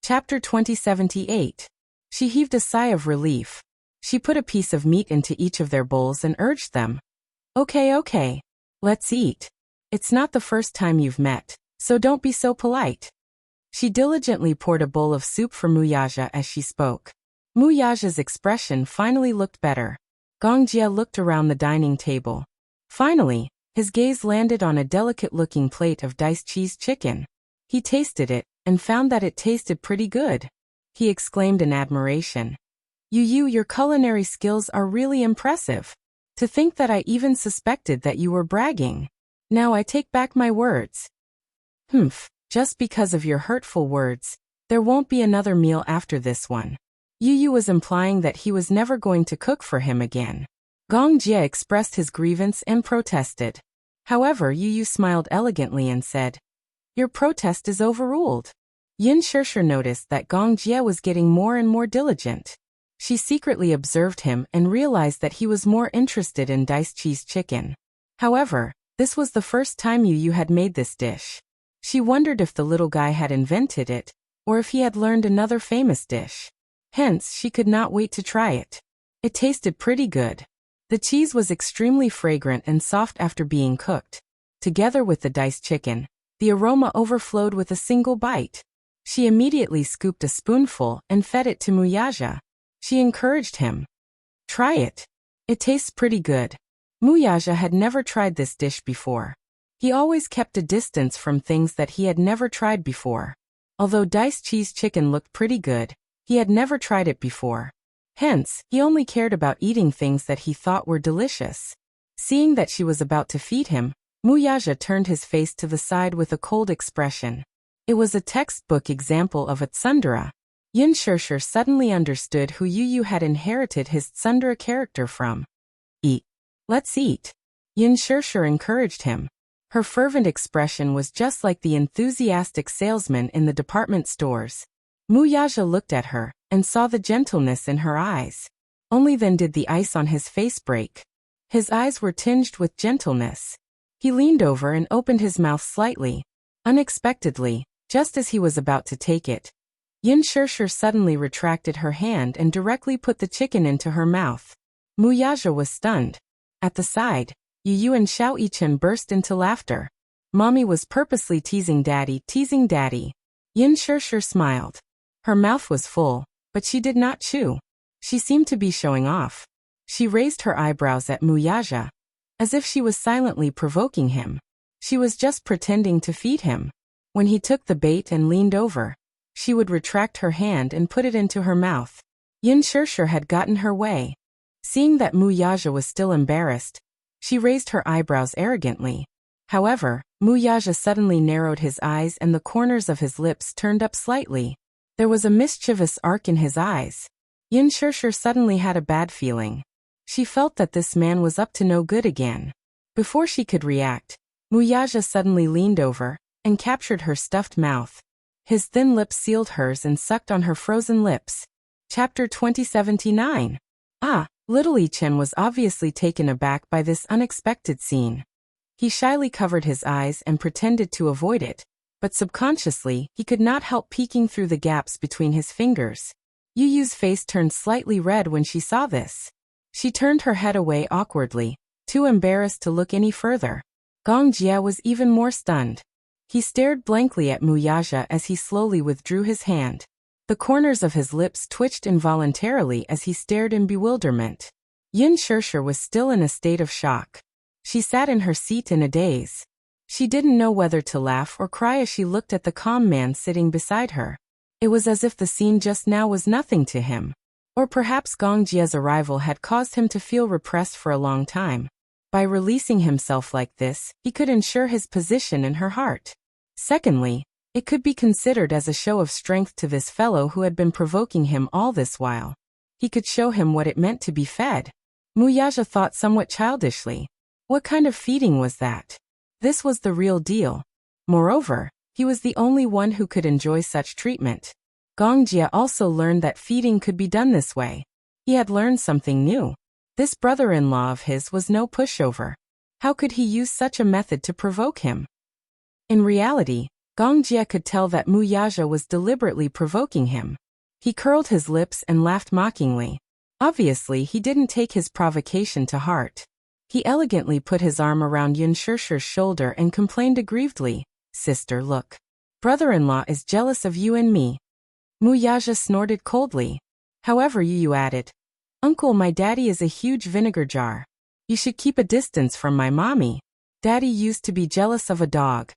Chapter 2078. She heaved a sigh of relief. She put a piece of meat into each of their bowls and urged them. Okay. Let's eat. It's not the first time you've met, so don't be so polite. She diligently poured a bowl of soup for Muyaja as she spoke. Muyaja's expression finally looked better. Gongjie looked around the dining table. Finally, his gaze landed on a delicate-looking plate of diced cheese chicken. He tasted it, and found that it tasted pretty good. He exclaimed in admiration. Your culinary skills are really impressive. To think that I even suspected that you were bragging. Now I take back my words. Just because of your hurtful words, there won't be another meal after this one. Yu was implying that he was never going to cook for him again. Gongjie expressed his grievance and protested. However, Yu smiled elegantly and said, Your protest is overruled. Yin Shishir noticed that Gongjie was getting more and more diligent. She secretly observed him and realized that he was more interested in diced cheese chicken. However, this was the first time Yu had made this dish. She wondered if the little guy had invented it, or if he had learned another famous dish. Hence, she could not wait to try it. It tasted pretty good. The cheese was extremely fragrant and soft after being cooked. Together with the diced chicken, the aroma overflowed with a single bite. She immediately scooped a spoonful and fed it to Muyaja. She encouraged him. Try it. It tastes pretty good. Muyaja had never tried this dish before. He always kept a distance from things that he had never tried before. Although diced cheese chicken looked pretty good, he had never tried it before. Hence, he only cared about eating things that he thought were delicious. Seeing that she was about to feed him, Muyaja turned his face to the side with a cold expression. It was a textbook example of a tsundere. Yin Shishir suddenly understood who Yu had inherited his tsundere character from. Eat. Let's eat. Yin Shishir encouraged him. Her fervent expression was just like the enthusiastic salesman in the department stores. Muyaja looked at her and saw the gentleness in her eyes. Only then did the ice on his face break. His eyes were tinged with gentleness. He leaned over and opened his mouth slightly. Unexpectedly, just as he was about to take it, Yin Shishir suddenly retracted her hand and directly put the chicken into her mouth. Muyaja was stunned. At the side, Yu and Xiao Yichen burst into laughter. Mommy was purposely teasing Daddy. Yin Shishir smiled. Her mouth was full, but she did not chew. She seemed to be showing off. She raised her eyebrows at Muyaja, as if she was silently provoking him. She was just pretending to feed him. When he took the bait and leaned over, she would retract her hand and put it into her mouth. Yin Shishir had gotten her way. Seeing that Muyaja was still embarrassed, she raised her eyebrows arrogantly. However, Muyaja suddenly narrowed his eyes and the corners of his lips turned up slightly. There was a mischievous arc in his eyes. Yin Shishir suddenly had a bad feeling. She felt that this man was up to no good again. Before she could react, Muyaja suddenly leaned over and captured her stuffed mouth. His thin lips sealed hers and sucked on her frozen lips. Chapter 2079. Little Yichen was obviously taken aback by this unexpected scene. He shyly covered his eyes and pretended to avoid it, but subconsciously, he could not help peeking through the gaps between his fingers. Yu's face turned slightly red when she saw this. She turned her head away awkwardly, too embarrassed to look any further. Gongjie was even more stunned. He stared blankly at Muyaja as he slowly withdrew his hand. The corners of his lips twitched involuntarily as he stared in bewilderment. Yin Shishir was still in a state of shock. She sat in her seat in a daze. She didn't know whether to laugh or cry as she looked at the calm man sitting beside her. It was as if the scene just now was nothing to him. Or perhaps Gongjie's arrival had caused him to feel repressed for a long time. By releasing himself like this, he could ensure his position in her heart. Secondly, it could be considered as a show of strength to this fellow who had been provoking him all this while. He could show him what it meant to be fed. Muyaja thought somewhat childishly. What kind of feeding was that? This was the real deal. Moreover, he was the only one who could enjoy such treatment. Gongjie also learned that feeding could be done this way. He had learned something new. This brother-in-law of his was no pushover. How could he use such a method to provoke him? In reality, Gong Jie could tell that Mu Yaja was deliberately provoking him. He curled his lips and laughed mockingly. Obviously, he didn't take his provocation to heart. He elegantly put his arm around Yun Shishir's shoulder and complained aggrievedly, "Sister, look. Brother-in-law is jealous of you and me." Mu Yaja snorted coldly. However, Yu added, "Uncle, my daddy is a huge vinegar jar. You should keep a distance from my mommy. Daddy used to be jealous of a dog."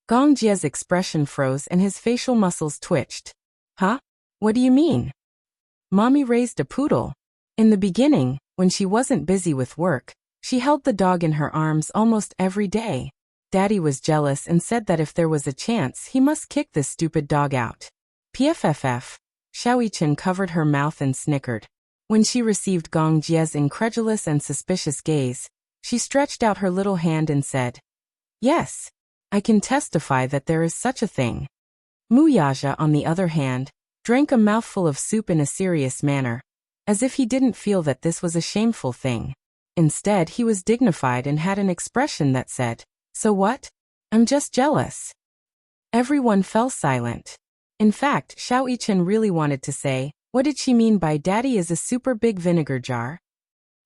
Gong Jie's expression froze and his facial muscles twitched. "Huh? What do you mean?" "Mommy raised a poodle. In the beginning, when she wasn't busy with work, she held the dog in her arms almost every day. Daddy was jealous and said that if there was a chance, he must kick this stupid dog out." PFFF. Xiaoyichen covered her mouth and snickered. When she received Gong Jie's incredulous and suspicious gaze, she stretched out her little hand and said, "Yes, I can testify that there is such a thing." Mu Yaja, on the other hand, drank a mouthful of soup in a serious manner, as if he didn't feel that this was a shameful thing. Instead, he was dignified and had an expression that said, "So what? I'm just jealous." Everyone fell silent. In fact, Xiaoyichen really wanted to say, what did she mean by daddy is a super big vinegar jar?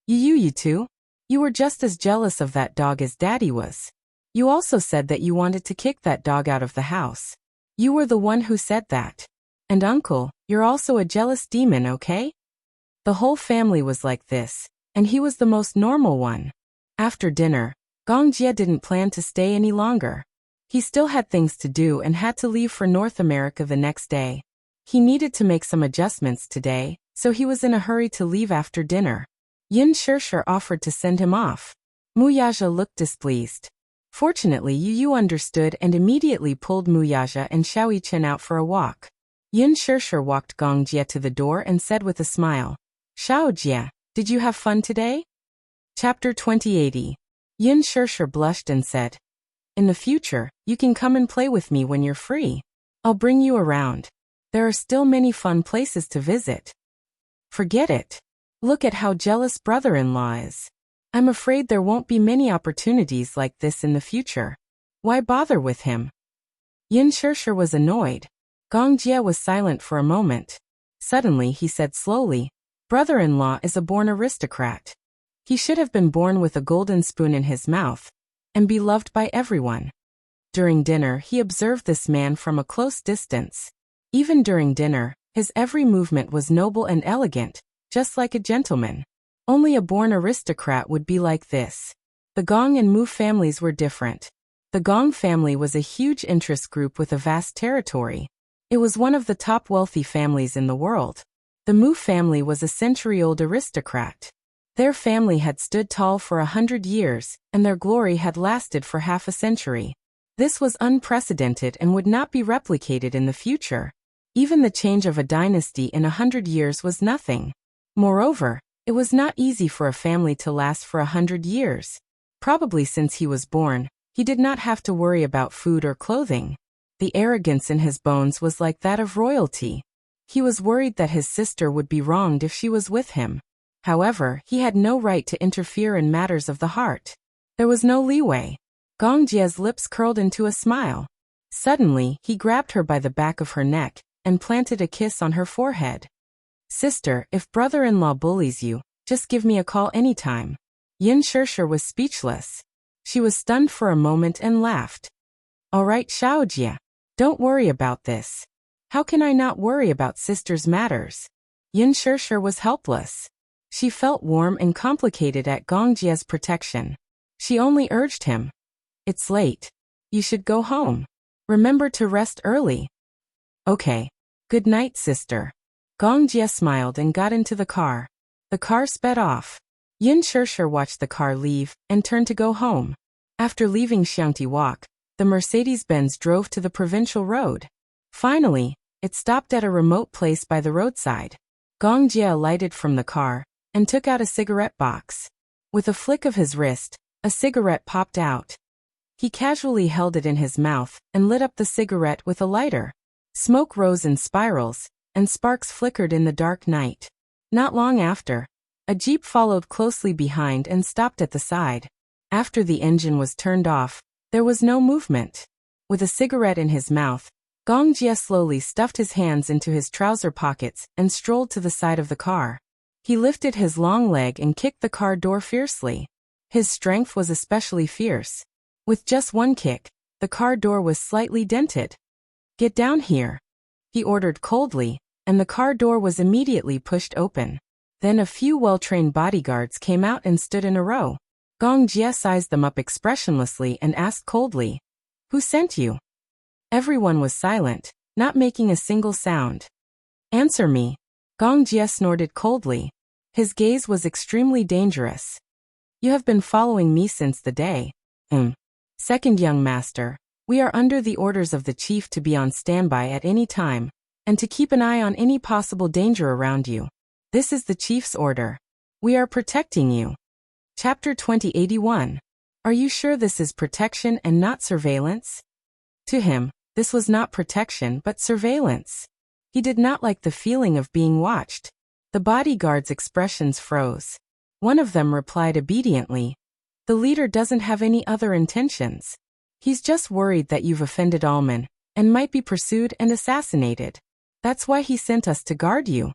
You too? You were just as jealous of that dog as daddy was. You also said that you wanted to kick that dog out of the house. You were the one who said that. And uncle, you're also a jealous demon, okay? The whole family was like this, and he was the most normal one. After dinner, Gong Jie didn't plan to stay any longer. He still had things to do and had to leave for North America the next day. He needed to make some adjustments today, so he was in a hurry to leave after dinner. Yun Shishir offered to send him off. Mu Yaja looked displeased. Fortunately, Yu understood and immediately pulled Mu Yaja and Xiaoyichen out for a walk. Yun Shishir walked Gong Jie to the door and said with a smile, "Xiao Jie, did you have fun today?" Chapter 2080. Yun Shishir blushed and said, "In the future, you can come and play with me when you're free. I'll bring you around. There are still many fun places to visit." "Forget it. Look at how jealous brother-in-law is. I'm afraid there won't be many opportunities like this in the future. Why bother with him?" Yin Shishir was annoyed. Gong Jie was silent for a moment. Suddenly he said slowly, "Brother-in-law is a born aristocrat. He should have been born with a golden spoon in his mouth and be loved by everyone." During dinner, he observed this man from a close distance. Even during dinner, his every movement was noble and elegant, just like a gentleman. Only a born aristocrat would be like this. The Gong and Mu families were different. The Gong family was a huge interest group with a vast territory. It was one of the top wealthy families in the world. The Mu family was a century-old aristocrat. Their family had stood tall for 100 years, and their glory had lasted for half a century. This was unprecedented and would not be replicated in the future. Even the change of a dynasty in 100 years was nothing. Moreover, it was not easy for a family to last for 100 years. Probably since he was born, he did not have to worry about food or clothing. The arrogance in his bones was like that of royalty. He was worried that his sister would be wronged if she was with him. However, he had no right to interfere in matters of the heart. There was no leeway. Gong Jie's lips curled into a smile. Suddenly, he grabbed her by the back of her neck and planted a kiss on her forehead. "Sister, if brother-in-law bullies you, just give me a call anytime." Yin Shishir was speechless. She was stunned for a moment and laughed. "All right, Xiaojie. Don't worry about this." "How can I not worry about sister's matters?" Yin Shishir was helpless. She felt warm and complicated at Gong Jie's protection. She only urged him. "It's late. You should go home. Remember to rest early." "Okay. Good night, sister." Gong Jie smiled and got into the car. The car sped off. Yin Shishir watched the car leave and turned to go home. After leaving Xiangti Walk, the Mercedes-Benz drove to the provincial road. Finally, it stopped at a remote place by the roadside. Gong Jie alighted from the car and took out a cigarette box. With a flick of his wrist, a cigarette popped out. He casually held it in his mouth and lit up the cigarette with a lighter. Smoke rose in spirals, and sparks flickered in the dark night. Not long after, a jeep followed closely behind and stopped at the side. After the engine was turned off, there was no movement. With a cigarette in his mouth, Gong Jie slowly stuffed his hands into his trouser pockets and strolled to the side of the car. He lifted his long leg and kicked the car door fiercely. His strength was especially fierce. With just one kick, the car door was slightly dented. "Get down here," he ordered coldly, and the car door was immediately pushed open. Then a few well-trained bodyguards came out and stood in a row. Gong Jie sized them up expressionlessly and asked coldly, "Who sent you?" Everyone was silent, not making a single sound. "Answer me." Gong Jie snorted coldly. His gaze was extremely dangerous. "You have been following me since the day." Second young master, we are under the orders of the chief to be on standby at any time, and to keep an eye on any possible danger around you. This is the chief's order. We are protecting you. Chapter 2081. Are you sure this is protection and not surveillance? To him, this was not protection but surveillance. He did not like the feeling of being watched. The bodyguards' expressions froze. One of them replied obediently, "The leader doesn't have any other intentions. He's just worried that you've offended Alman, and might be pursued and assassinated. That's why he sent us to guard you."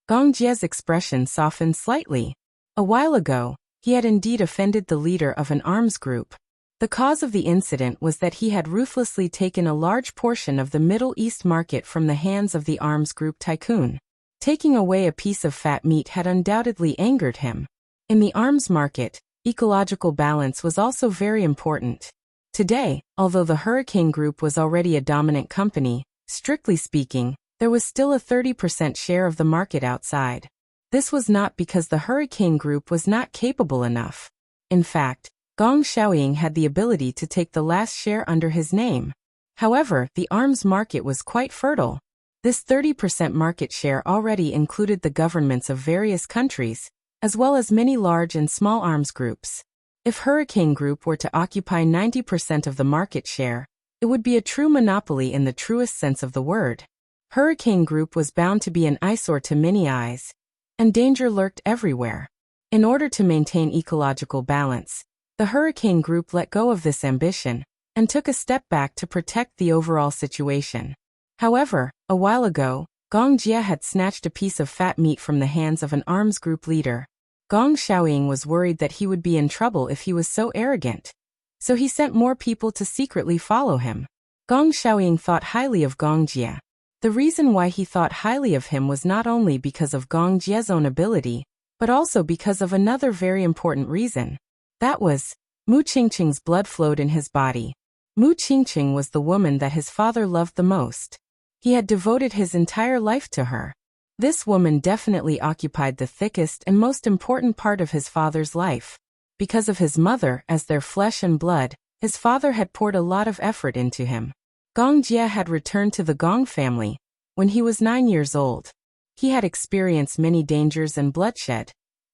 Gong Jie's expression softened slightly. A while ago, he had indeed offended the leader of an arms group. The cause of the incident was that he had ruthlessly taken a large portion of the Middle East market from the hands of the arms group tycoon. Taking away a piece of fat meat had undoubtedly angered him. In the arms market, ecological balance was also very important. Today, although the Hurricane Group was already a dominant company, strictly speaking, there was still a 30% share of the market outside. This was not because the Hurricane Group was not capable enough. In fact, Gong Xiaoying had the ability to take the last share under his name. However, the arms market was quite fertile. This 30% market share already included the governments of various countries, as well as many large and small arms groups. If Hurricane Group were to occupy 90% of the market share, it would be a true monopoly in the truest sense of the word. Hurricane Group was bound to be an eyesore to many eyes, and danger lurked everywhere. In order to maintain ecological balance, the Hurricane Group let go of this ambition and took a step back to protect the overall situation. However, a while ago, Gong Jie had snatched a piece of fat meat from the hands of an arms group leader. Gong Xiaoying was worried that he would be in trouble if he was so arrogant. So he sent more people to secretly follow him. Gong Xiaoying thought highly of Gong Jie. The reason why he thought highly of him was not only because of Gong Jie's own ability, but also because of another very important reason. That was, Mu Qingqing's blood flowed in his body. Mu Qingqing was the woman that his father loved the most. He had devoted his entire life to her. This woman definitely occupied the thickest and most important part of his father's life. Because of his mother as their flesh and blood, his father had poured a lot of effort into him. Gong Jie had returned to the Gong family when he was 9 years old. He had experienced many dangers and bloodshed,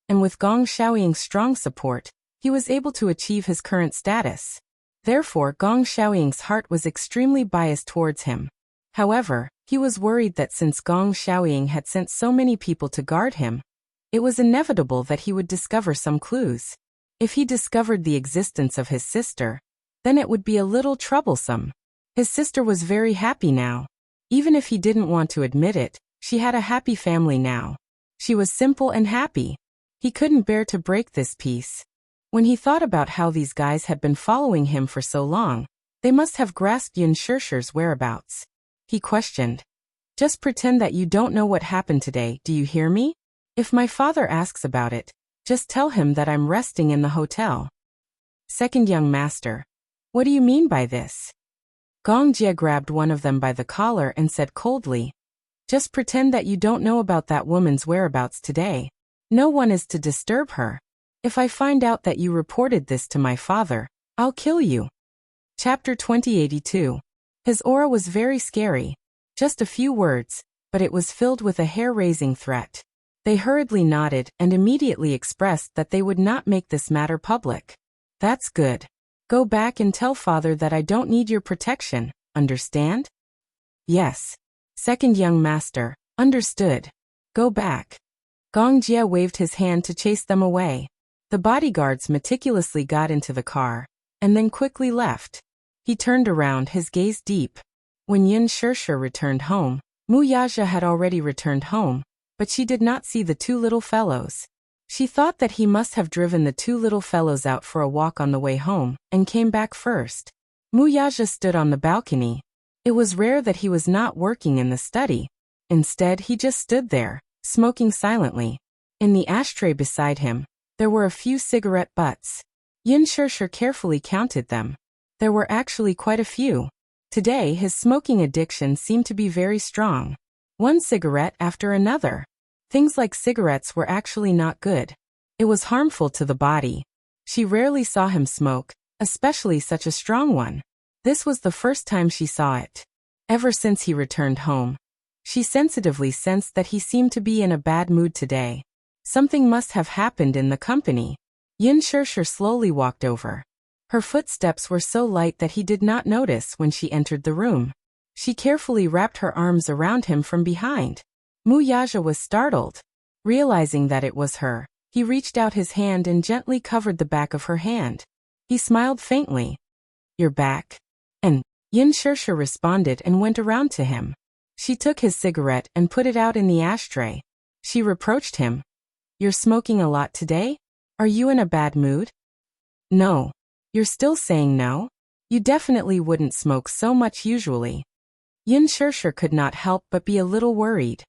and with Gong Xiaoying's strong support, he was able to achieve his current status. Therefore, Gong Xiaoying's heart was extremely biased towards him. However, he was worried that since Gong Xiaoying had sent so many people to guard him, it was inevitable that he would discover some clues. If he discovered the existence of his sister, then it would be a little troublesome. His sister was very happy now. Even if he didn't want to admit it, she had a happy family now. She was simple and happy. He couldn't bear to break this peace. When he thought about how these guys had been following him for so long, they must have grasped Yun Shishir's whereabouts. He questioned, "Just pretend that you don't know what happened today, do you hear me? If my father asks about it, just tell him that I'm resting in the hotel." Second young master, what do you mean by this? Gong Jie grabbed one of them by the collar and said coldly, "Just pretend that you don't know about that woman's whereabouts today. No one is to disturb her. If I find out that you reported this to my father, I'll kill you." Chapter 2082. His aura was very scary. Just a few words, but it was filled with a hair-raising threat. They hurriedly nodded and immediately expressed that they would not make this matter public. "That's good. Go back and tell father that I don't need your protection, understand?" "Yes. Second young master, understood. Go back." Gong Jie waved his hand to chase them away. The bodyguards meticulously got into the car, and then quickly left. He turned around, his gaze deep. When Yin Shirshir returned home, Mu Yaja had already returned home, but she did not see the two little fellows. She thought that he must have driven the two little fellows out for a walk on the way home, and came back first. Mu Yaja stood on the balcony. It was rare that he was not working in the study. Instead, he just stood there, smoking silently. In the ashtray beside him, there were a few cigarette butts. Yin Shirshir carefully counted them. There were actually quite a few. Today, his smoking addiction seemed to be very strong. One cigarette after another. Things like cigarettes were actually not good. It was harmful to the body. She rarely saw him smoke, especially such a strong one. This was the first time she saw it. Ever since he returned home, she sensitively sensed that he seemed to be in a bad mood today. Something must have happened in the company. Yin Shirshir slowly walked over. Her footsteps were so light that he did not notice when she entered the room. She carefully wrapped her arms around him from behind. Mu Yaja was startled. Realizing that it was her, he reached out his hand and gently covered the back of her hand. He smiled faintly. "You're back?" And Yin Shirshir responded and went around to him. She took his cigarette and put it out in the ashtray. She reproached him. "You're smoking a lot today? Are you in a bad mood?" "No." "You're still saying no? You definitely wouldn't smoke so much usually." Yin Shirshir could not help but be a little worried.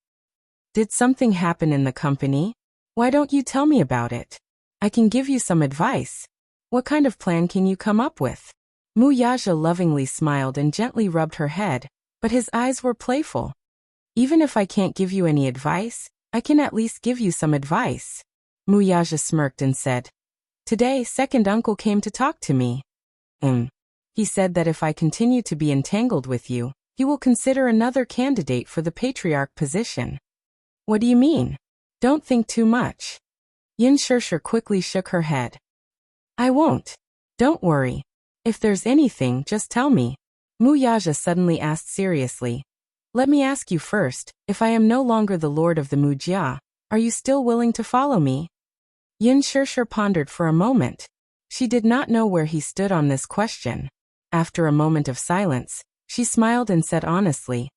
"Did something happen in the company? Why don't you tell me about it? I can give you some advice. What kind of plan can you come up with?" Mu Yaja lovingly smiled and gently rubbed her head, but his eyes were playful. "Even if I can't give you any advice, I can at least give you some advice." Mu Yaja smirked and said, "Today, second uncle came to talk to me. He said that if I continue to be entangled with you, he will consider another candidate for the patriarch position." "What do you mean?" "Don't think too much." Yin Shirshir quickly shook her head. "I won't. Don't worry. If there's anything, just tell me." Mu Yaja suddenly asked seriously, "Let me ask you first, if I am no longer the lord of the Mujia, are you still willing to follow me?" Yin Shirshir pondered for a moment. She did not know where he stood on this question. After a moment of silence, she smiled and said honestly,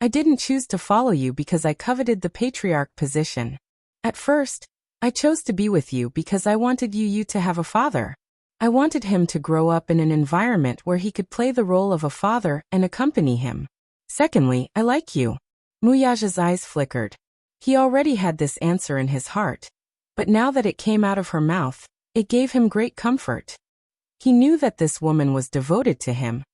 "I didn't choose to follow you because I coveted the patriarch position. At first, I chose to be with you because I wanted you to have a father. I wanted him to grow up in an environment where he could play the role of a father and accompany him. Secondly, I like you." Mu Yaja's eyes flickered. He already had this answer in his heart, but now that it came out of her mouth, it gave him great comfort. He knew that this woman was devoted to him,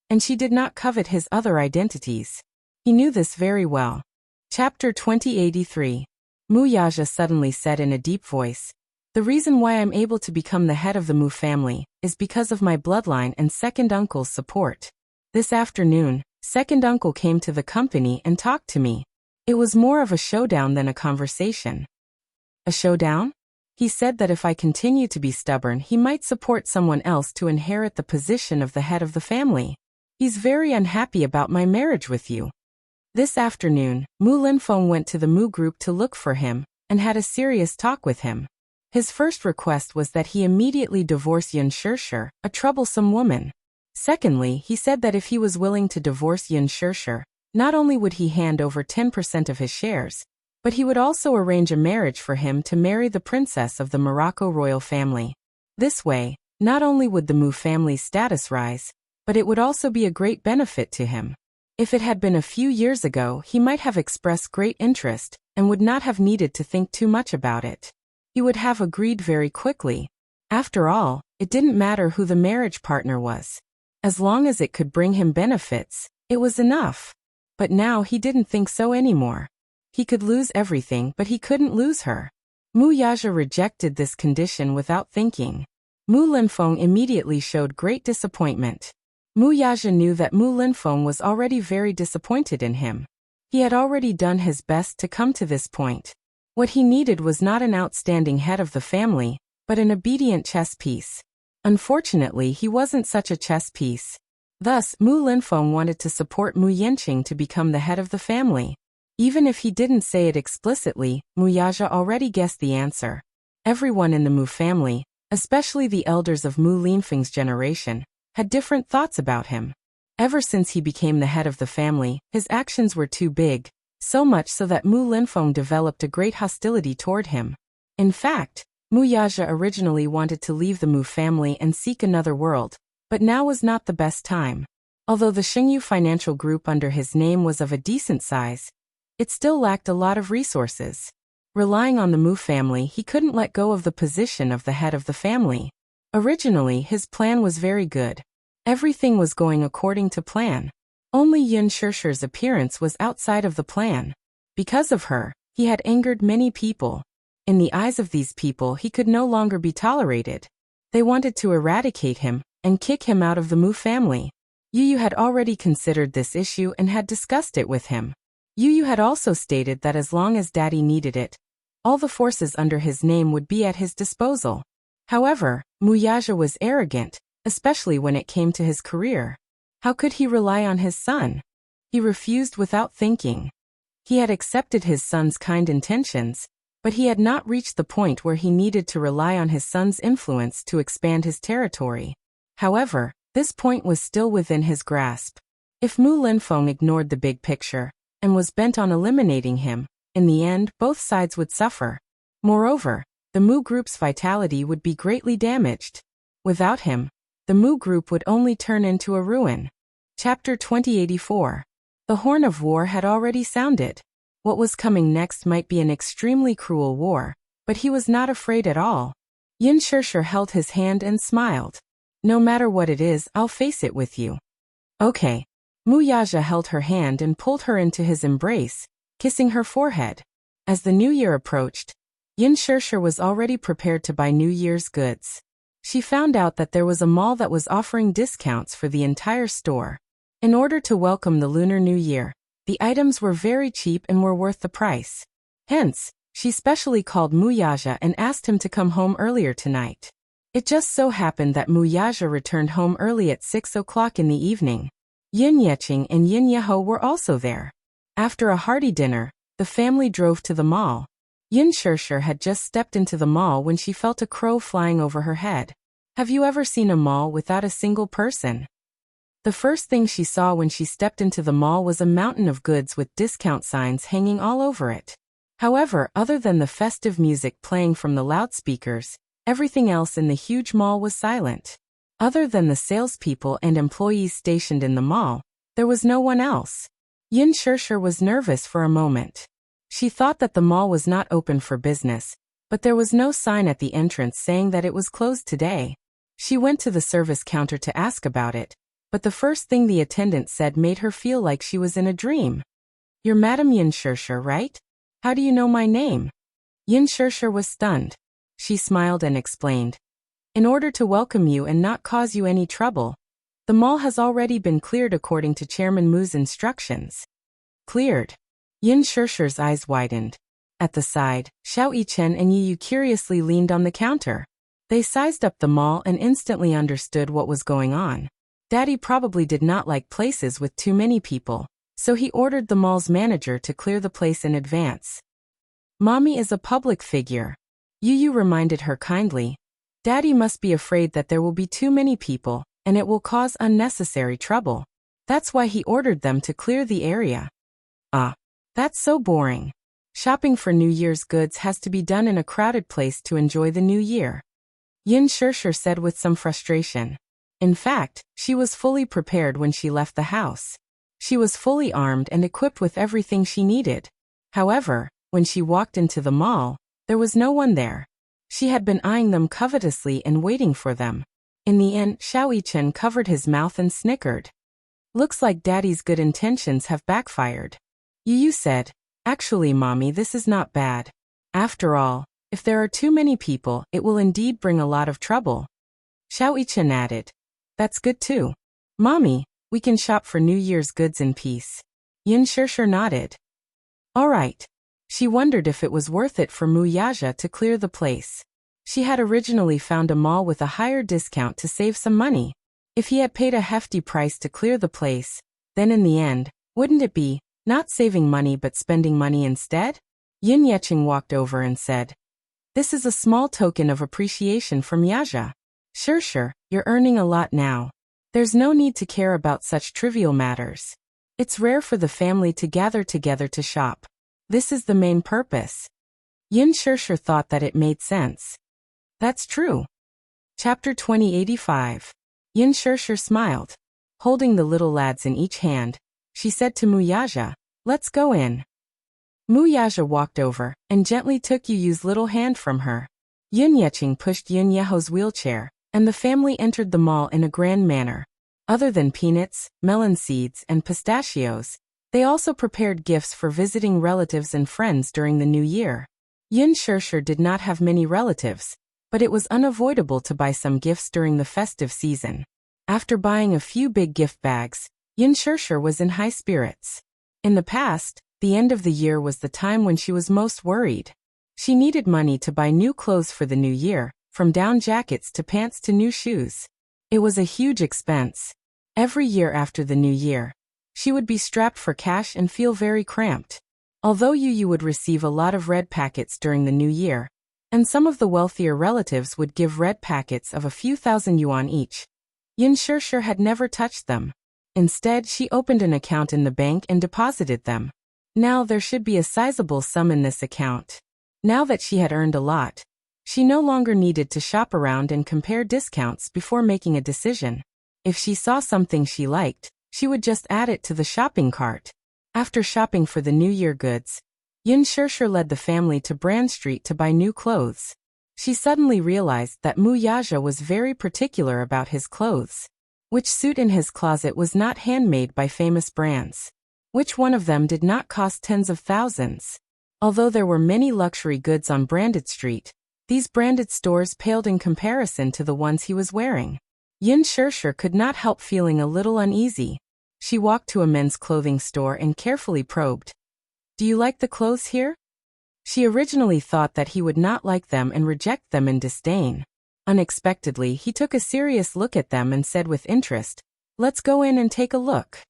and she did not covet his other identities. He knew this very well. Chapter 2083. Mu Yaja suddenly said in a deep voice, "The reason why I'm able to become the head of the Mu family is because of my bloodline and second uncle's support. This afternoon, second uncle came to the company and talked to me. It was more of a showdown than a conversation." "A showdown?" "He said that if I continue to be stubborn, he might support someone else to inherit the position of the head of the family. He's very unhappy about my marriage with you." This afternoon, Mu Linfeng went to the Mu group to look for him, and had a serious talk with him. His first request was that he immediately divorce Yin Shirshir, a troublesome woman. Secondly, he said that if he was willing to divorce Yin Shirshir, not only would he hand over 10% of his shares, but he would also arrange a marriage for him to marry the princess of the Morocco royal family. This way, not only would the Mu family's status rise, but it would also be a great benefit to him. If it had been a few years ago, he might have expressed great interest, and would not have needed to think too much about it. He would have agreed very quickly. After all, it didn't matter who the marriage partner was. As long as it could bring him benefits, it was enough. But now he didn't think so anymore. He could lose everything, but he couldn't lose her. Mu Yaja rejected this condition without thinking. Mu Linfeng immediately showed great disappointment. Mu Yaja knew that Mu Linfeng was already very disappointed in him. He had already done his best to come to this point. What he needed was not an outstanding head of the family, but an obedient chess piece. Unfortunately, he wasn't such a chess piece. Thus, Mu Linfeng wanted to support Mu Yanqing to become the head of the family. Even if he didn't say it explicitly, Mu Yaja already guessed the answer. Everyone in the Mu family, especially the elders of Mu Linfeng's generation, had different thoughts about him. Ever since he became the head of the family, his actions were too big, so much so that Mu Linfeng developed a great hostility toward him. In fact, Mu Yaja originally wanted to leave the Mu family and seek another world, but now was not the best time. Although the Xingyu financial group under his name was of a decent size, it still lacked a lot of resources. Relying on the Mu family, he couldn't let go of the position of the head of the family. Originally, his plan was very good. Everything was going according to plan. Only Yin Shishir's appearance was outside of the plan. Because of her, he had angered many people. In the eyes of these people, he could no longer be tolerated. They wanted to eradicate him and kick him out of the Mu family. Yu Yu had already considered this issue and had discussed it with him. Yu Yu had also stated that as long as Daddy needed it, all the forces under his name would be at his disposal. However, Mu Yaja was arrogant, especially when it came to his career. How could he rely on his son? He refused without thinking. He had accepted his son's kind intentions, but he had not reached the point where he needed to rely on his son's influence to expand his territory. However, this point was still within his grasp. If Mu Linfeng ignored the big picture and was bent on eliminating him, in the end, both sides would suffer. Moreover, the Mu group's vitality would be greatly damaged. Without him, the Mu group would only turn into a ruin. Chapter 2084. The horn of war had already sounded. What was coming next might be an extremely cruel war, but he was not afraid at all. Yin Shishir held his hand and smiled. No matter what it is, I'll face it with you. Okay. Mu Yaja held her hand and pulled her into his embrace, kissing her forehead. As the new year approached, Yin Shishir was already prepared to buy New Year's goods. She found out that there was a mall that was offering discounts for the entire store. In order to welcome the Lunar New Year, the items were very cheap and were worth the price. Hence, she specially called Mu Yaja and asked him to come home earlier tonight. It just so happened that Mu Yaja returned home early at 6 o'clock in the evening. Yin Yeqing and Yin Yeho were also there. After a hearty dinner, the family drove to the mall. Yin Shishir had just stepped into the mall when she felt a crow flying over her head. Have you ever seen a mall without a single person? The first thing she saw when she stepped into the mall was a mountain of goods with discount signs hanging all over it. However, other than the festive music playing from the loudspeakers, everything else in the huge mall was silent. Other than the salespeople and employees stationed in the mall, there was no one else. Yin Shishir was nervous for a moment. She thought that the mall was not open for business, but there was no sign at the entrance saying that it was closed today. She went to the service counter to ask about it, but the first thing the attendant said made her feel like she was in a dream. You're Madam Yin Shishir, right? How do you know my name? Yin Shishir was stunned. She smiled and explained. In order to welcome you and not cause you any trouble, the mall has already been cleared according to Chairman Mu's instructions. Cleared. Yin Shishir's eyes widened. At the side, Xiao Yichen and Yu Yu curiously leaned on the counter. They sized up the mall and instantly understood what was going on. Daddy probably did not like places with too many people, so he ordered the mall's manager to clear the place in advance. Mommy is a public figure. Yu Yu reminded her kindly. Daddy must be afraid that there will be too many people, and it will cause unnecessary trouble. That's why he ordered them to clear the area. That's so boring. Shopping for New Year's goods has to be done in a crowded place to enjoy the new year. Yin Shishir said with some frustration. In fact, she was fully prepared when she left the house. She was fully armed and equipped with everything she needed. However, when she walked into the mall, there was no one there. She had been eyeing them covetously and waiting for them. In the end, Xiao Yichen covered his mouth and snickered. Looks like Daddy's good intentions have backfired. Yu Yu said, Actually, Mommy, this is not bad. After all, if there are too many people, it will indeed bring a lot of trouble. Xiao Yichen added, That's good too. Mommy, we can shop for New Year's goods in peace. Yin Shishir nodded. All right. She wondered if it was worth it for Mu Yaja to clear the place. She had originally found a mall with a higher discount to save some money. If he had paid a hefty price to clear the place, then in the end, wouldn't it be, not saving money but spending money instead? Yin Yeqing walked over and said, This is a small token of appreciation from Yaja. Sure, you're earning a lot now. There's no need to care about such trivial matters. It's rare for the family to gather together to shop. This is the main purpose. Yin Shishir thought that it made sense. That's true. Chapter 2085. Yin Shishir smiled. Holding the little lads in each hand, she said to Muyaja, "Let's go in." Muyaja walked over and gently took Yu's little hand from her. Yun Yeching pushed Yun Yeho's wheelchair, and the family entered the mall in a grand manner. Other than peanuts, melon seeds, and pistachios, they also prepared gifts for visiting relatives and friends during the new year. Yin Shishir did not have many relatives, but it was unavoidable to buy some gifts during the festive season. After buying a few big gift bags, Yin Shishir was in high spirits. In the past, the end of the year was the time when she was most worried. She needed money to buy new clothes for the new year, from down jackets to pants to new shoes. It was a huge expense. Every year after the new year, she would be strapped for cash and feel very cramped. Although Yu would receive a lot of red packets during the new year, and some of the wealthier relatives would give red packets of a few thousand yuan each, Yin Shishir had never touched them. Instead, she opened an account in the bank and deposited them. Now there should be a sizable sum in this account. Now that she had earned a lot, she no longer needed to shop around and compare discounts before making a decision. If she saw something she liked, she would just add it to the shopping cart. After shopping for the New Year goods, Yin Shishir led the family to Brand Street to buy new clothes. She suddenly realized that Muyaja was very particular about his clothes. Which suit in his closet was not handmade by famous brands? Which one of them did not cost tens of thousands? Although there were many luxury goods on Branded Street, these branded stores paled in comparison to the ones he was wearing. Yin Shishir could not help feeling a little uneasy. She walked to a men's clothing store and carefully probed. "Do you like the clothes here?" She originally thought that he would not like them and reject them in disdain. Unexpectedly, he took a serious look at them and said with interest, "Let's go in and take a look."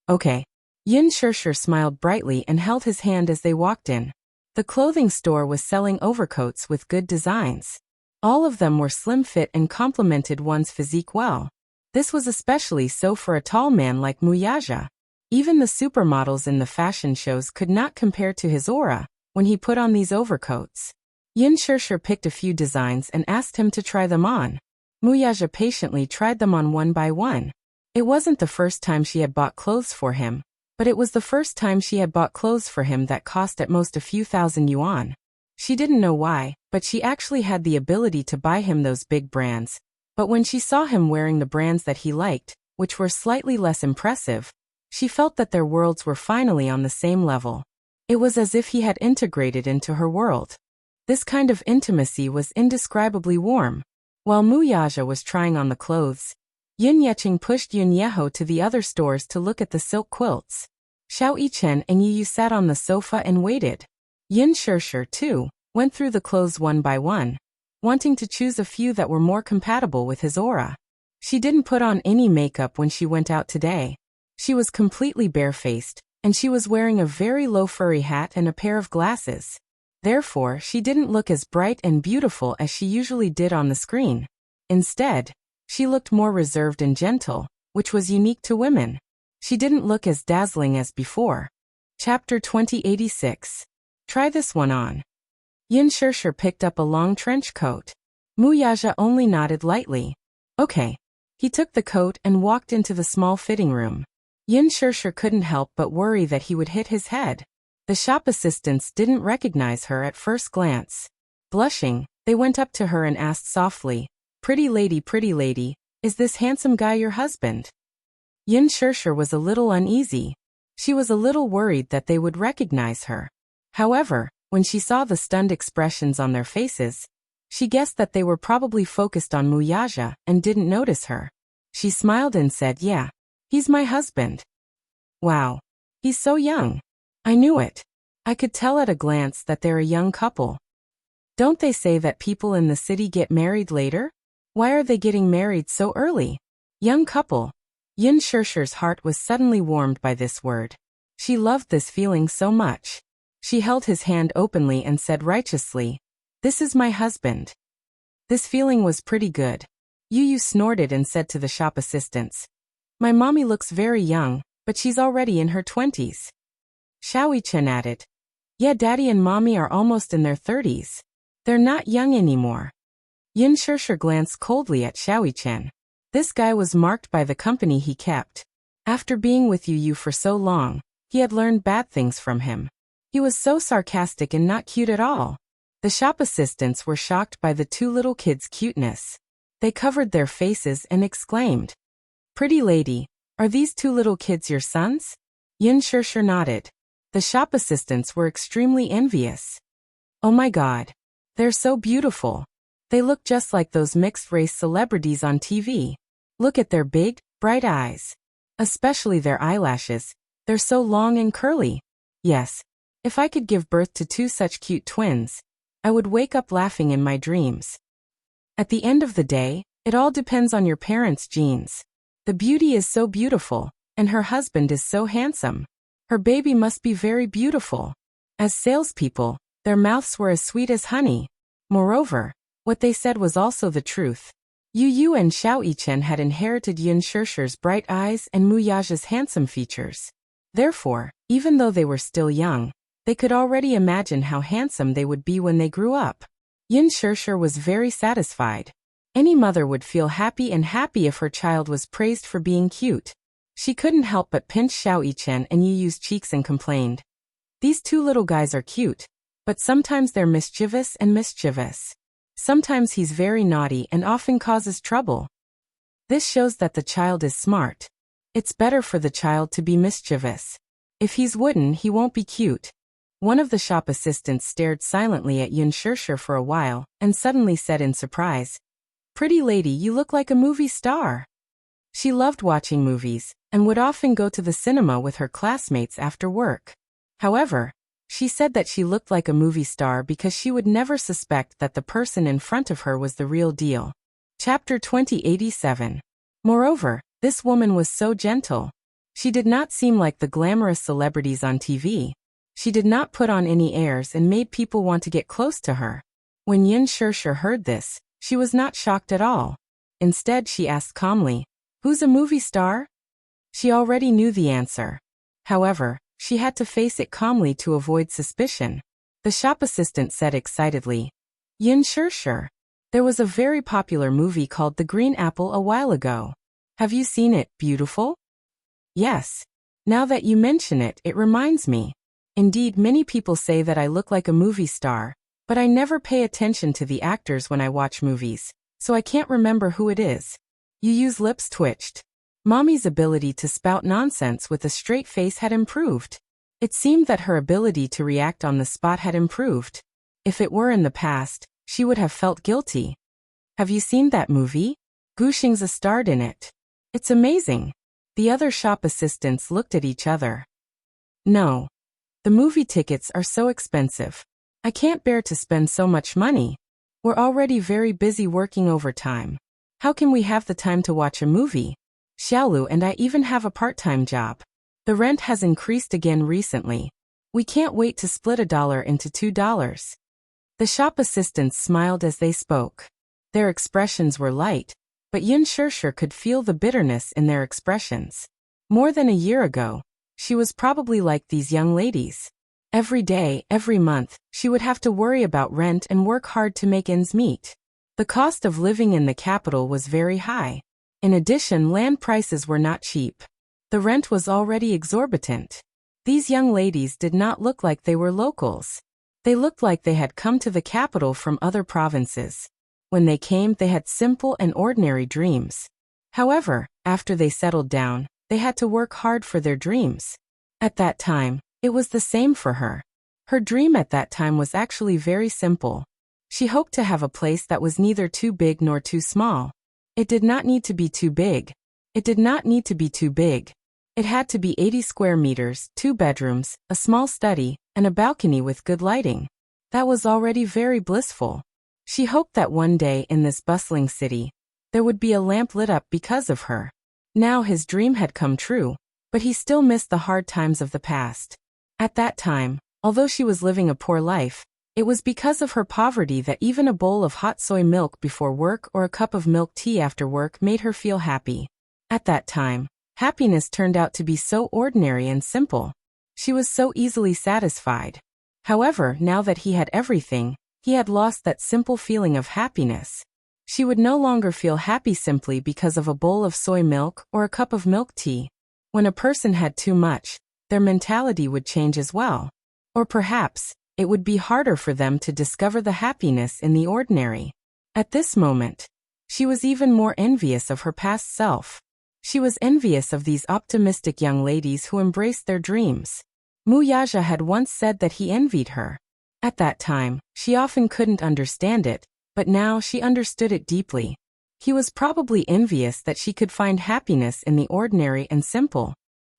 "Okay." Yin Shishir smiled brightly and held his hand as they walked in. The clothing store was selling overcoats with good designs. All of them were slim fit and complemented one's physique well. This was especially so for a tall man like Muyaja. Even the supermodels in the fashion shows could not compare to his aura when he put on these overcoats. Yin Shishir picked a few designs and asked him to try them on. Muyaja patiently tried them on one by one. It wasn't the first time she had bought clothes for him, but it was the first time she had bought clothes for him that cost at most a few thousand yuan. She didn't know why, but she actually had the ability to buy him those big brands. But when she saw him wearing the brands that he liked, which were slightly less impressive, she felt that their worlds were finally on the same level. It was as if he had integrated into her world. This kind of intimacy was indescribably warm. While Muyaja was trying on the clothes, Yun Yeching pushed Yun Yeho to the other stores to look at the silk quilts. Xiao Yichen and Yu sat on the sofa and waited. Yin Shishir, too, went through the clothes one by one, wanting to choose a few that were more compatible with his aura. She didn't put on any makeup when she went out today. She was completely barefaced, and she was wearing a very low furry hat and a pair of glasses. Therefore, she didn't look as bright and beautiful as she usually did on the screen. Instead, she looked more reserved and gentle, which was unique to women. She didn't look as dazzling as before. Chapter 2086. Try this one on. Yin Shishir picked up a long trench coat. Muyaja only nodded lightly. Okay. He took the coat and walked into the small fitting room. Yin Shishir couldn't help but worry that he would hit his head. The shop assistants didn't recognize her at first glance. Blushing, they went up to her and asked softly, pretty lady, is this handsome guy your husband?" Yin Shishir was a little uneasy. She was a little worried that they would recognize her. However, when she saw the stunned expressions on their faces, she guessed that they were probably focused on Muyaja and didn't notice her. She smiled and said, "Yeah, he's my husband." "Wow. He's so young." "I knew it. I could tell at a glance that they're a young couple." "Don't they say that people in the city get married later? Why are they getting married so early?" Young couple. Yin Shishir's heart was suddenly warmed by this word. She loved this feeling so much. She held his hand openly and said righteously, "This is my husband." This feeling was pretty good. Yu snorted and said to the shop assistants, "My mommy looks very young, but she's already in her 20s. Xiaoyi-chen added, "Yeah, daddy and mommy are almost in their 30s. They're not young anymore." Yin Shishir glanced coldly at Xiaoyi-chen. This guy was marked by the company he kept. After being with Yu for so long, he had learned bad things from him. He was so sarcastic and not cute at all. The shop assistants were shocked by the two little kids' cuteness. They covered their faces and exclaimed, "Pretty lady, are these two little kids your sons?" Yin Shishir nodded. The shop assistants were extremely envious. "Oh my God. They're so beautiful. They look just like those mixed-race celebrities on TV. Look at their big, bright eyes. Especially their eyelashes. They're so long and curly. Yes. If I could give birth to two such cute twins, I would wake up laughing in my dreams." At the end of the day, it all depends on your parents' genes. The beauty is so beautiful, and her husband is so handsome. Her baby must be very beautiful. As salespeople, their mouths were as sweet as honey. Moreover, what they said was also the truth. Yu and Xiaoyi-chen had inherited Yin Shishir's bright eyes and Mu Yaja's handsome features. Therefore, even though they were still young, they could already imagine how handsome they would be when they grew up. Yin Shishir was very satisfied. Any mother would feel happy if her child was praised for being cute. She couldn't help but pinch Xiaoyi-chen and Yu's cheeks and complained, "These two little guys are cute, but sometimes they're mischievous. Sometimes he's very naughty and often causes trouble. This shows that the child is smart. It's better for the child to be mischievous. If he's wooden, he won't be cute." One of the shop assistants stared silently at Yin Shishir for a while and suddenly said in surprise, "Pretty lady, you look like a movie star." She loved watching movies and would often go to the cinema with her classmates after work. However, she said that she looked like a movie star because she would never suspect that the person in front of her was the real deal. Chapter 2087. Moreover, this woman was so gentle. She did not seem like the glamorous celebrities on TV. She did not put on any airs and made people want to get close to her. When Yin Shishir heard this, she was not shocked at all. Instead, she asked calmly, "Who's a movie star?" She already knew the answer. However, she had to face it calmly to avoid suspicion. The shop assistant said excitedly, "Yin Shishir, there was a very popular movie called The Green Apple a while ago. Have you seen it, beautiful?" "Yes. Now that you mention it, it reminds me. Indeed, many people say that I look like a movie star, but I never pay attention to the actors when I watch movies, so I can't remember who it is." Yu's lips twitched. Mommy's ability to spout nonsense with a straight face had improved. It seemed that her ability to react on the spot had improved. If it were in the past, she would have felt guilty. "Have you seen that movie? Gu Xing's starred in it. It's amazing." The other shop assistants looked at each other. "No. The movie tickets are so expensive. I can't bear to spend so much money. We're already very busy working overtime. How can we have the time to watch a movie? Xiaolu and I even have a part-time job. The rent has increased again recently. We can't wait to split $1 into $2. The shop assistants smiled as they spoke. Their expressions were light, but Yin Shishir could feel the bitterness in their expressions. More than a year ago, she was probably like these young ladies. Every day, every month, she would have to worry about rent and work hard to make ends meet. The cost of living in the capital was very high. In addition, land prices were not cheap. The rent was already exorbitant. These young ladies did not look like they were locals. They looked like they had come to the capital from other provinces. When they came, they had simple and ordinary dreams. However, after they settled down, they had to work hard for their dreams. At that time, it was the same for her. Her dream at that time was actually very simple. She hoped to have a place that was neither too big nor too small. It did not need to be too big. It did not need to be too big. It had to be 80 square meters, 2 bedrooms, a small study, and a balcony with good lighting. That was already very blissful. She hoped that one day in this bustling city, there would be a lamp lit up because of her. Now his dream had come true, but he still missed the hard times of the past. At that time, although she was living a poor life, It was because of her poverty that even a bowl of hot soy milk before work or a cup of milk tea after work made her feel happy. At that time, happiness turned out to be so ordinary and simple. She was so easily satisfied. However, now that he had everything, he had lost that simple feeling of happiness. She would no longer feel happy simply because of a bowl of soy milk or a cup of milk tea. When a person had too much, their mentality would change as well. Or perhaps, it would be harder for them to discover the happiness in the ordinary. At this moment, she was even more envious of her past self. She was envious of these optimistic young ladies who embraced their dreams. Muyaja had once said that he envied her. At that time, she often couldn't understand it, but now she understood it deeply. He was probably envious that she could find happiness in the ordinary and simple.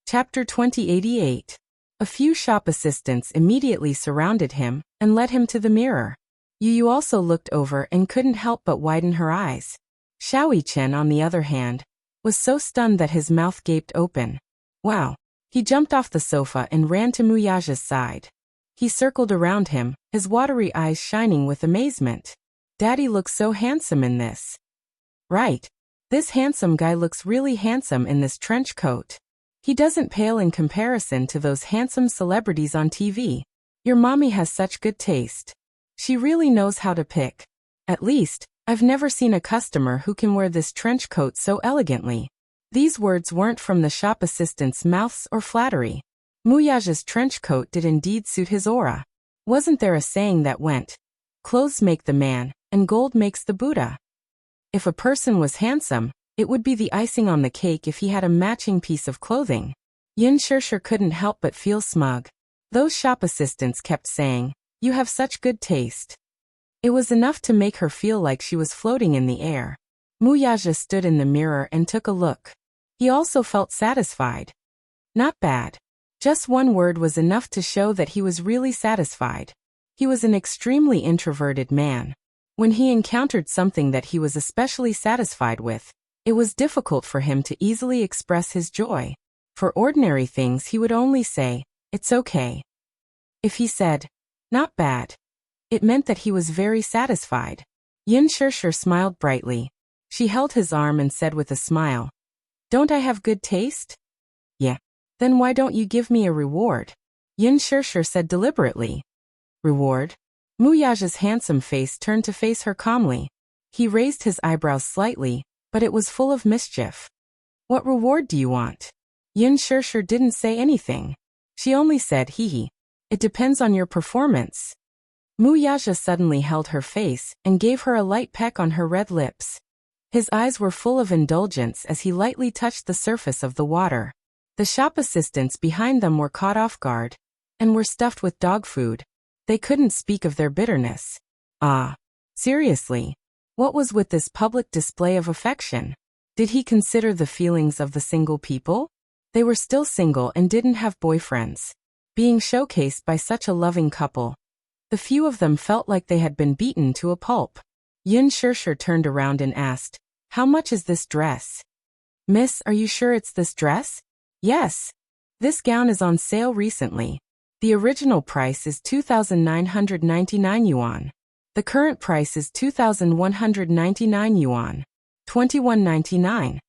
Chapter 2088. A few shop assistants immediately surrounded him and led him to the mirror. Yu also looked over and couldn't help but widen her eyes. Xiaoi Chen, on the other hand, was so stunned that his mouth gaped open. Wow! He jumped off the sofa and ran to Muyaja's side. He circled around him, his watery eyes shining with amazement. Daddy looks so handsome in this. Right. This handsome guy looks really handsome in this trench coat. He doesn't pale in comparison to those handsome celebrities on TV. Your mommy has such good taste. She really knows how to pick. At least, I've never seen a customer who can wear this trench coat so elegantly. These words weren't from the shop assistant's mouths or flattery. Muyaja's trench coat did indeed suit his aura. Wasn't there a saying that went, "Clothes make the man, and gold makes the Buddha"? If a person was handsome, it would be the icing on the cake if he had a matching piece of clothing. Yin Shishir couldn't help but feel smug. Those shop assistants kept saying, "You have such good taste." It was enough to make her feel like she was floating in the air. Muyaja stood in the mirror and took a look. He also felt satisfied. Not bad. Just one word was enough to show that he was really satisfied. He was an extremely introverted man. When he encountered something that he was especially satisfied with, it was difficult for him to easily express his joy. For ordinary things he would only say, "It's okay." If he said, "Not bad," it meant that he was very satisfied. Yin Shishir smiled brightly. She held his arm and said with a smile, "Don't I have good taste?" "Yeah. Then why don't you give me a reward?" Yin Shishir said deliberately. "Reward?" Muyaja's handsome face turned to face her calmly. He raised his eyebrows slightly, but it was full of mischief. "What reward do you want?" Yin Shishir didn't say anything. She only said, "Hee. It depends on your performance." Muyaja suddenly held her face and gave her a light peck on her red lips. His eyes were full of indulgence as he lightly touched the surface of the water. The shop assistants behind them were caught off guard and were stuffed with dog food. They couldn't speak of their bitterness. Ah, seriously? What was with this public display of affection? Did he consider the feelings of the single people? They were still single and didn't have boyfriends. Being showcased by such a loving couple, the few of them felt like they had been beaten to a pulp. Yin Shishir turned around and asked, "How much is this dress?" "Miss, are you sure it's this dress?" "Yes. This gown is on sale recently. The original price is 2,999 yuan. The current price is 2,199 yuan. 21.99.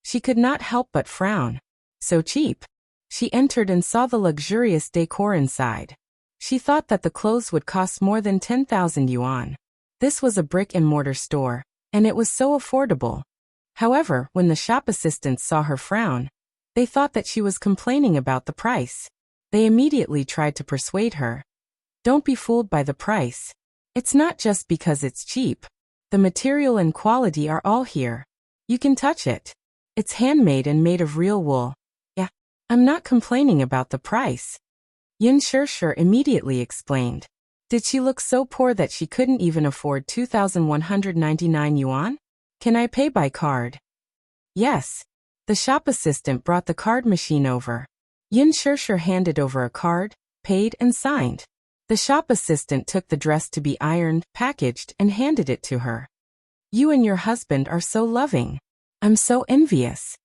She could not help but frown. So cheap. She entered and saw the luxurious decor inside. She thought that the clothes would cost more than 10,000 yuan. This was a brick-and-mortar store, and it was so affordable. However, when the shop assistants saw her frown, they thought that she was complaining about the price. They immediately tried to persuade her. "Don't be fooled by the price. It's not just because it's cheap. The material and quality are all here. You can touch it. It's handmade and made of real wool. Yeah, I'm not complaining about the price." Yin Shishir immediately explained. Did she look so poor that she couldn't even afford 2,199 yuan? "Can I pay by card?" "Yes." The shop assistant brought the card machine over. Yin Shishir handed over a card, paid and signed. The shop assistant took the dress to be ironed, packaged, and handed it to her. "You and your husband are so loving. I'm so envious."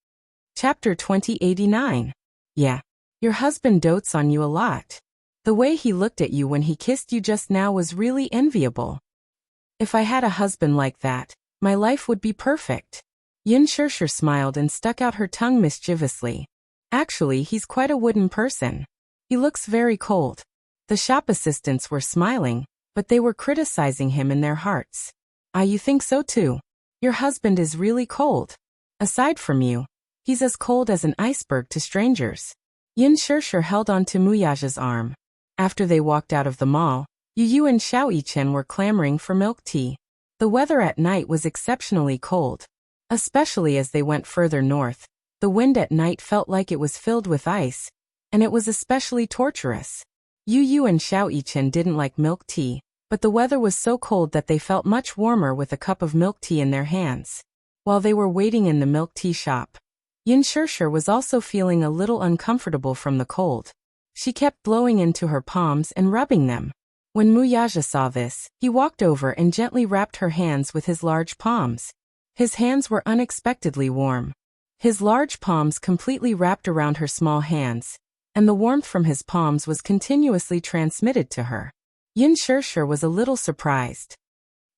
Chapter 2089. Yeah. Your husband dotes on you a lot. The way he looked at you when he kissed you just now was really enviable. If I had a husband like that, my life would be perfect. Yin Shirshir smiled and stuck out her tongue mischievously. Actually, he's quite a wooden person. He looks very cold. The shop assistants were smiling, but they were criticizing him in their hearts. Ah, you think so too? Your husband is really cold. Aside from you, he's as cold as an iceberg to strangers. Yin Shirshir held on to Muyaja's arm. After they walked out of the mall, Yu and Xiao Yichen were clamoring for milk tea. The weather at night was exceptionally cold. Especially as they went further north, the wind at night felt like it was filled with ice, and it was especially torturous. Yu and Xiao Yichen didn't like milk tea, but the weather was so cold that they felt much warmer with a cup of milk tea in their hands. While they were waiting in the milk tea shop, Yin Shirshir was also feeling a little uncomfortable from the cold. She kept blowing into her palms and rubbing them. When Muyaja saw this, he walked over and gently wrapped her hands with his large palms. His hands were unexpectedly warm. His large palms completely wrapped around her small hands, and the warmth from his palms was continuously transmitted to her. Yin Shirshir was a little surprised.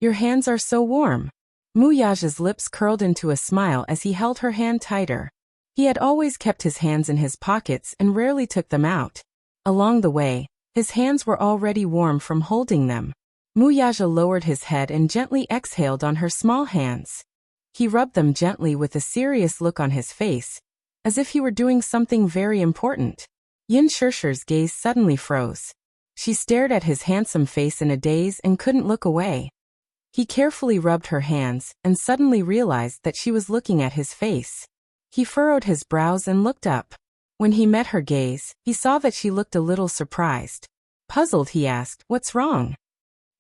Your hands are so warm. Muyaja's lips curled into a smile as he held her hand tighter. He had always kept his hands in his pockets and rarely took them out. Along the way, his hands were already warm from holding them. Muyaja lowered his head and gently exhaled on her small hands. He rubbed them gently with a serious look on his face, as if he were doing something very important. Yin Shirshir's gaze suddenly froze. She stared at his handsome face in a daze and couldn't look away. He carefully rubbed her hands and suddenly realized that she was looking at his face. He furrowed his brows and looked up. When he met her gaze, he saw that she looked a little surprised. Puzzled, he asked, "What's wrong?"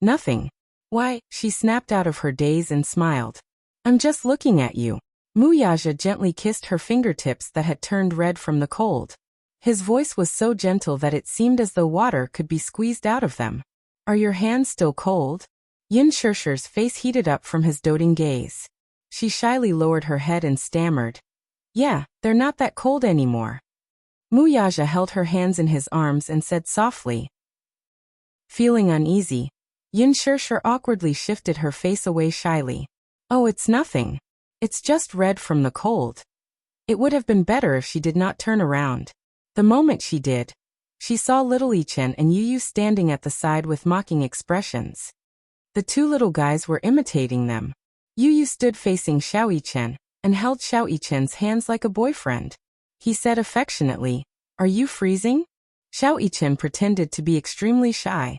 "Nothing." "Why?" She snapped out of her daze and smiled. "I'm just looking at you." Muyaja gently kissed her fingertips that had turned red from the cold. His voice was so gentle that it seemed as though water could be squeezed out of them. "Are your hands still cold?" Yin Shirshir's face heated up from his doting gaze. She shyly lowered her head and stammered, "Yeah, they're not that cold anymore." Muyaja held her hands in his arms and said softly. Feeling uneasy, Yin Shirshir awkwardly shifted her face away shyly. "Oh, it's nothing. It's just red from the cold." It would have been better if she did not turn around. The moment she did, she saw little Yichen and Yu standing at the side with mocking expressions. The two little guys were imitating them. Yu stood facing Xiao Yichen and held Xiao Yichen's hands like a boyfriend. He said affectionately, "Are you freezing?" Xiao Yichen pretended to be extremely shy.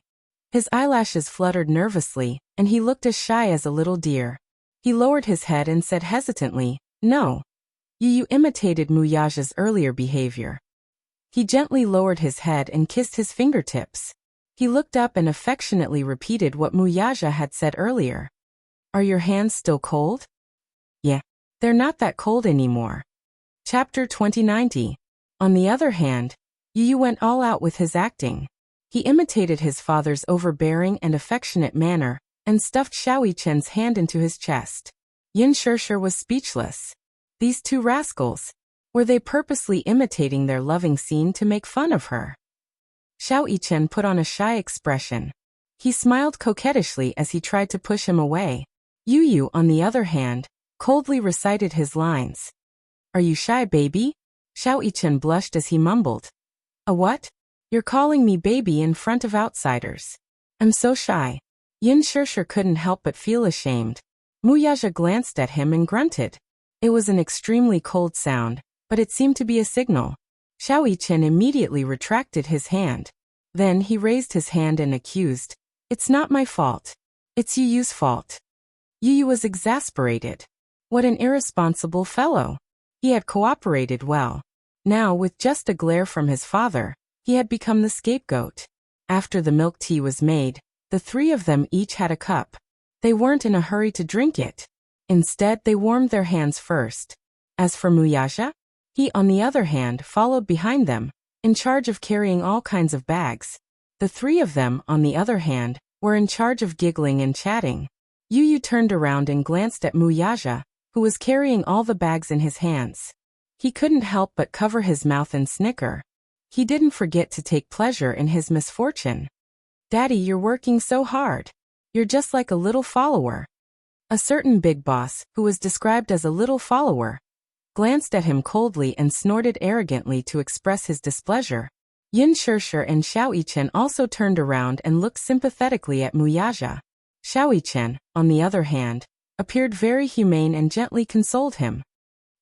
His eyelashes fluttered nervously, and he looked as shy as a little deer. He lowered his head and said hesitantly, "No." Yu imitated Muyaja's earlier behavior. He gently lowered his head and kissed his fingertips. He looked up and affectionately repeated what Muyaja had said earlier. "Are your hands still cold?" "Yeah. They're not that cold anymore." Chapter 2090. On the other hand, Yu went all out with his acting. He imitated his father's overbearing and affectionate manner, and stuffed Xiao Yichen's hand into his chest. Yin Shirshir was speechless. These two rascals. Were they purposely imitating their loving scene to make fun of her? Xiao Yichen put on a shy expression. He smiled coquettishly as he tried to push him away. Yu, on the other hand, coldly recited his lines. "Are you shy, baby?" Xiao Yichen blushed as he mumbled. "A what? You're calling me baby in front of outsiders. I'm so shy." Yin Shirshir couldn't help but feel ashamed. Muyaja glanced at him and grunted. It was an extremely cold sound, but it seemed to be a signal. Xiao Yichen immediately retracted his hand. Then he raised his hand and accused, "It's not my fault. It's Yu's fault." Yu was exasperated. What an irresponsible fellow. He had cooperated well. Now, with just a glare from his father, he had become the scapegoat. After the milk tea was made, the three of them each had a cup. They weren't in a hurry to drink it. Instead, they warmed their hands first. As for Muyaja, he, on the other hand, followed behind them, in charge of carrying all kinds of bags. The three of them, on the other hand, were in charge of giggling and chatting. Yu turned around and glanced at Muyaja, who was carrying all the bags in his hands. He couldn't help but cover his mouth and snicker. He didn't forget to take pleasure in his misfortune. Daddy, you're working so hard. You're just like a little follower. A certain big boss, who was described as a little follower, glanced at him coldly and snorted arrogantly to express his displeasure. Yin Shirshir and Xiao Yichen also turned around and looked sympathetically at Muyaja. Xiao Yichen, on the other hand, appeared very humane and gently consoled him.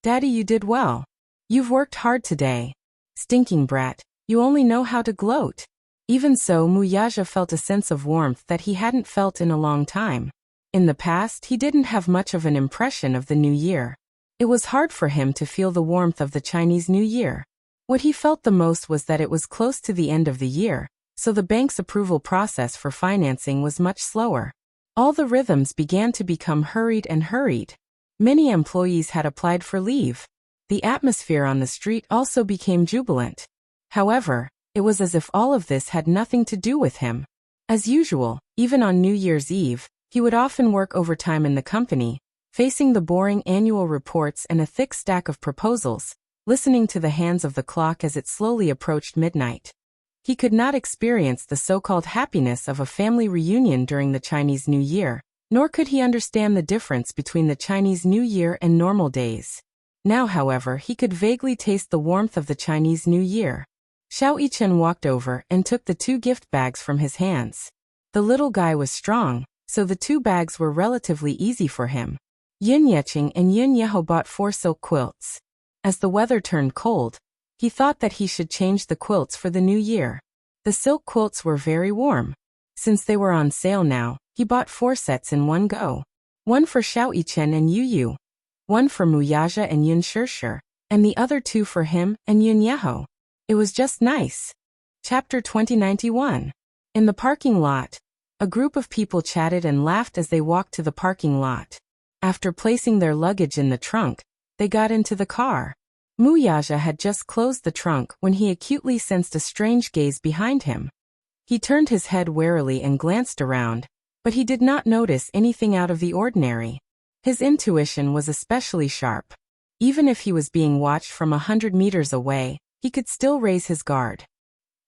Daddy, you did well. You've worked hard today. Stinking brat, you only know how to gloat. Even so, Muyaja felt a sense of warmth that he hadn't felt in a long time. In the past, he didn't have much of an impression of the new year. It was hard for him to feel the warmth of the Chinese New Year. What he felt the most was that it was close to the end of the year, so the bank's approval process for financing was much slower. All the rhythms began to become hurried and hurried. Many employees had applied for leave. The atmosphere on the street also became jubilant. However, it was as if all of this had nothing to do with him. As usual, even on New Year's Eve, he would often work overtime in the company, facing the boring annual reports and a thick stack of proposals, listening to the hands of the clock as it slowly approached midnight. He could not experience the so-called happiness of a family reunion during the Chinese New Year, nor could he understand the difference between the Chinese New Year and normal days. Now, however, he could vaguely taste the warmth of the Chinese New Year. Xiao Yichen walked over and took the 2 gift bags from his hands. The little guy was strong, so the 2 bags were relatively easy for him. Yin Yeqing and Yin Yeho bought 4 silk quilts. As the weather turned cold, he thought that he should change the quilts for the new year. The silk quilts were very warm. Since they were on sale now, he bought 4 sets in one go. One for Xiao Yichen and Yu Yu, one for Muyaja and Yin Shirshir, and the other 2 for him and Yin Yeho. It was just nice. Chapter 2091. In the parking lot, a group of people chatted and laughed as they walked to the parking lot. After placing their luggage in the trunk, they got into the car. Muyaja had just closed the trunk when he acutely sensed a strange gaze behind him. He turned his head warily and glanced around, but he did not notice anything out of the ordinary. His intuition was especially sharp. Even if he was being watched from 100 meters away, he could still raise his guard.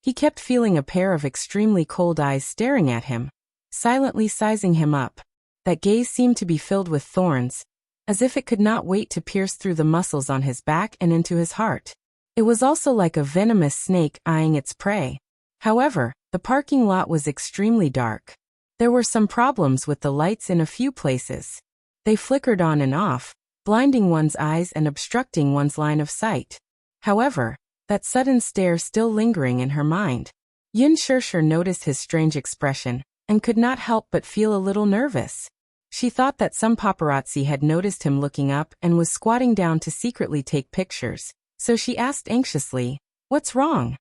He kept feeling a pair of extremely cold eyes staring at him, silently sizing him up. That gaze seemed to be filled with thorns, as if it could not wait to pierce through the muscles on his back and into his heart. It was also like a venomous snake eyeing its prey. However, the parking lot was extremely dark. There were some problems with the lights in a few places. They flickered on and off, blinding one's eyes and obstructing one's line of sight. However, that sudden stare still lingering in her mind. Yin Shirshir noticed his strange expression, and could not help but feel a little nervous. She thought that some paparazzi had noticed him looking up and was squatting down to secretly take pictures, so she asked anxiously, "What's wrong?"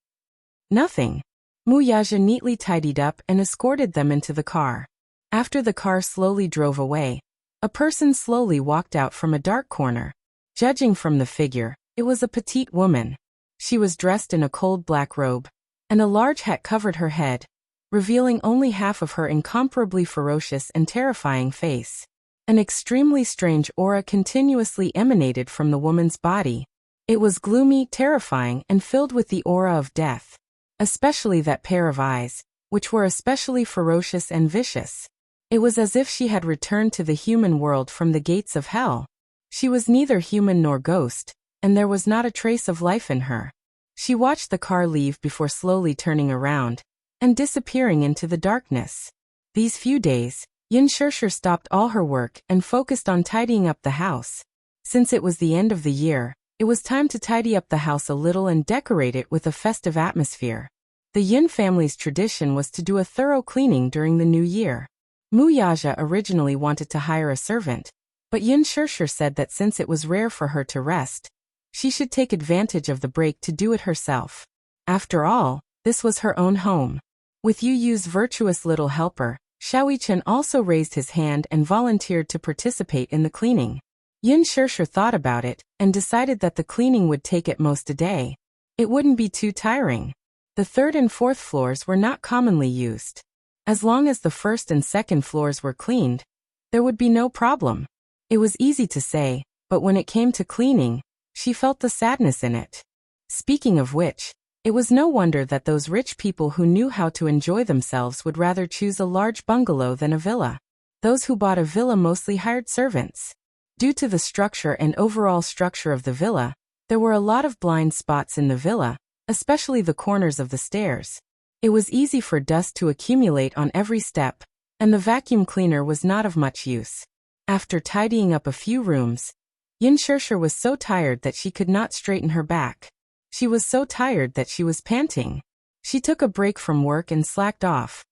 "Nothing." Muyaja neatly tidied up and escorted them into the car. After the car slowly drove away, a person slowly walked out from a dark corner. Judging from the figure, it was a petite woman. She was dressed in a cold black robe, and a large hat covered her head, revealing only half of her incomparably ferocious and terrifying face. An extremely strange aura continuously emanated from the woman's body. It was gloomy, terrifying, and filled with the aura of death. Especially that pair of eyes, which were especially ferocious and vicious. It was as if she had returned to the human world from the gates of hell. She was neither human nor ghost, and there was not a trace of life in her. She watched the car leave before slowly turning around and disappearing into the darkness. These few days, Yin Shirshir stopped all her work and focused on tidying up the house. Since it was the end of the year, it was time to tidy up the house a little and decorate it with a festive atmosphere. The Yin family's tradition was to do a thorough cleaning during the new year. Muyaja originally wanted to hire a servant, but Yin Shirshir said that since it was rare for her to rest, she should take advantage of the break to do it herself. After all, this was her own home. With Yu Yu's virtuous little helper, Xiao Yichen also raised his hand and volunteered to participate in the cleaning. Yin Shirshir thought about it and decided that the cleaning would take at most a day. It wouldn't be too tiring. The 3rd and 4th floors were not commonly used. As long as the 1st and 2nd floors were cleaned, there would be no problem. It was easy to say, but when it came to cleaning, she felt the sadness in it. Speaking of which, It was no wonder that those rich people who knew how to enjoy themselves would rather choose a large bungalow than a villa. Those who bought a villa mostly hired servants. Due to the structure and overall structure of the villa, there were a lot of blind spots in the villa, especially the corners of the stairs. It was easy for dust to accumulate on every step, and the vacuum cleaner was not of much use. After tidying up a few rooms, Yin Shirshir was so tired that she could not straighten her back. She was so tired that she was panting. She took a break from work and slacked off.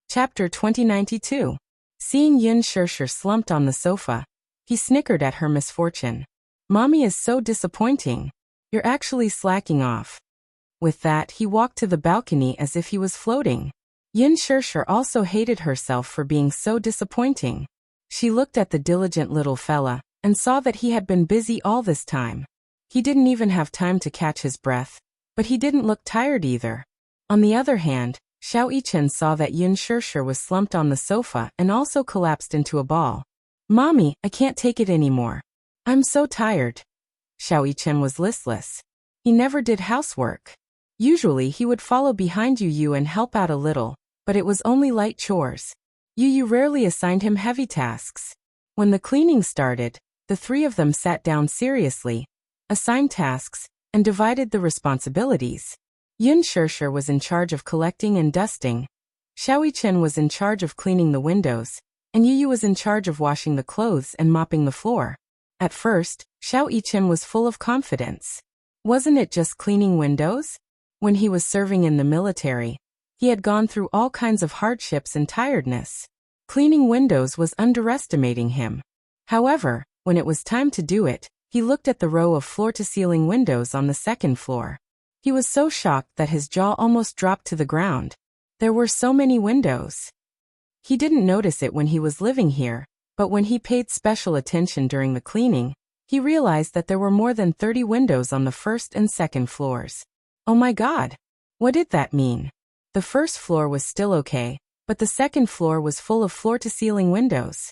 Chapter 2092. Seeing Yin Shirshir slumped on the sofa, he snickered at her misfortune. Mommy is so disappointing. You're actually slacking off. With that, he walked to the balcony as if he was floating. Yin Shirshir also hated herself for being so disappointing. She looked at the diligent little fella and saw that he had been busy all this time. He didn't even have time to catch his breath, but he didn't look tired either. On the other hand, Xiao Yichen saw that Yin Shirshir was slumped on the sofa and also collapsed into a ball. Mommy, I can't take it anymore. I'm so tired. Xiao Yichen was listless. He never did housework. Usually he would follow behind Yu and help out a little, but it was only light chores. Yu rarely assigned him heavy tasks. When the cleaning started, the three of them sat down seriously, assigned tasks, and divided the responsibilities. Yin Shirshir was in charge of collecting and dusting. Xiao Yichen was in charge of cleaning the windows, and Yu was in charge of washing the clothes and mopping the floor. At first, Xiao Yichen was full of confidence. Wasn't it just cleaning windows? When he was serving in the military, he had gone through all kinds of hardships and tiredness. Cleaning windows was underestimating him. However, when it was time to do it, he looked at the row of floor-to-ceiling windows on the second floor. He was so shocked that his jaw almost dropped to the ground. There were so many windows. He didn't notice it when he was living here, but when he paid special attention during the cleaning, he realized that there were more than 30 windows on the first and second floors. Oh my God! What did that mean? The first floor was still okay, but the second floor was full of floor-to-ceiling windows.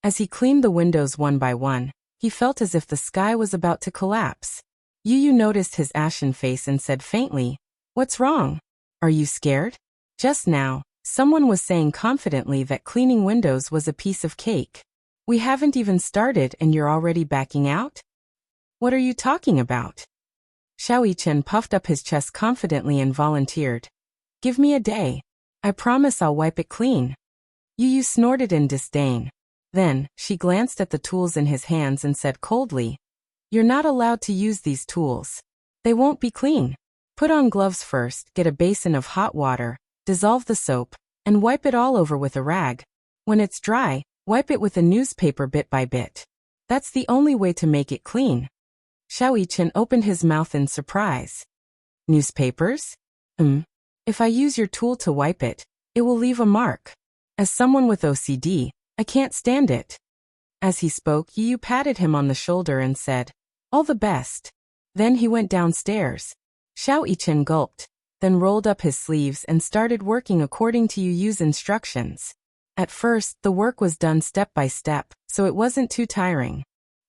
As he cleaned the windows one by one, he felt as if the sky was about to collapse. Yu noticed his ashen face and said faintly, "What's wrong? Are you scared?" Just now, someone was saying confidently that cleaning windows was a piece of cake. We haven't even started and you're already backing out? What are you talking about? Xiao Yichen puffed up his chest confidently and volunteered. Give me a day. I promise I'll wipe it clean. Yu snorted in disdain. Then, she glanced at the tools in his hands and said coldly, You're not allowed to use these tools. They won't be clean. Put on gloves first, get a basin of hot water, dissolve the soap, and wipe it all over with a rag. When it's dry, wipe it with a newspaper bit by bit. That's the only way to make it clean. Xiao Yichen opened his mouth in surprise. Newspapers? If I use your tool to wipe it, it will leave a mark. As someone with OCD, I can't stand it. As he spoke, Yu patted him on the shoulder and said, All the best. Then he went downstairs. Xiao Yichen gulped, then rolled up his sleeves and started working according to Yu's instructions. At first, the work was done step by step, so it wasn't too tiring.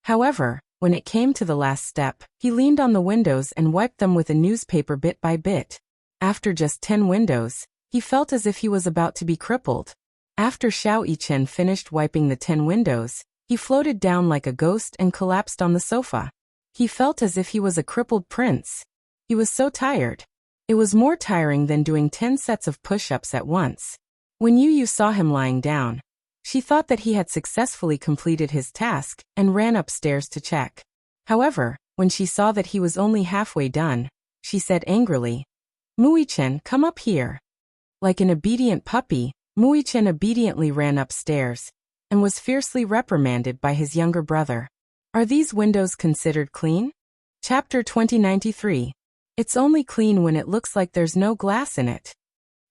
However, when it came to the last step, he leaned on the windows and wiped them with a newspaper bit by bit. After just 10 windows, he felt as if he was about to be crippled. After Xiao Yichen finished wiping the 10 windows, he floated down like a ghost and collapsed on the sofa. He felt as if he was a crippled prince. He was so tired. It was more tiring than doing 10 sets of push-ups at once. When Yu saw him lying down, she thought that he had successfully completed his task and ran upstairs to check. However, when she saw that he was only halfway done, she said angrily, Muichen, come up here. Like an obedient puppy, Muichen obediently ran upstairs and was fiercely reprimanded by his younger brother. Are these windows considered clean? Chapter 2093. It's only clean when it looks like there's no glass in it.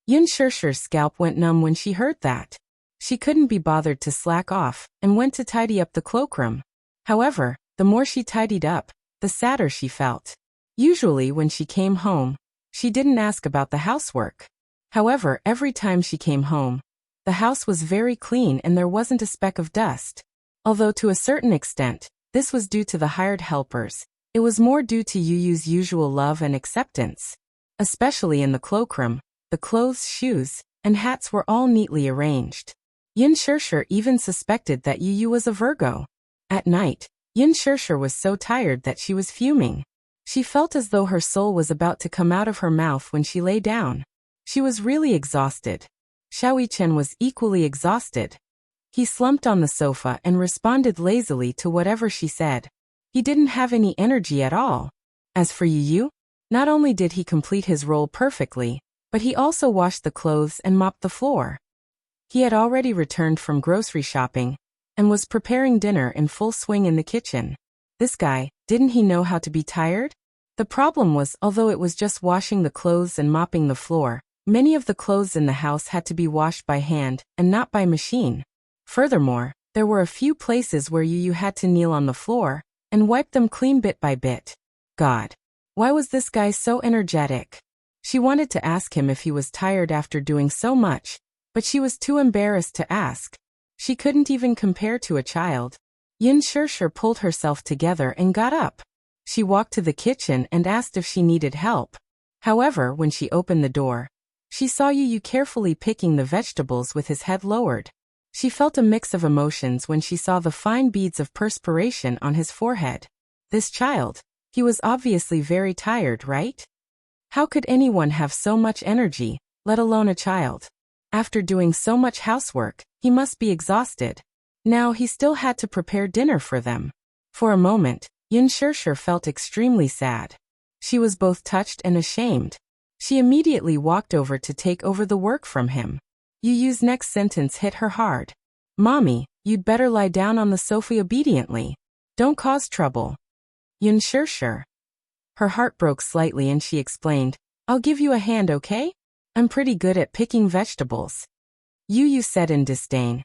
Yin Shirshir's scalp went numb when she heard that. She couldn't be bothered to slack off and went to tidy up the cloakroom. However, the more she tidied up, the sadder she felt. Usually when she came home, she didn't ask about the housework. However, every time she came home, the house was very clean and there wasn't a speck of dust. Although to a certain extent, this was due to the hired helpers, it was more due to Yu's usual love and acceptance. especially in the cloakroom. The clothes, shoes, and hats were all neatly arranged. Yin Shirshir even suspected that Yu Yu was a Virgo. At night, Yin Shirshir was so tired that she was fuming. She felt as though her soul was about to come out of her mouth when she lay down. She was really exhausted. Xiao Chen was equally exhausted. He slumped on the sofa and responded lazily to whatever she said. He didn't have any energy at all. As for Yu Yu, not only did he complete his role perfectly, but he also washed the clothes and mopped the floor. He had already returned from grocery shopping and was preparing dinner in full swing in the kitchen. This guy, didn't he know how to be tired? The problem was, although it was just washing the clothes and mopping the floor, many of the clothes in the house had to be washed by hand and not by machine. Furthermore, there were a few places where Yu Yu had to kneel on the floor and wipe them clean bit by bit. God, why was this guy so energetic? She wanted to ask him if he was tired after doing so much, but she was too embarrassed to ask. She couldn't even compare to a child. Yin Shirshir pulled herself together and got up. She walked to the kitchen and asked if she needed help. However, when she opened the door, she saw Yu Yu carefully picking the vegetables with his head lowered. She felt a mix of emotions when she saw the fine beads of perspiration on his forehead. This child, he was obviously very tired, right? How could anyone have so much energy, let alone a child? After doing so much housework, he must be exhausted. Now he still had to prepare dinner for them. For a moment, Yin Shirshir felt extremely sad. She was both touched and ashamed. She immediately walked over to take over the work from him. Yu Yu's next sentence hit her hard. Mommy, you'd better lie down on the sofa obediently. Don't cause trouble. Yin Shirshir. Her heart broke slightly and she explained, I'll give you a hand, okay? I'm pretty good at picking vegetables. Yu Yu said in disdain.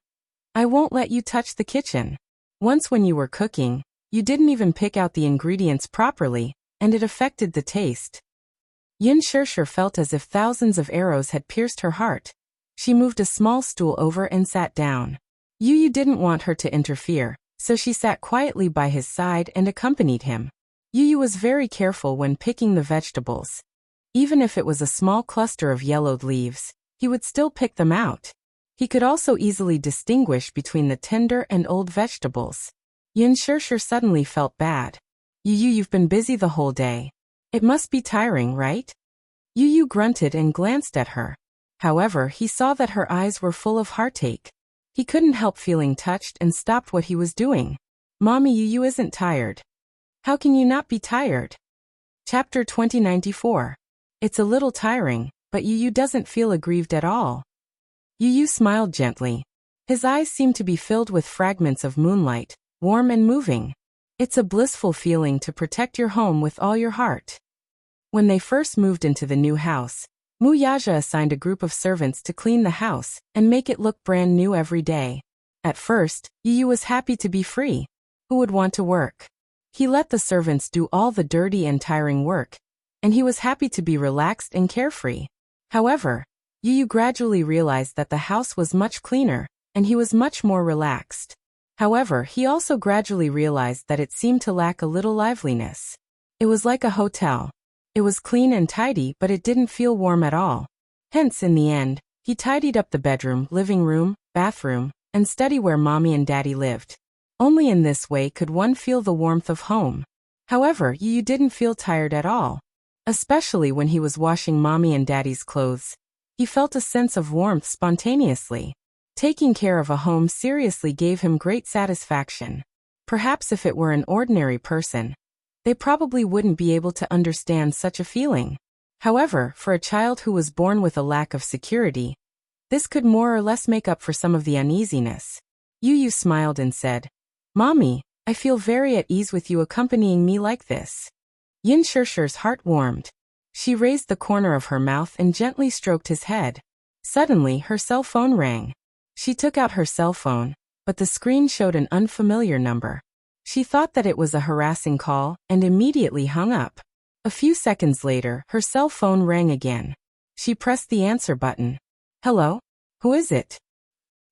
I won't let you touch the kitchen. Once when you were cooking, you didn't even pick out the ingredients properly, and it affected the taste. Yin Shirshir felt as if thousands of arrows had pierced her heart. She moved a small stool over and sat down. Yu Yu didn't want her to interfere, so she sat quietly by his side and accompanied him. Yu Yu was very careful when picking the vegetables. Even if it was a small cluster of yellowed leaves, he would still pick them out. He could also easily distinguish between the tender and old vegetables. Yin Shirshir suddenly felt bad. Yu Yu, you've been busy the whole day. It must be tiring, right? Yu Yu grunted and glanced at her. However, he saw that her eyes were full of heartache. He couldn't help feeling touched and stopped what he was doing. Mommy, Yu Yu isn't tired. How can you not be tired? Chapter 2094. It's a little tiring, but Yu Yu doesn't feel aggrieved at all. Yu Yu smiled gently. His eyes seemed to be filled with fragments of moonlight, warm and moving. It's a blissful feeling to protect your home with all your heart. When they first moved into the new house, Mu Yaja assigned a group of servants to clean the house and make it look brand new every day. At first, Yu Yu was happy to be free. Who would want to work? He let the servants do all the dirty and tiring work, and he was happy to be relaxed and carefree. However, Yu Yu gradually realized that the house was much cleaner, and he was much more relaxed. However, he also gradually realized that it seemed to lack a little liveliness. It was like a hotel. It was clean and tidy, but it didn't feel warm at all. Hence, in the end, he tidied up the bedroom, living room, bathroom, and study where Mommy and Daddy lived. Only in this way could one feel the warmth of home. However, Yu Yu didn't feel tired at all. Especially when he was washing Mommy and Daddy's clothes. He felt a sense of warmth spontaneously. Taking care of a home seriously gave him great satisfaction. Perhaps if it were an ordinary person, they probably wouldn't be able to understand such a feeling. However, for a child who was born with a lack of security, this could more or less make up for some of the uneasiness. Yu Yu smiled and said, Mommy, I feel very at ease with you accompanying me like this. Yin Shirshir's heart warmed. She raised the corner of her mouth and gently stroked his head. Suddenly, her cell phone rang. She took out her cell phone, but the screen showed an unfamiliar number. She thought that it was a harassing call and immediately hung up. A few seconds later, her cell phone rang again. She pressed the answer button. Hello? Who is it?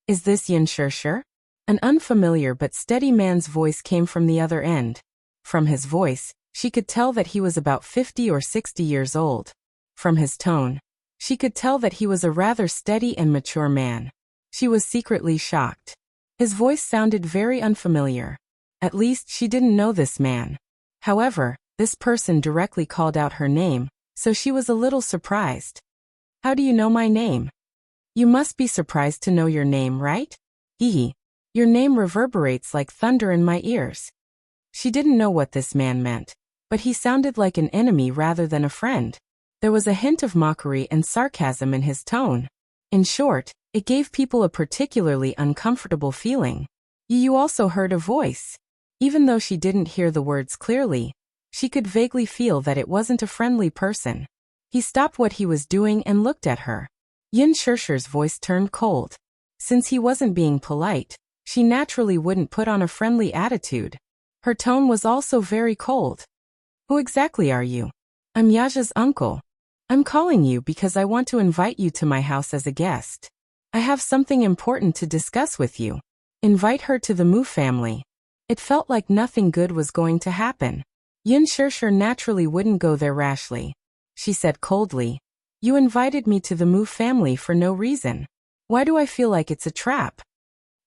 Is this Yin Shirshir? An unfamiliar but steady man's voice came from the other end. From his voice, she could tell that he was about 50 or 60 years old. From his tone, she could tell that he was a rather steady and mature man. She was secretly shocked. His voice sounded very unfamiliar. At least she didn't know this man. However, this person directly called out her name, so she was a little surprised. How do you know my name? You must be surprised to know your name, right? Hee. Your name reverberates like thunder in my ears. She didn't know what this man meant, but he sounded like an enemy rather than a friend. There was a hint of mockery and sarcasm in his tone. In short, it gave people a particularly uncomfortable feeling. You also heard a voice. Even though she didn't hear the words clearly, she could vaguely feel that it wasn't a friendly person. He stopped what he was doing and looked at her. Yin Shishir's voice turned cold. Since he wasn't being polite, she naturally wouldn't put on a friendly attitude. Her tone was also very cold. Who exactly are you? I'm Yaja's uncle. I'm calling you because I want to invite you to my house as a guest. I have something important to discuss with you. Invite her to the Mu family. It felt like nothing good was going to happen. Yin Shishir naturally wouldn't go there rashly. She said coldly, You invited me to the Mu family for no reason. Why do I feel like it's a trap?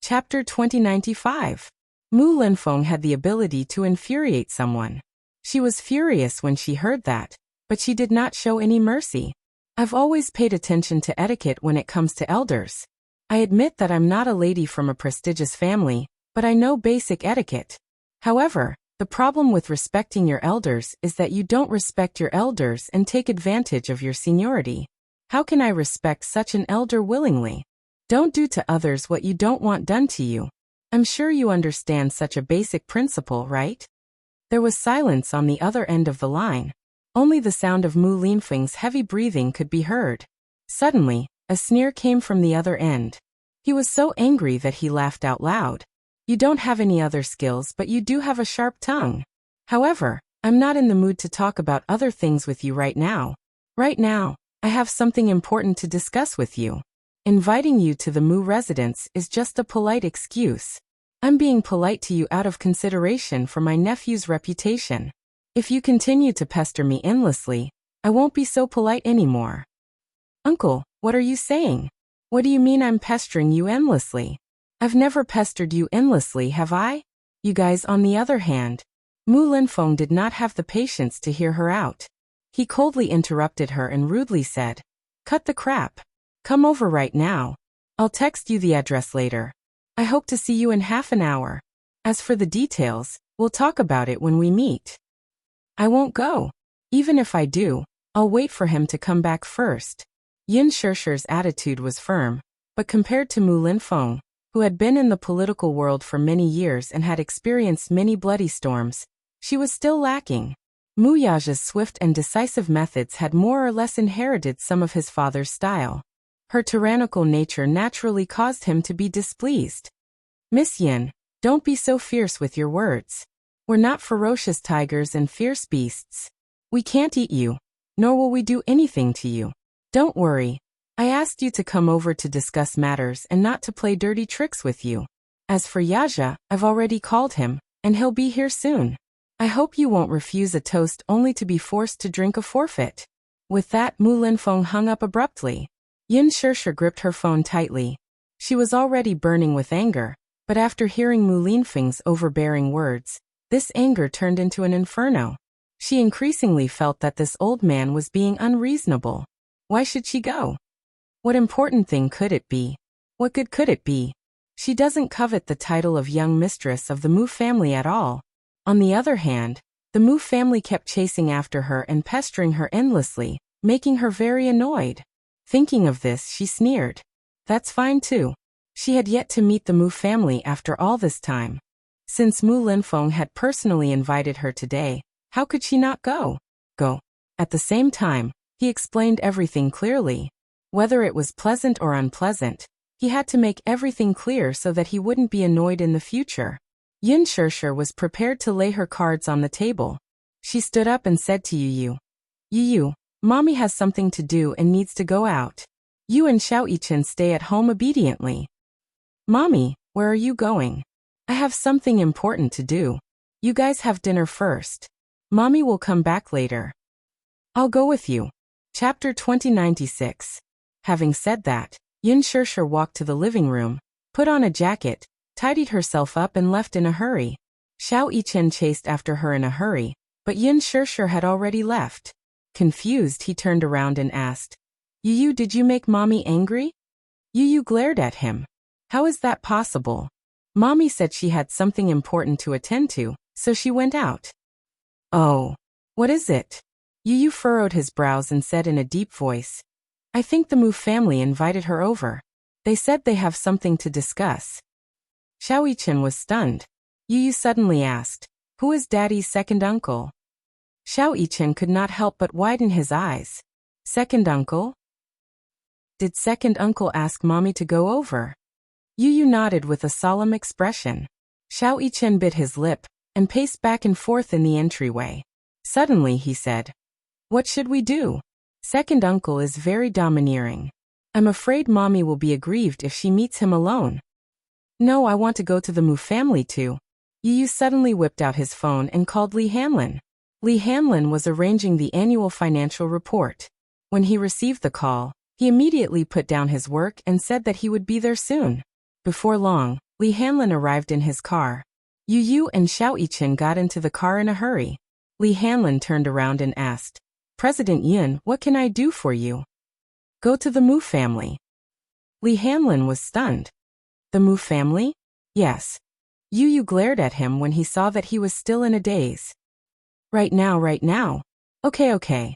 Chapter 2095. Mu Linfeng had the ability to infuriate someone. She was furious when she heard that, but she did not show any mercy. I've always paid attention to etiquette when it comes to elders. I admit that I'm not a lady from a prestigious family, but I know basic etiquette. However, the problem with respecting your elders is that you don't respect your elders and take advantage of your seniority. How can I respect such an elder willingly? Don't do to others what you don't want done to you. I'm sure you understand such a basic principle, right? There was silence on the other end of the line. Only the sound of Mu Linfeng's heavy breathing could be heard. Suddenly, a sneer came from the other end. He was so angry that he laughed out loud. You don't have any other skills, but you do have a sharp tongue. However, I'm not in the mood to talk about other things with you right now. Right now, I have something important to discuss with you. Inviting you to the Mu residence is just a polite excuse. I'm being polite to you out of consideration for my nephew's reputation. If you continue to pester me endlessly, I won't be so polite anymore. Uncle, what are you saying? What do you mean I'm pestering you endlessly? I've never pestered you endlessly, have I? You guys, on the other hand. Mu Linfeng did not have the patience to hear her out. He coldly interrupted her and rudely said, Cut the crap. Come over right now. I'll text you the address later. I hope to see you in half an hour. As for the details, we'll talk about it when we meet. I won't go. Even if I do, I'll wait for him to come back first. Yin Shishir's attitude was firm, but compared to Mu Linfeng, who had been in the political world for many years and had experienced many bloody storms, she was still lacking. Mu Yaja's swift and decisive methods had more or less inherited some of his father's style. Her tyrannical nature naturally caused him to be displeased. Miss Yin, don't be so fierce with your words. We're not ferocious tigers and fierce beasts. We can't eat you, nor will we do anything to you. Don't worry. I asked you to come over to discuss matters and not to play dirty tricks with you. As for Yaja, I've already called him, and he'll be here soon. I hope you won't refuse a toast only to be forced to drink a forfeit. With that, Mu Linfeng hung up abruptly. Yin Shishir gripped her phone tightly. She was already burning with anger, but after hearing Mu Linfeng's overbearing words, this anger turned into an inferno. She increasingly felt that this old man was being unreasonable. Why should she go? What important thing could it be? What good could it be? She doesn't covet the title of young mistress of the Mu family at all. On the other hand, the Mu family kept chasing after her and pestering her endlessly, making her very annoyed. Thinking of this, she sneered. That's fine too. She had yet to meet the Mu family after all this time. Since Mu Linfeng had personally invited her today, how could she not go? Go. At the same time, he explained everything clearly. Whether it was pleasant or unpleasant, he had to make everything clear so that he wouldn't be annoyed in the future. Yin Shishir was prepared to lay her cards on the table. She stood up and said to Yu, Mommy has something to do and needs to go out. You and Xiao Yichen stay at home obediently. Mommy, where are you going? I have something important to do. You guys have dinner first. Mommy will come back later. I'll go with you. Chapter 2096. Having said that, Yin Shirshir walked to the living room, put on a jacket, tidied herself up and left in a hurry. Xiao Yichen chased after her in a hurry, but Yin Shirshir had already left. Confused, he turned around and asked, Yu, did you make Mommy angry? Yu glared at him. How is that possible? Mommy said she had something important to attend to, so she went out. Oh. What is it? Yu furrowed his brows and said in a deep voice, I think the Mu family invited her over. They said they have something to discuss. Xiao Yichen was stunned. Yu suddenly asked, Who is Daddy's second uncle? Xiao Yichen could not help but widen his eyes. Second uncle? Did second uncle ask Mommy to go over? Yu nodded with a solemn expression. Xiao Yichen bit his lip and paced back and forth in the entryway. Suddenly he said, What should we do? Second uncle is very domineering. I'm afraid Mommy will be aggrieved if she meets him alone. No, I want to go to the Mu family too. Yu suddenly whipped out his phone and called Li Hanlin. Li Hanlin was arranging the annual financial report. When he received the call, he immediately put down his work and said that he would be there soon. Before long, Li Hanlin arrived in his car. Yu and Xiao Yichen got into the car in a hurry. Li Hanlin turned around and asked, President Yin, what can I do for you? Go to the Mu family. Li Hanlin was stunned. The Mu family? Yes. Yu glared at him when he saw that he was still in a daze. Right now. Okay.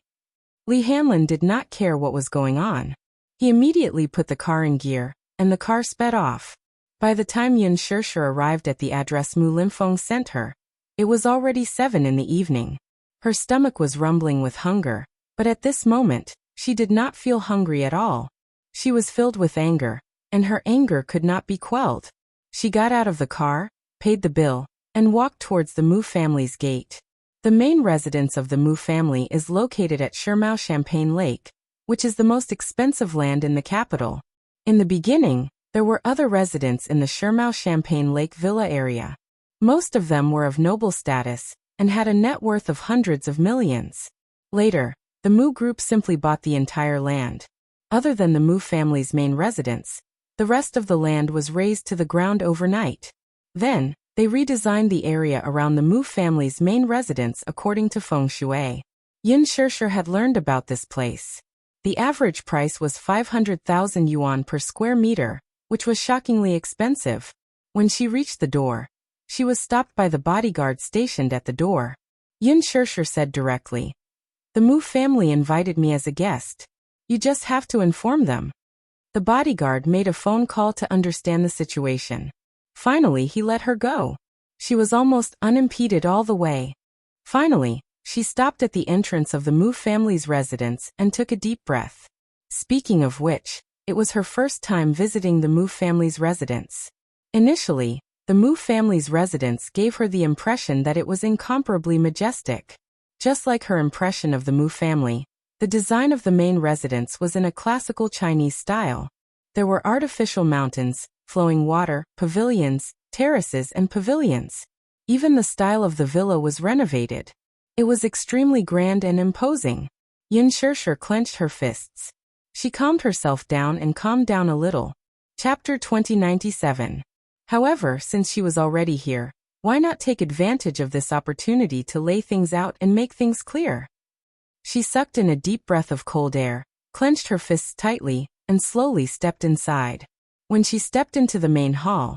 Li Hanlin did not care what was going on. He immediately put the car in gear, and the car sped off. By the time Yin Shirshir arrived at the address Mu Linfeng sent her, it was already 7 in the evening. Her stomach was rumbling with hunger, but at this moment, she did not feel hungry at all. She was filled with anger, and her anger could not be quelled. She got out of the car, paid the bill, and walked towards the Mu family's gate. The main residence of the Mu family is located at Shirmao Champagne Lake, which is the most expensive land in the capital. In the beginning, there were other residents in the Shirmao Champagne Lake villa area. Most of them were of noble status and had a net worth of hundreds of millions. Later, the Mu group simply bought the entire land. Other than the Mu family's main residence, the rest of the land was razed to the ground overnight. Then, they redesigned the area around the Mu family's main residence according to feng shui. Yin Shirshir had learned about this place. The average price was 500,000 yuan per square meter, which was shockingly expensive. When she reached the door, she was stopped by the bodyguard stationed at the door. Yin Shirshir said directly, The Mu family invited me as a guest. You just have to inform them. The bodyguard made a phone call to understand the situation. Finally, he let her go. She was almost unimpeded all the way. Finally, she stopped at the entrance of the Mu family's residence and took a deep breath. Speaking of which, it was her first time visiting the Mu family's residence. Initially, the Mu family's residence gave her the impression that it was incomparably majestic. Just like her impression of the Mu family, the design of the main residence was in a classical Chinese style. There were artificial mountains, flowing water, pavilions, terraces and pavilions. Even the style of the villa was renovated. It was extremely grand and imposing. Yin Shirshir clenched her fists. She calmed herself down and calmed down a little. Chapter 2097. However, since she was already here, why not take advantage of this opportunity to lay things out and make things clear? She sucked in a deep breath of cold air, clenched her fists tightly, and slowly stepped inside. When she stepped into the main hall,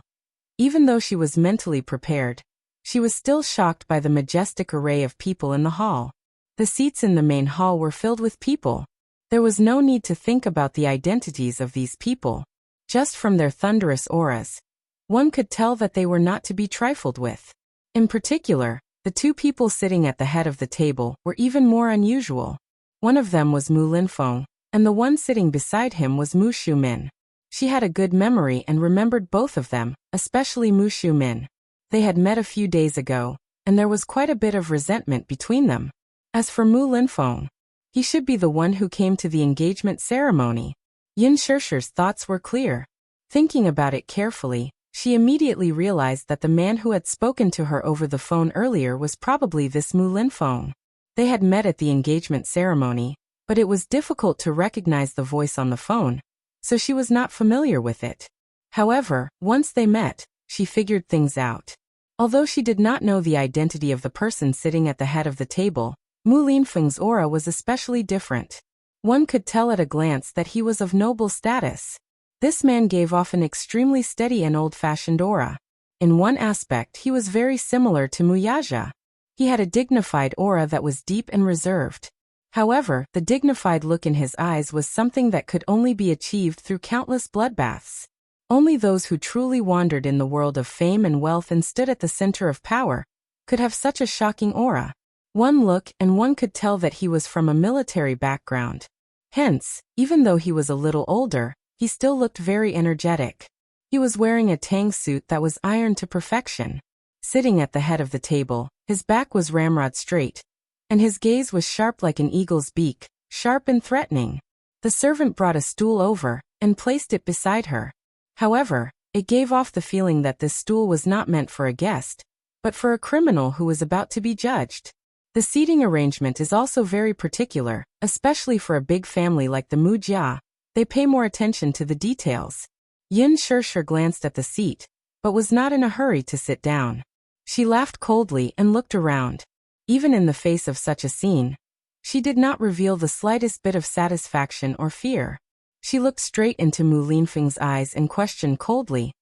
even though she was mentally prepared, she was still shocked by the majestic array of people in the hall. The seats in the main hall were filled with people. There was no need to think about the identities of these people. Just from their thunderous auras, one could tell that they were not to be trifled with. In particular, the two people sitting at the head of the table were even more unusual. One of them was Mu Linfeng, and the one sitting beside him was Mu Shumin. She had a good memory and remembered both of them, especially Mu Shumin. They had met a few days ago, and there was quite a bit of resentment between them. As for Mu Linfeng, he should be the one who came to the engagement ceremony. Yin Shirshir's thoughts were clear. Thinking about it carefully, she immediately realized that the man who had spoken to her over the phone earlier was probably this Mu Linfeng. They had met at the engagement ceremony, but it was difficult to recognize the voice on the phone, so she was not familiar with it. However, once they met, she figured things out. Although she did not know the identity of the person sitting at the head of the table, Mu Linfeng's aura was especially different. One could tell at a glance that he was of noble status. This man gave off an extremely steady and old-fashioned aura. In one aspect he was very similar to Muyaja. He had a dignified aura that was deep and reserved. However, the dignified look in his eyes was something that could only be achieved through countless bloodbaths. Only those who truly wandered in the world of fame and wealth and stood at the center of power could have such a shocking aura. One look and one could tell that he was from a military background. Hence, even though he was a little older, he still looked very energetic. He was wearing a tang suit that was ironed to perfection. Sitting at the head of the table, his back was ramrod straight, and his gaze was sharp like an eagle's beak, sharp and threatening. The servant brought a stool over and placed it beside her. However, it gave off the feeling that this stool was not meant for a guest, but for a criminal who was about to be judged. The seating arrangement is also very particular, especially for a big family like the Mu Jia. They pay more attention to the details. Yin Shirshir glanced at the seat, but was not in a hurry to sit down. She laughed coldly and looked around. Even in the face of such a scene, she did not reveal the slightest bit of satisfaction or fear. She looked straight into Mu Linfeng's eyes and questioned coldly,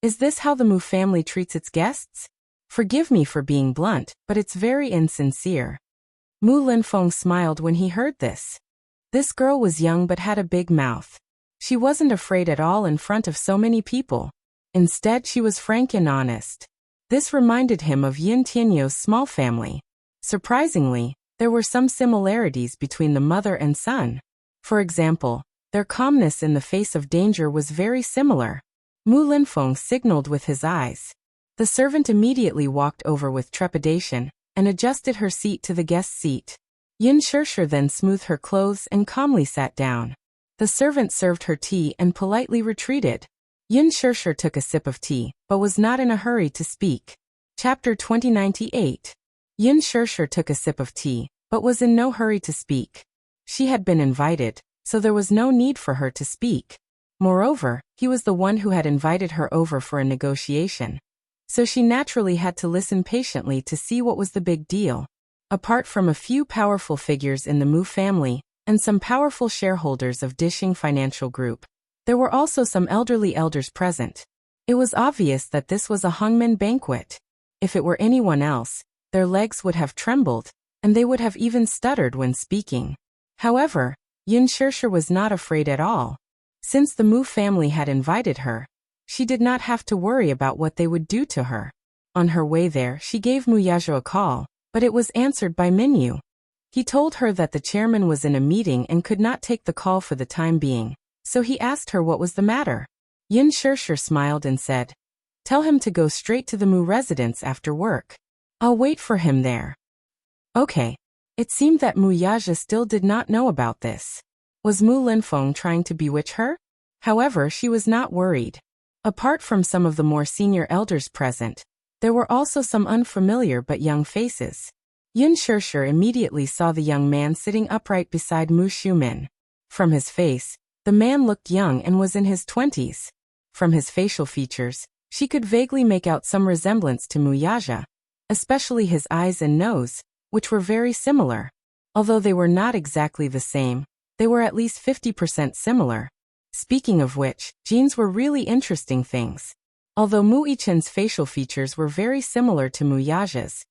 "Is this how the Mu family treats its guests? Forgive me for being blunt, but it's very insincere." Mu Linfeng smiled when he heard this. This girl was young but had a big mouth. She wasn't afraid at all in front of so many people. Instead, she was frank and honest. This reminded him of Yin Tianyou's small family. Surprisingly, there were some similarities between the mother and son. For example, their calmness in the face of danger was very similar. Mu Linfeng signaled with his eyes. The servant immediately walked over with trepidation and adjusted her seat to the guest's seat. Yin Shirshir then smoothed her clothes and calmly sat down. The servant served her tea and politely retreated. Yin Shirshir took a sip of tea, but was not in a hurry to speak. Chapter 2098. Yin Shirshir took a sip of tea, but was in no hurry to speak. She had been invited, so there was no need for her to speak. Moreover, he was the one who had invited her over for a negotiation. So she naturally had to listen patiently to see what was the big deal. Apart from a few powerful figures in the Mu family, and some powerful shareholders of Dishing Financial Group, there were also some elderly elders present. It was obvious that this was a hangmen banquet. If it were anyone else, their legs would have trembled, and they would have even stuttered when speaking. However, Yin Shirshir was not afraid at all. Since the Mu family had invited her, she did not have to worry about what they would do to her. On her way there, she gave Mu Yajo a call, but it was answered by Minyu. He told her that the chairman was in a meeting and could not take the call for the time being, so he asked her what was the matter. Yin Shirshir smiled and said, "Tell him to go straight to the Mu residence after work. I'll wait for him there." Okay. It seemed that Mu Yaja still did not know about this. Was Mu Linfeng trying to bewitch her? However, she was not worried. Apart from some of the more senior elders present, there were also some unfamiliar but young faces. Yin Shirshir immediately saw the young man sitting upright beside Mu Shumin. From his face, the man looked young and was in his 20s. From his facial features, she could vaguely make out some resemblance to Mu Yaja, especially his eyes and nose, which were very similar. Although they were not exactly the same, they were at least 50% similar. Speaking of which, genes were really interesting things. Although Mu Yichen's facial features were very similar to Mu Yaja's,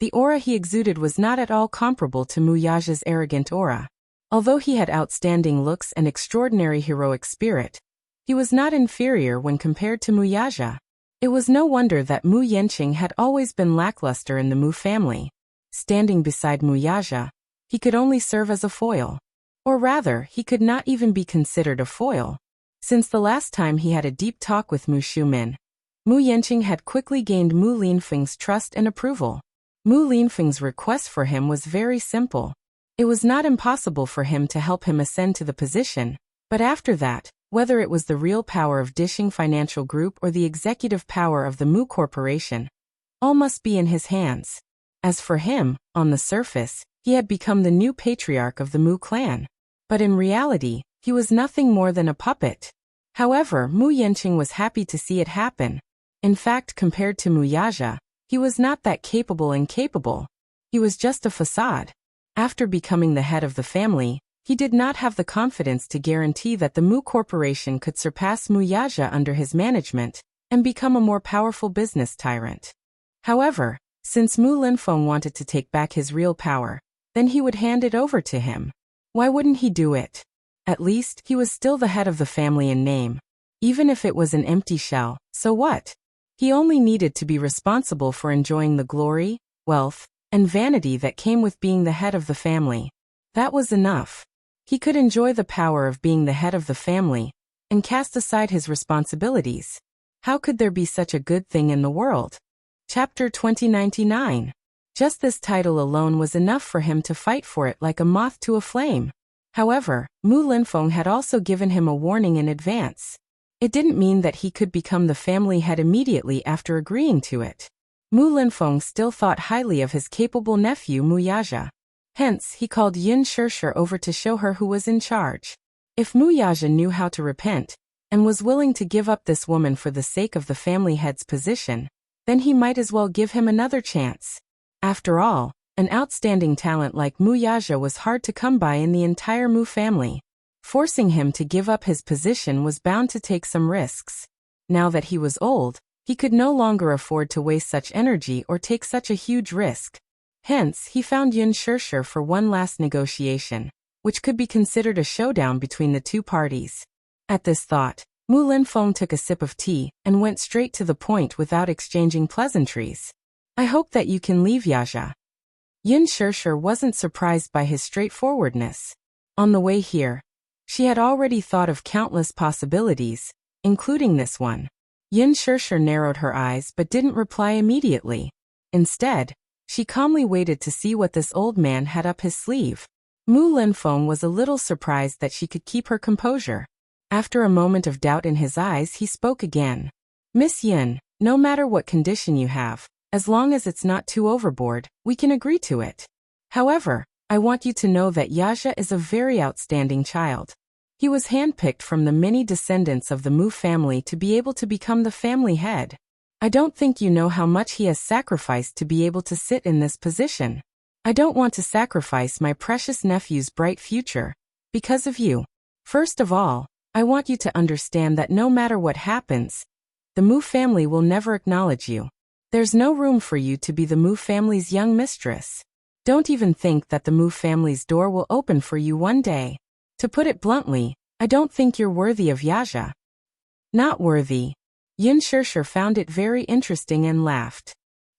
the aura he exuded was not at all comparable to Mu Yaja's arrogant aura. Although he had outstanding looks and extraordinary heroic spirit, he was not inferior when compared to Mu Yaja. It was no wonder that Mu Yanqing had always been lackluster in the Mu family. Standing beside Mu Yaja, he could only serve as a foil. Or rather, he could not even be considered a foil. Since the last time he had a deep talk with Mu Shumin, Mu Yanqing had quickly gained Mu Linfeng's trust and approval. Mu Linfeng's request for him was very simple. It was not impossible for him to help him ascend to the position, but after that, whether it was the real power of Dishing Financial Group or the executive power of the Mu Corporation, all must be in his hands. As for him, on the surface, He had become the new patriarch of the Mu clan. But in reality, he was nothing more than a puppet. However, Mu Yanqing was happy to see it happen. In fact, compared to Mu Yaja, he was not that capable and capable. He was just a facade. After becoming the head of the family, he did not have the confidence to guarantee that the Mu Corporation could surpass Mu Yaja under his management and become a more powerful business tyrant. However, since Mu Linfeng wanted to take back his real power, then he would hand it over to him. Why wouldn't he do it? At least, he was still the head of the family in name. Even if it was an empty shell, so what? He only needed to be responsible for enjoying the glory, wealth, and vanity that came with being the head of the family. That was enough. He could enjoy the power of being the head of the family and cast aside his responsibilities. How could there be such a good thing in the world? Chapter 2099. Just this title alone was enough for him to fight for it like a moth to a flame. However, Mu Linfeng had also given him a warning in advance. It didn't mean that he could become the family head immediately after agreeing to it. Mu Linfeng still thought highly of his capable nephew Mu Yaja. Hence, he called Yin Shirshir over to show her who was in charge. If Mu Yaja knew how to repent, and was willing to give up this woman for the sake of the family head's position, then he might as well give him another chance. After all, an outstanding talent like Mu Yaja was hard to come by in the entire Mu family. Forcing him to give up his position was bound to take some risks. Now that he was old, he could no longer afford to waste such energy or take such a huge risk. Hence, he found Yin Shirshir for one last negotiation, which could be considered a showdown between the two parties. At this thought, Mu Linfeng took a sip of tea and went straight to the point without exchanging pleasantries. I hope that you can leave, Yaja. Yin Shirshir wasn't surprised by his straightforwardness. On the way here, she had already thought of countless possibilities, including this one. Yin Shirshir narrowed her eyes but didn't reply immediately. Instead, she calmly waited to see what this old man had up his sleeve. Mu Linfeng was a little surprised that she could keep her composure. After a moment of doubt in his eyes, he spoke again. Miss Yin, no matter what condition you have, as long as it's not too overboard, we can agree to it. However, I want you to know that Yaja is a very outstanding child. He was handpicked from the many descendants of the Mu family to be able to become the family head. I don't think you know how much he has sacrificed to be able to sit in this position. I don't want to sacrifice my precious nephew's bright future because of you. First of all, I want you to understand that no matter what happens, the Mu family will never acknowledge you. There's no room for you to be the Mu family's young mistress. Don't even think that the Mu family's door will open for you one day. To put it bluntly, I don't think you're worthy of Yaja. Not worthy. Yin Shirshir found it very interesting and laughed.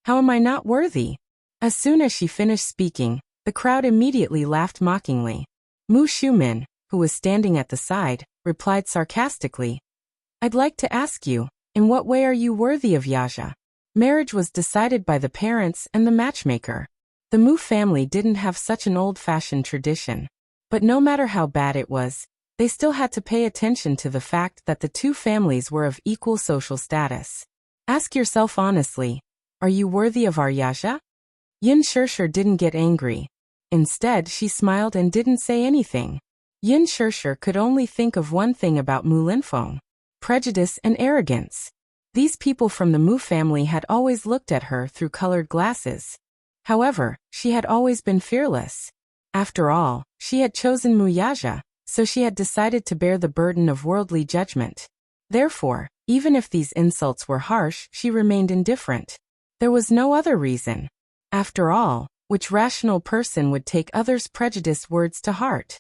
How am I not worthy? As soon as she finished speaking, the crowd immediately laughed mockingly. Mu Shumin, who was standing at the side, replied sarcastically, I'd like to ask you, in what way are you worthy of Yaja? Marriage was decided by the parents and the matchmaker. The Mu family didn't have such an old-fashioned tradition. But no matter how bad it was, they still had to pay attention to the fact that the two families were of equal social status. Ask yourself honestly, are you worthy of our Yaja? Yin Shirshir didn't get angry. Instead, she smiled and didn't say anything. Yin Shirshir could only think of one thing about Mu Linfeng: prejudice and arrogance. These people from the Mu family had always looked at her through colored glasses. However, she had always been fearless. After all, she had chosen Mu Yaja, so she had decided to bear the burden of worldly judgment. Therefore, even if these insults were harsh, she remained indifferent. There was no other reason. After all, which rational person would take others' prejudiced words to heart?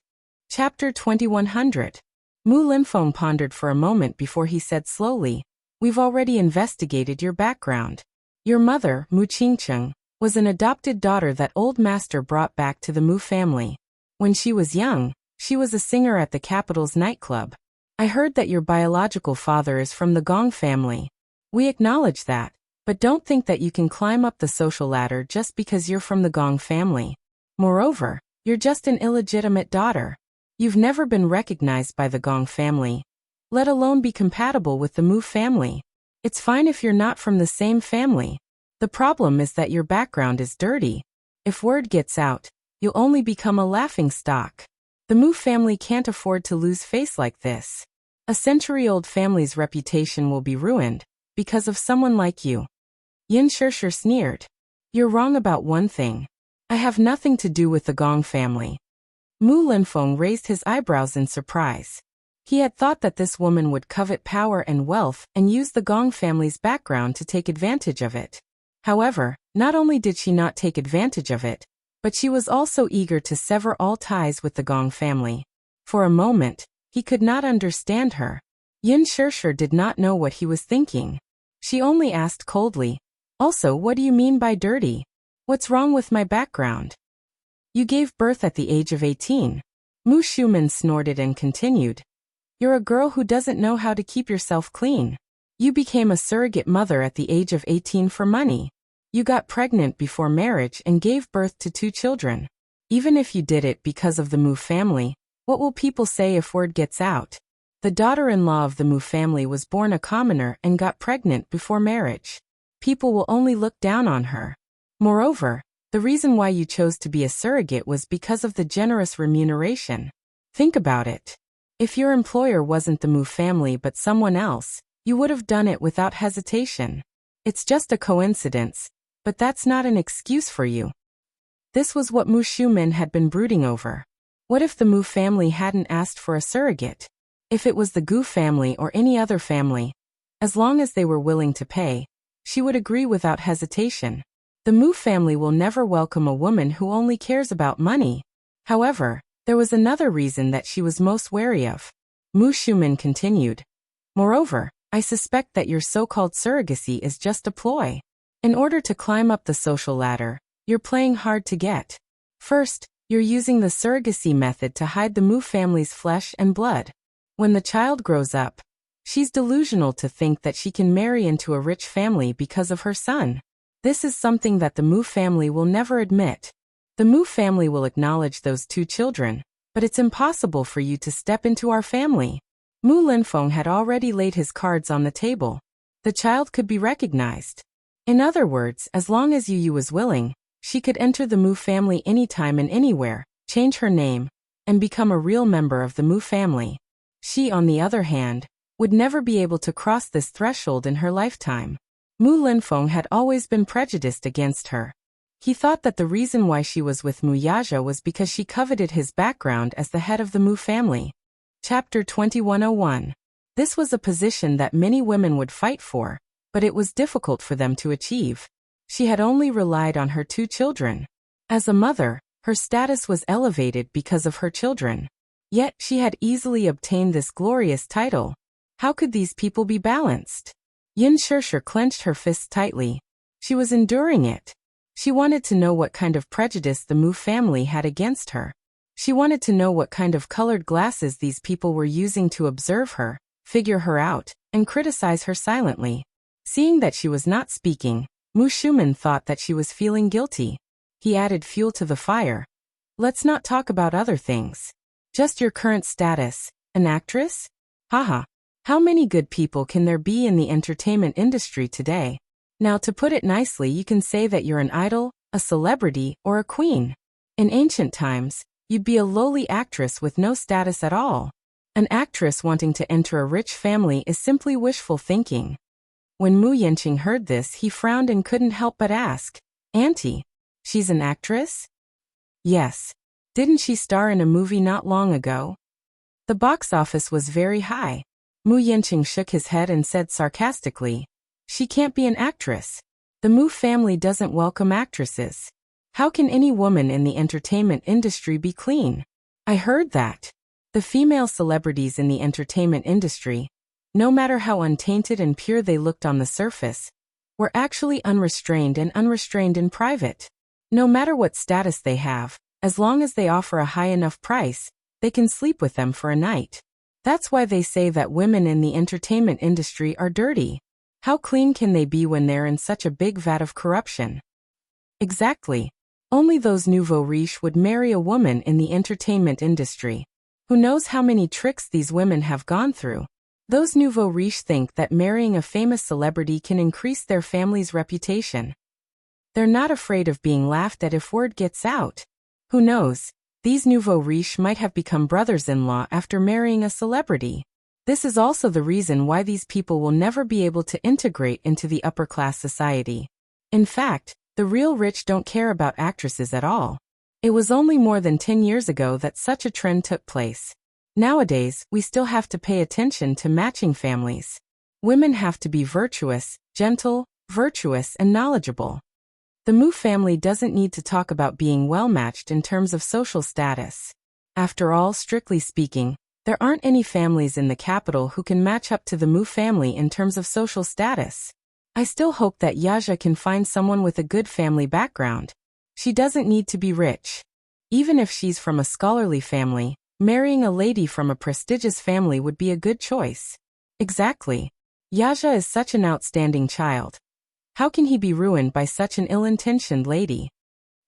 Chapter 2100. Mu Linfeng pondered for a moment before he said slowly, We've already investigated your background. Your mother, Mu Qingcheng, was an adopted daughter that old master brought back to the Mu family. When she was young, she was a singer at the capital's nightclub. I heard that your biological father is from the Gong family. We acknowledge that, but don't think that you can climb up the social ladder just because you're from the Gong family. Moreover, you're just an illegitimate daughter. You've never been recognized by the Gong family, let alone be compatible with the Mu family. It's fine if you're not from the same family. The problem is that your background is dirty. If word gets out, you'll only become a laughingstock. The Mu family can't afford to lose face like this. A century-old family's reputation will be ruined because of someone like you. Yin Shishir sneered. You're wrong about one thing. I have nothing to do with the Gong family. Mu Linfeng raised his eyebrows in surprise. He had thought that this woman would covet power and wealth and use the Gong family's background to take advantage of it. However, not only did she not take advantage of it, but she was also eager to sever all ties with the Gong family. For a moment, he could not understand her. Yin Shishir did not know what he was thinking. She only asked coldly, also, what do you mean by dirty? What's wrong with my background? You gave birth at the age of 18. Mu Shuman snorted and continued. You're a girl who doesn't know how to keep yourself clean. You became a surrogate mother at the age of 18 for money. You got pregnant before marriage and gave birth to 2 children. Even if you did it because of the Mu family, what will people say if word gets out? The daughter-in-law of the Mu family was born a commoner and got pregnant before marriage. People will only look down on her. Moreover, the reason why you chose to be a surrogate was because of the generous remuneration. Think about it. If your employer wasn't the Mu family but someone else, you would have done it without hesitation. It's just a coincidence, but that's not an excuse for you. This was what Mu Shuman had been brooding over. What if the Mu family hadn't asked for a surrogate? If it was the Gu family or any other family, as long as they were willing to pay, she would agree without hesitation. The Mu family will never welcome a woman who only cares about money. However, there was another reason that she was most wary of. Mu Shuman continued. Moreover, I suspect that your so-called surrogacy is just a ploy. In order to climb up the social ladder, you're playing hard to get. First, you're using the surrogacy method to hide the Mu family's flesh and blood. When the child grows up, she's delusional to think that she can marry into a rich family because of her son. This is something that the Mu family will never admit. The Mu family will acknowledge those 2 children, but it's impossible for you to step into our family. Mu Linfeng had already laid his cards on the table. The child could be recognized. In other words, as long as Yu was willing, she could enter the Mu family anytime and anywhere, change her name, and become a real member of the Mu family. She, on the other hand, would never be able to cross this threshold in her lifetime. Mu Linfeng had always been prejudiced against her. He thought that the reason why she was with Mu Yaja was because she coveted his background as the head of the Mu family. Chapter 2101. This was a position that many women would fight for, but it was difficult for them to achieve. She had only relied on her 2 children. As a mother, her status was elevated because of her children. Yet she had easily obtained this glorious title. How could these people be balanced? Yin Shishir clenched her fists tightly. She was enduring it. She wanted to know what kind of prejudice the Mu family had against her. She wanted to know what kind of colored glasses these people were using to observe her, figure her out, and criticize her silently. Seeing that she was not speaking, Mu Shuman thought that she was feeling guilty. He added fuel to the fire. Let's not talk about other things. Just your current status, an actress? Haha. How many good people can there be in the entertainment industry today? Now, to put it nicely, you can say that you're an idol, a celebrity, or a queen. In ancient times, you'd be a lowly actress with no status at all. An actress wanting to enter a rich family is simply wishful thinking. When Mu Yanqing heard this, he frowned and couldn't help but ask, Auntie, she's an actress? Yes. Didn't she star in a movie not long ago? The box office was very high. Mu Yanqing shook his head and said sarcastically, she can't be an actress. The Mu family doesn't welcome actresses. How can any woman in the entertainment industry be clean? I heard that. The female celebrities in the entertainment industry, no matter how untainted and pure they looked on the surface, were actually unrestrained in private. No matter what status they have, as long as they offer a high enough price, they can sleep with them for a night. That's why they say that women in the entertainment industry are dirty. How clean can they be when they're in such a big vat of corruption? Exactly. Only those nouveau riches would marry a woman in the entertainment industry. Who knows how many tricks these women have gone through? Those nouveau riches think that marrying a famous celebrity can increase their family's reputation. They're not afraid of being laughed at if word gets out. Who knows? These nouveau riches might have become brothers-in-law after marrying a celebrity. This is also the reason why these people will never be able to integrate into the upper-class society. In fact, the real rich don't care about actresses at all. It was only more than 10 years ago that such a trend took place. Nowadays, we still have to pay attention to matching families. Women have to be virtuous, gentle, virtuous, and knowledgeable. The Mu family doesn't need to talk about being well-matched in terms of social status. After all, strictly speaking, there aren't any families in the capital who can match up to the Mu family in terms of social status. I still hope that Yaja can find someone with a good family background. She doesn't need to be rich. Even if she's from a scholarly family, marrying a lady from a prestigious family would be a good choice. Exactly. Yaja is such an outstanding child. How can he be ruined by such an ill-intentioned lady?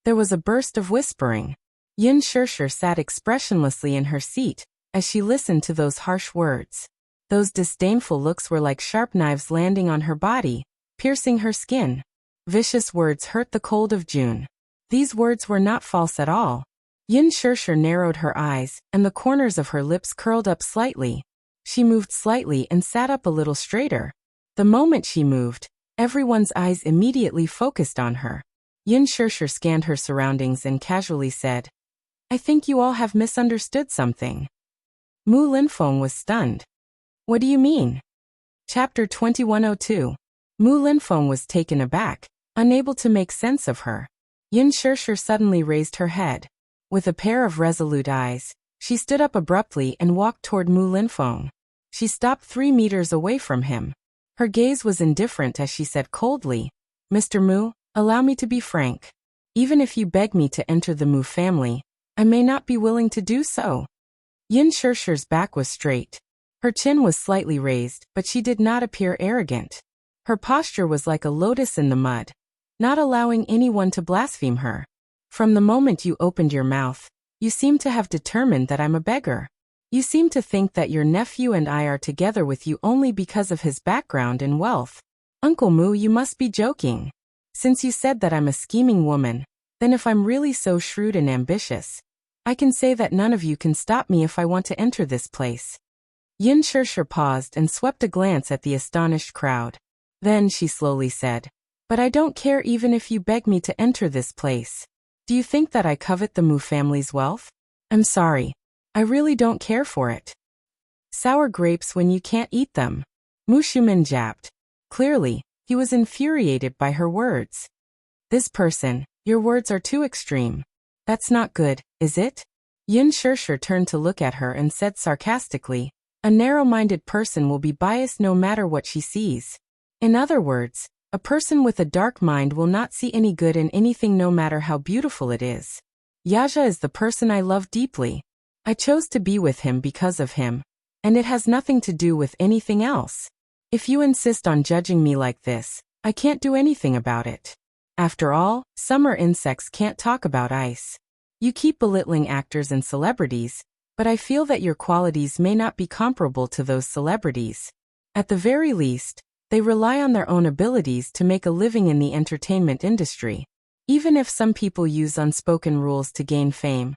There was a burst of whispering. Yin Shirshir sat expressionlessly in her seat as she listened to those harsh words. Those disdainful looks were like sharp knives landing on her body, piercing her skin. Vicious words hurt the cold of June. These words were not false at all. Yin Shirshir narrowed her eyes, and the corners of her lips curled up slightly. She moved slightly and sat up a little straighter. The moment she moved, everyone's eyes immediately focused on her. Yin Shirshir scanned her surroundings and casually said, "I think you all have misunderstood something." Mu Linfeng was stunned. "What do you mean?" Chapter 2102. Mu Linfeng was taken aback, unable to make sense of her. Yin Shirshir suddenly raised her head. With a pair of resolute eyes, she stood up abruptly and walked toward Mu Linfeng. She stopped 3 meters away from him. Her gaze was indifferent as she said coldly, "Mr. Mu, allow me to be frank. Even if you beg me to enter the Mu family, I may not be willing to do so." Yin Shirshir's back was straight. Her chin was slightly raised, but she did not appear arrogant. Her posture was like a lotus in the mud, not allowing anyone to blaspheme her. "From the moment you opened your mouth, you seem to have determined that I'm a beggar. You seem to think that your nephew and I are together with you only because of his background and wealth. Uncle Mu, you must be joking. Since you said that I'm a scheming woman, then if I'm really so shrewd and ambitious, I can say that none of you can stop me if I want to enter this place." Yin Shirshir paused and swept a glance at the astonished crowd. Then she slowly said, "But I don't care even if you beg me to enter this place. Do you think that I covet the Mu family's wealth? I'm sorry. I really don't care for it. Sour grapes when you can't eat them." Mu Shumin jabbed. Clearly, he was infuriated by her words. "This person, your words are too extreme. That's not good, is it?" Yin Shirshir turned to look at her and said sarcastically, "A narrow-minded person will be biased no matter what she sees. In other words, a person with a dark mind will not see any good in anything no matter how beautiful it is. Yaja is the person I love deeply. I chose to be with him because of him, and it has nothing to do with anything else. If you insist on judging me like this, I can't do anything about it. After all, summer insects can't talk about ice. You keep belittling actors and celebrities, but I feel that your qualities may not be comparable to those celebrities. At the very least, they rely on their own abilities to make a living in the entertainment industry. Even if some people use unspoken rules to gain fame,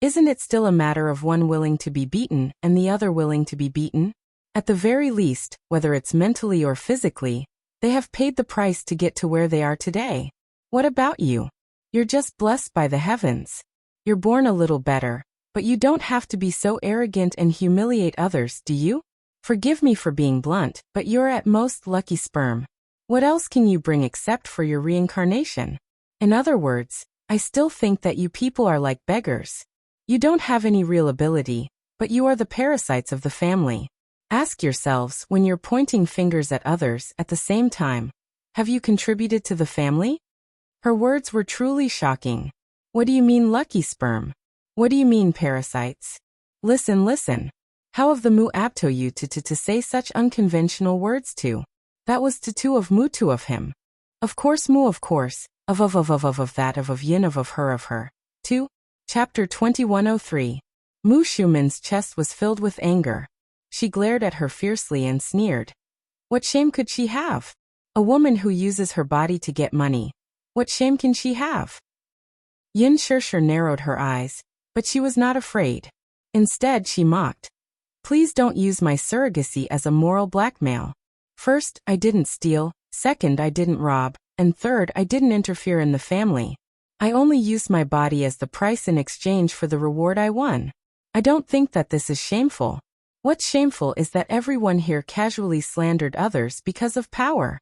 isn't it still a matter of one willing to be beaten and the other willing to be beaten? At the very least, whether it's mentally or physically, they have paid the price to get to where they are today. What about you? You're just blessed by the heavens. You're born a little better, but you don't have to be so arrogant and humiliate others, do you? Forgive me for being blunt, but you're at most lucky sperm. What else can you bring except for your reincarnation? In other words, I still think that you people are like beggars. You don't have any real ability, but you are the parasites of the family. Ask yourselves when you're pointing fingers at others at the same time, have you contributed to the family?" Her words were truly shocking. "What do you mean lucky sperm? What do you mean parasites? Listen. How of the Mu Abto you to say such unconventional words to? That was to two of Mu two of him. Of course Mu of course, of that of yin of her. 2. Chapter 2103. Mu Shumin's chest was filled with anger. She glared at her fiercely and sneered. What shame could she have? A woman who uses her body to get money. What shame can she have? Yin Shirshir narrowed her eyes, but she was not afraid. Instead, she mocked. Please don't use my surrogacy as a moral blackmail. First, I didn't steal, second, I didn't rob, and third, I didn't interfere in the family. I only used my body as the price in exchange for the reward I won. I don't think that this is shameful. What's shameful is that everyone here casually slandered others because of power.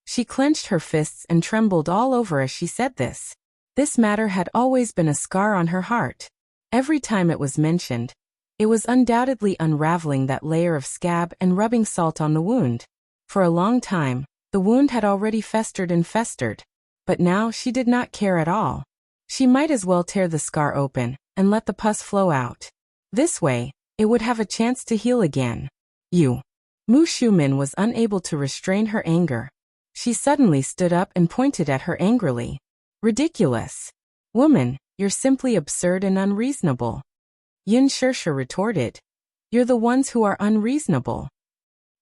She clenched her fists and trembled all over as she said this. This matter had always been a scar on her heart. Every time it was mentioned, it was undoubtedly unraveling that layer of scab and rubbing salt on the wound. For a long time, the wound had already festered and festered, but now she did not care at all. She might as well tear the scar open and let the pus flow out. This way, it would have a chance to heal again. You. Mu Shumin was unable to restrain her anger. She suddenly stood up and pointed at her angrily. Ridiculous. Woman, you're simply absurd and unreasonable. Yin Shirshir retorted. You're the ones who are unreasonable.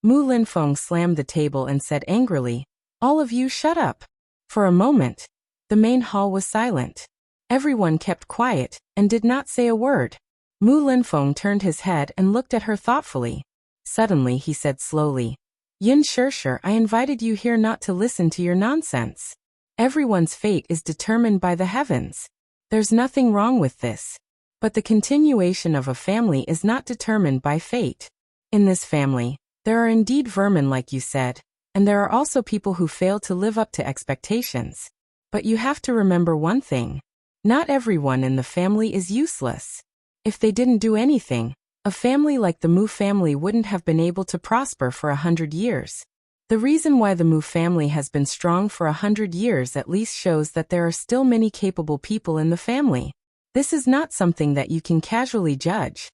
Mu Linfeng slammed the table and said angrily, all of you shut up. For a moment, the main hall was silent. Everyone kept quiet and did not say a word. Mu Linfeng turned his head and looked at her thoughtfully. Suddenly he said slowly, Yin Shirshir, I invited you here not to listen to your nonsense. Everyone's fate is determined by the heavens. There's nothing wrong with this. But the continuation of a family is not determined by fate. In this family, there are indeed vermin like you said, and there are also people who fail to live up to expectations. But you have to remember one thing. Not everyone in the family is useless. If they didn't do anything, a family like the Mu family wouldn't have been able to prosper for 100 years. The reason why the Mu family has been strong for 100 years at least shows that there are still many capable people in the family. This is not something that you can casually judge.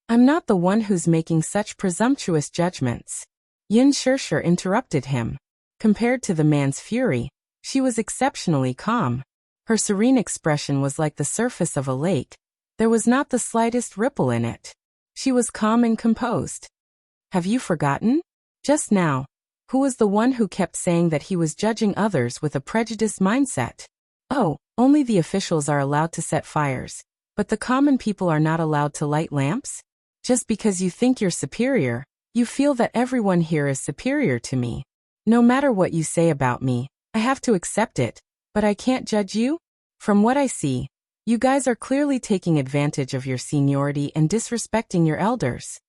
I'm not the one who's making such presumptuous judgments. Yin Shirshir interrupted him. Compared to the man's fury, she was exceptionally calm. Her serene expression was like the surface of a lake. There was not the slightest ripple in it. She was calm and composed. Have you forgotten? Just now, who was the one who kept saying that he was judging others with a prejudiced mindset? Oh, only the officials are allowed to set fires, but the common people are not allowed to light lamps? Just because you think you're superior, you feel that everyone here is superior to me. No matter what you say about me, I have to accept it, but I can't judge you? From what I see, you guys are clearly taking advantage of your seniority and disrespecting your elders.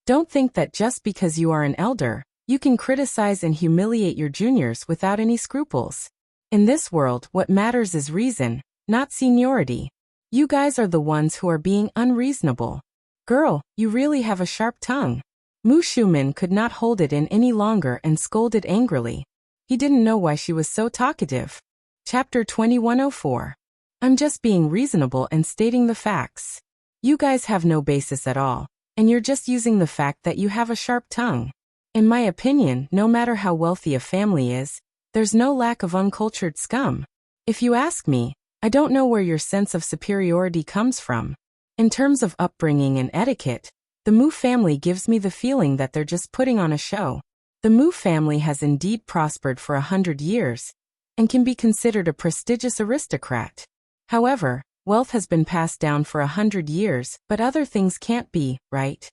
Don't think that just because you are an elder, you can criticize and humiliate your juniors without any scruples. In this world, what matters is reason, not seniority. You guys are the ones who are being unreasonable. Girl, you really have a sharp tongue. Mu Shumin could not hold it in any longer and scolded angrily. He didn't know why she was so talkative. Chapter 2104. I'm just being reasonable and stating the facts. You guys have no basis at all, and you're just using the fact that you have a sharp tongue. In my opinion, no matter how wealthy a family is, there's no lack of uncultured scum. If you ask me, I don't know where your sense of superiority comes from. In terms of upbringing and etiquette, the Mu family gives me the feeling that they're just putting on a show. The Mu family has indeed prospered for 100 years, and can be considered a prestigious aristocrat. However, wealth has been passed down for 100 years, but other things can't be, right?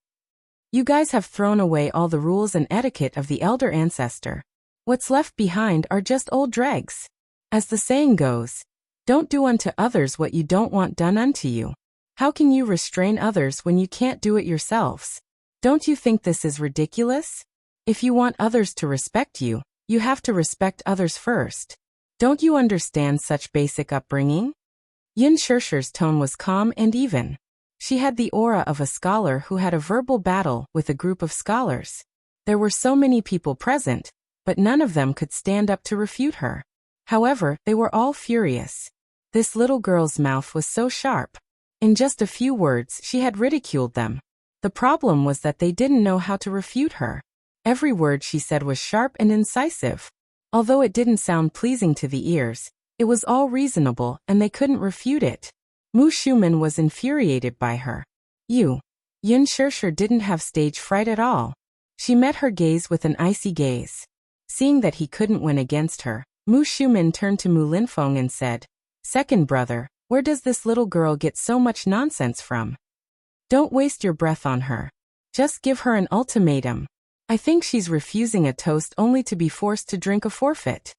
You guys have thrown away all the rules and etiquette of the elder ancestor. What's left behind are just old dregs. As the saying goes, don't do unto others what you don't want done unto you. How can you restrain others when you can't do it yourselves? Don't you think this is ridiculous? If you want others to respect you, you have to respect others first. Don't you understand such basic upbringing? Yin Shirshir's tone was calm and even. She had the aura of a scholar who had a verbal battle with a group of scholars. There were so many people present, but none of them could stand up to refute her. However, they were all furious. This little girl's mouth was so sharp. In just a few words, she had ridiculed them. The problem was that they didn't know how to refute her. Every word she said was sharp and incisive. Although it didn't sound pleasing to the ears, it was all reasonable and they couldn't refute it. Mu Shumin was infuriated by her. Yin Shirshir didn't have stage fright at all. She met her gaze with an icy gaze. Seeing that he couldn't win against her, Mu Shumin turned to Mu Linfeng and said, Second brother, Where does this little girl get so much nonsense from? Don't waste your breath on her. Just give her an ultimatum. I think she's refusing a toast only to be forced to drink a forfeit.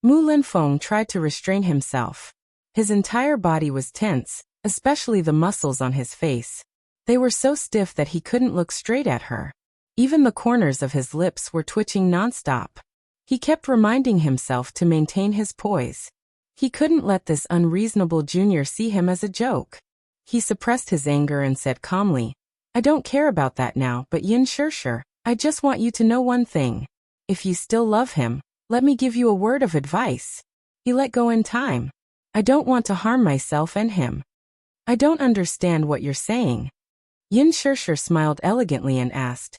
Mu Linfeng tried to restrain himself. His entire body was tense, especially the muscles on his face. They were so stiff that he couldn't look straight at her. Even the corners of his lips were twitching nonstop. He kept reminding himself to maintain his poise. He couldn't let this unreasonable junior see him as a joke. He suppressed his anger and said calmly, I don't care about that now, but Yin Shirshir, I just want you to know one thing. If you still love him, let me give you a word of advice. He let go in time. I don't want to harm myself and him. I don't understand what you're saying. Yin Shirshir smiled elegantly and asked,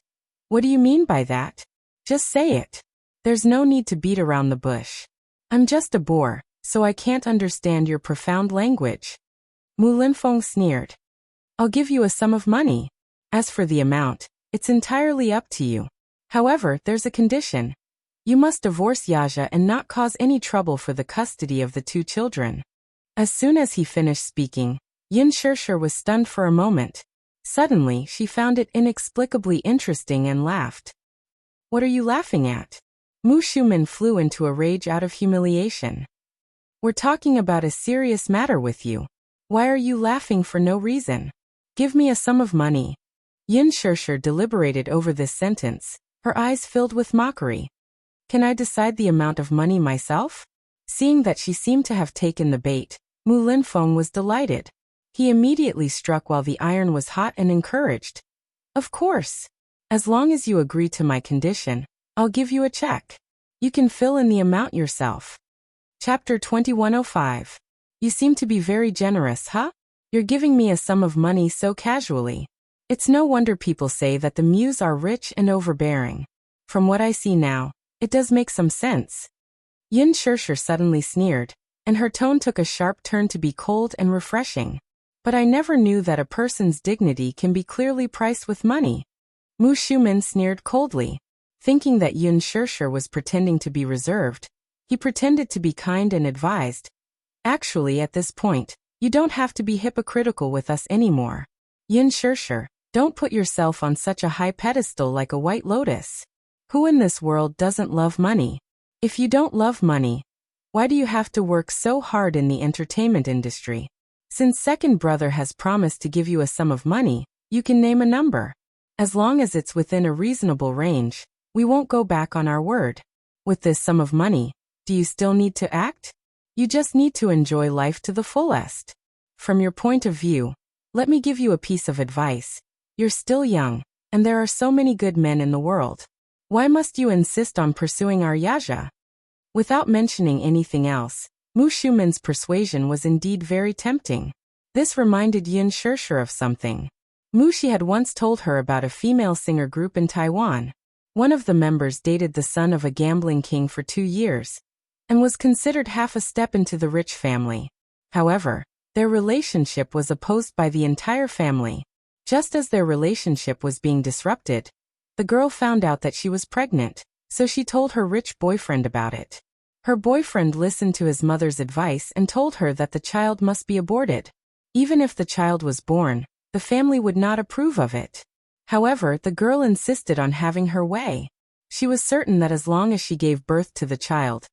What do you mean by that? Just say it. There's no need to beat around the bush. I'm just a boor, so I can't understand your profound language. Mu Linfeng sneered. I'll give you a sum of money. As for the amount, it's entirely up to you. However, there's a condition. You must divorce Yaja and not cause any trouble for the custody of the 2 children. As soon as he finished speaking, Yin Shirshir was stunned for a moment. Suddenly, she found it inexplicably interesting and laughed. What are you laughing at? Mu Shumin flew into a rage out of humiliation. We're talking about a serious matter with you. Why are you laughing for no reason? Give me a sum of money. Yin Shirshir deliberated over this sentence, her eyes filled with mockery. Can I decide the amount of money myself? Seeing that she seemed to have taken the bait, Mu Linfeng was delighted. He immediately struck while the iron was hot and encouraged. Of course. As long as you agree to my condition, I'll give you a check. You can fill in the amount yourself. Chapter 2105. You seem to be very generous, huh? You're giving me a sum of money so casually. It's no wonder people say that the Muse are rich and overbearing. From what I see now, it does make some sense. Yin Shirshir suddenly sneered, and her tone took a sharp turn to be cold and refreshing. But I never knew that a person's dignity can be clearly priced with money. Mu Shumin sneered coldly. Thinking that Yin Shirshir was pretending to be reserved, he pretended to be kind and advised. Actually, at this point, you don't have to be hypocritical with us anymore. Yin Shirshir, don't put yourself on such a high pedestal like a white lotus. Who in this world doesn't love money? If you don't love money, why do you have to work so hard in the entertainment industry? Since second brother has promised to give you a sum of money, you can name a number. As long as it's within a reasonable range, we won't go back on our word. With this sum of money, do you still need to act? You just need to enjoy life to the fullest. From your point of view, let me give you a piece of advice. You're still young, and there are so many good men in the world. Why must you insist on pursuing our Yaja? Without mentioning anything else, Mu Shumin's persuasion was indeed very tempting. This reminded Yin Shirshir of something. Mu Shi had once told her about a female singer group in Taiwan. One of the members dated the son of a gambling king for 2 years, and was considered half a step into the rich family. However, their relationship was opposed by the entire family. Just as their relationship was being disrupted, the girl found out that she was pregnant, so she told her rich boyfriend about it. Her boyfriend listened to his mother's advice and told her that the child must be aborted. Even if the child was born, the family would not approve of it. However, the girl insisted on having her way. She was certain that as long as she gave birth to the child,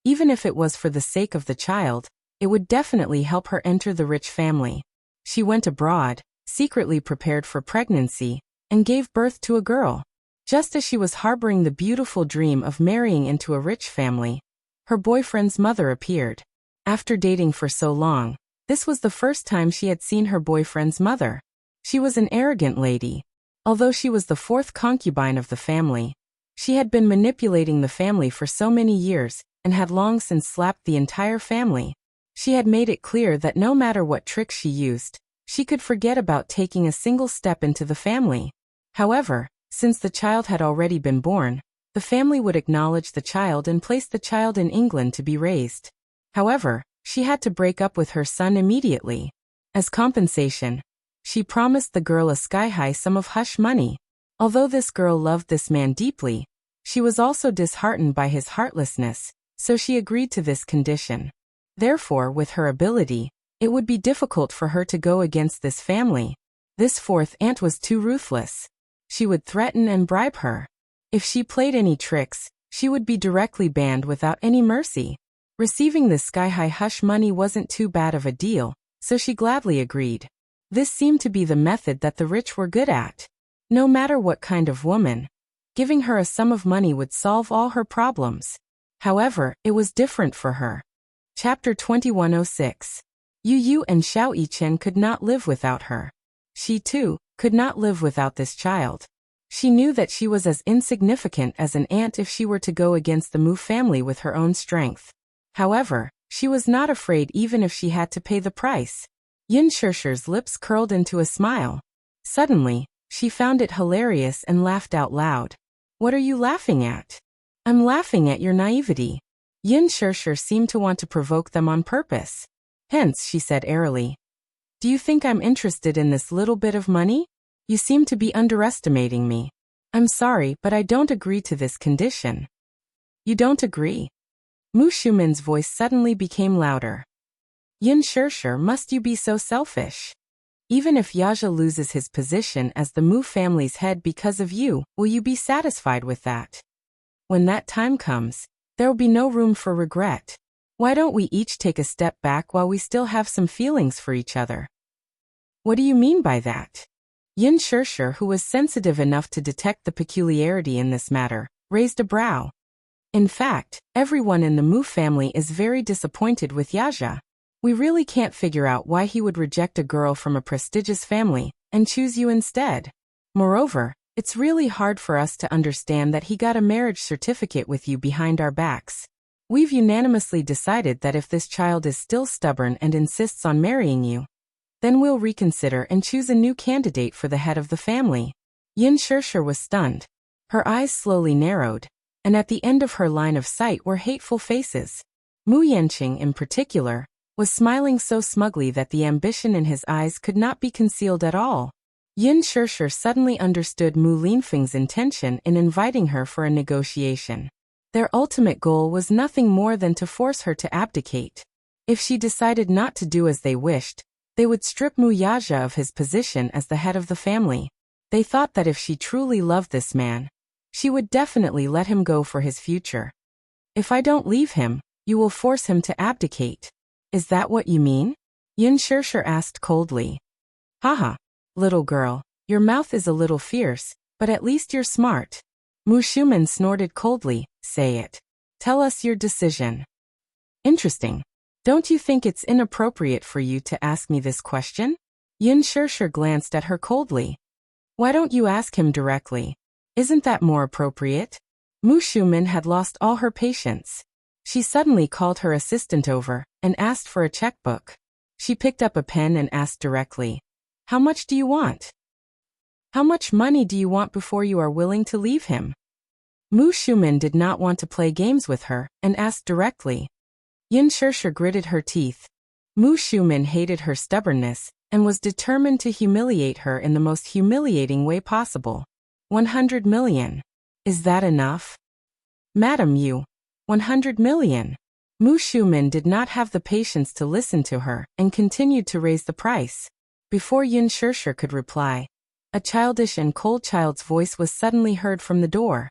even if it was for the sake of the child, it would definitely help her enter the rich family. She went abroad, secretly prepared for pregnancy, and gave birth to a girl. Just as she was harboring the beautiful dream of marrying into a rich family, her boyfriend's mother appeared. After dating for so long, this was the first time she had seen her boyfriend's mother. She was an arrogant lady. Although she was the 4th concubine of the family, she had been manipulating the family for so many years and had long since slapped the entire family. She had made it clear that no matter what tricks she used, she could forget about taking a single step into the family. However, since the child had already been born, the family would acknowledge the child and place the child in England to be raised. However, she had to break up with her son immediately. As compensation, she promised the girl a sky-high sum of hush money. Although this girl loved this man deeply, she was also disheartened by his heartlessness, so she agreed to this condition. Therefore, with her ability, It would be difficult for her to go against this family. This fourth aunt was too ruthless. She would threaten and bribe her. If she played any tricks, she would be directly banned without any mercy. Receiving this sky-high hush money wasn't too bad of a deal, so she gladly agreed. This seemed to be the method that the rich were good at. No matter what kind of woman, giving her a sum of money would solve all her problems. However, it was different for her. Chapter 2106. Yu Yu and Xiao Yichen could not live without her. She, too, could not live without this child. She knew that she was as insignificant as an ant if she were to go against the Mu family with her own strength. However, she was not afraid even if she had to pay the price. Yin Shirshir's lips curled into a smile. Suddenly, she found it hilarious and laughed out loud. What are you laughing at? I'm laughing at your naivety. Yin Shirshir seemed to want to provoke them on purpose. Hence, she said airily. Do you think I'm interested in this little bit of money? You seem to be underestimating me. I'm sorry, but I don't agree to this condition. You don't agree? Mu Shumen's voice suddenly became louder. Yin Shirshir, must you be so selfish? Even if Yaja loses his position as the Mu family's head because of you, will you be satisfied with that? When that time comes, there will be no room for regret. Why don't we each take a step back while we still have some feelings for each other? What do you mean by that? Yin Shirshir, who was sensitive enough to detect the peculiarity in this matter, raised a brow. In fact, everyone in the Mu family is very disappointed with Yaja. We really can't figure out why he would reject a girl from a prestigious family and choose you instead. Moreover, it's really hard for us to understand that he got a marriage certificate with you behind our backs. We've unanimously decided that if this child is still stubborn and insists on marrying you, then we'll reconsider and choose a new candidate for the head of the family. Yin Shirshir was stunned. Her eyes slowly narrowed, and at the end of her line of sight were hateful faces. Mu Yanqing, in particular, was smiling so smugly that the ambition in his eyes could not be concealed at all. Yin Shirshir suddenly understood Mu Linfeng's intention in inviting her for a negotiation. Their ultimate goal was nothing more than to force her to abdicate. If she decided not to do as they wished, they would strip Mu Yaja of his position as the head of the family. They thought that if she truly loved this man, she would definitely let him go for his future. If I don't leave him, you will force him to abdicate. Is that what you mean? Yin Shirshir asked coldly. Haha, little girl, your mouth is a little fierce, but at least you're smart. Mu Shumen snorted coldly. Say it. Tell us your decision. Interesting. Don't you think it's inappropriate for you to ask me this question? Yin Shirshir glanced at her coldly. Why don't you ask him directly? Isn't that more appropriate? Mu Shumen had lost all her patience. She suddenly called her assistant over and asked for a checkbook. She picked up a pen and asked directly, How much do you want? How much money do you want before you are willing to leave him? Mu Shumen did not want to play games with her and asked directly. Yin Shirshir gritted her teeth. Mu Shumen hated her stubbornness and was determined to humiliate her in the most humiliating way possible. 100 million. Is that enough? Madam, you. 100 million. Mu Shumen did not have the patience to listen to her and continued to raise the price. Before Yin Shirshir could reply, a childish and cold child's voice was suddenly heard from the door.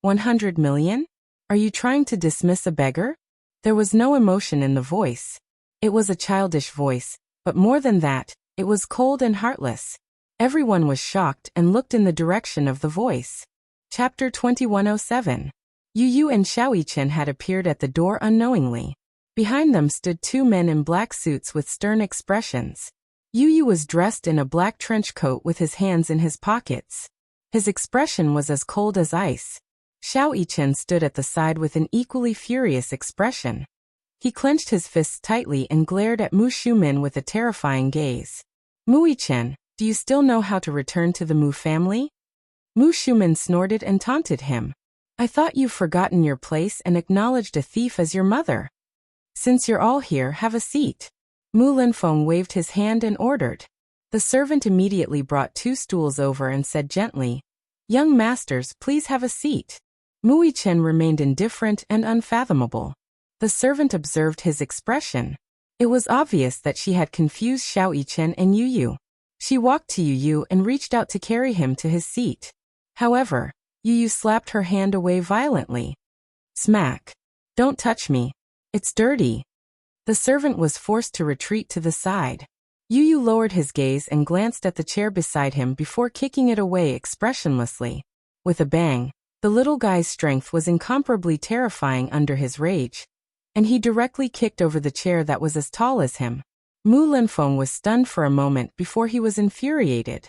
100 million? Are you trying to dismiss a beggar? There was no emotion in the voice. It was a childish voice, but more than that, it was cold and heartless. Everyone was shocked and looked in the direction of the voice. Chapter 2107. Yu Yu and Xiao Yichen had appeared at the door unknowingly. Behind them stood two men in black suits with stern expressions. Yu Yu was dressed in a black trench coat with his hands in his pockets. His expression was as cold as ice. Xiao Yichen stood at the side with an equally furious expression. He clenched his fists tightly and glared at Mu Shumen with a terrifying gaze. Mu Yichen, do you still know how to return to the Mu family? Mu Shumen snorted and taunted him. I thought you've forgotten your place and acknowledged a thief as your mother. Since you're all here, have a seat. Mu Linfeng waved his hand and ordered. The servant immediately brought two stools over and said gently, Young masters, please have a seat. Mu Yichen remained indifferent and unfathomable. The servant observed his expression. It was obvious that she had confused Xiao Yichen and Yu Yu. She walked to Yu Yu and reached out to carry him to his seat. However, Yu Yu slapped her hand away violently. Smack. Don't touch me. It's dirty. The servant was forced to retreat to the side. Yu Yu lowered his gaze and glanced at the chair beside him before kicking it away expressionlessly. With a bang, the little guy's strength was incomparably terrifying under his rage, and he directly kicked over the chair that was as tall as him. Mu Linfeng was stunned for a moment before he was infuriated.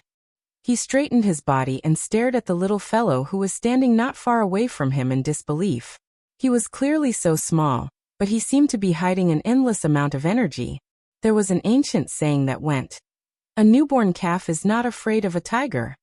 He straightened his body and stared at the little fellow who was standing not far away from him in disbelief. He was clearly so small, but he seemed to be hiding an endless amount of energy. There was an ancient saying that went, "A newborn calf is not afraid of a tiger."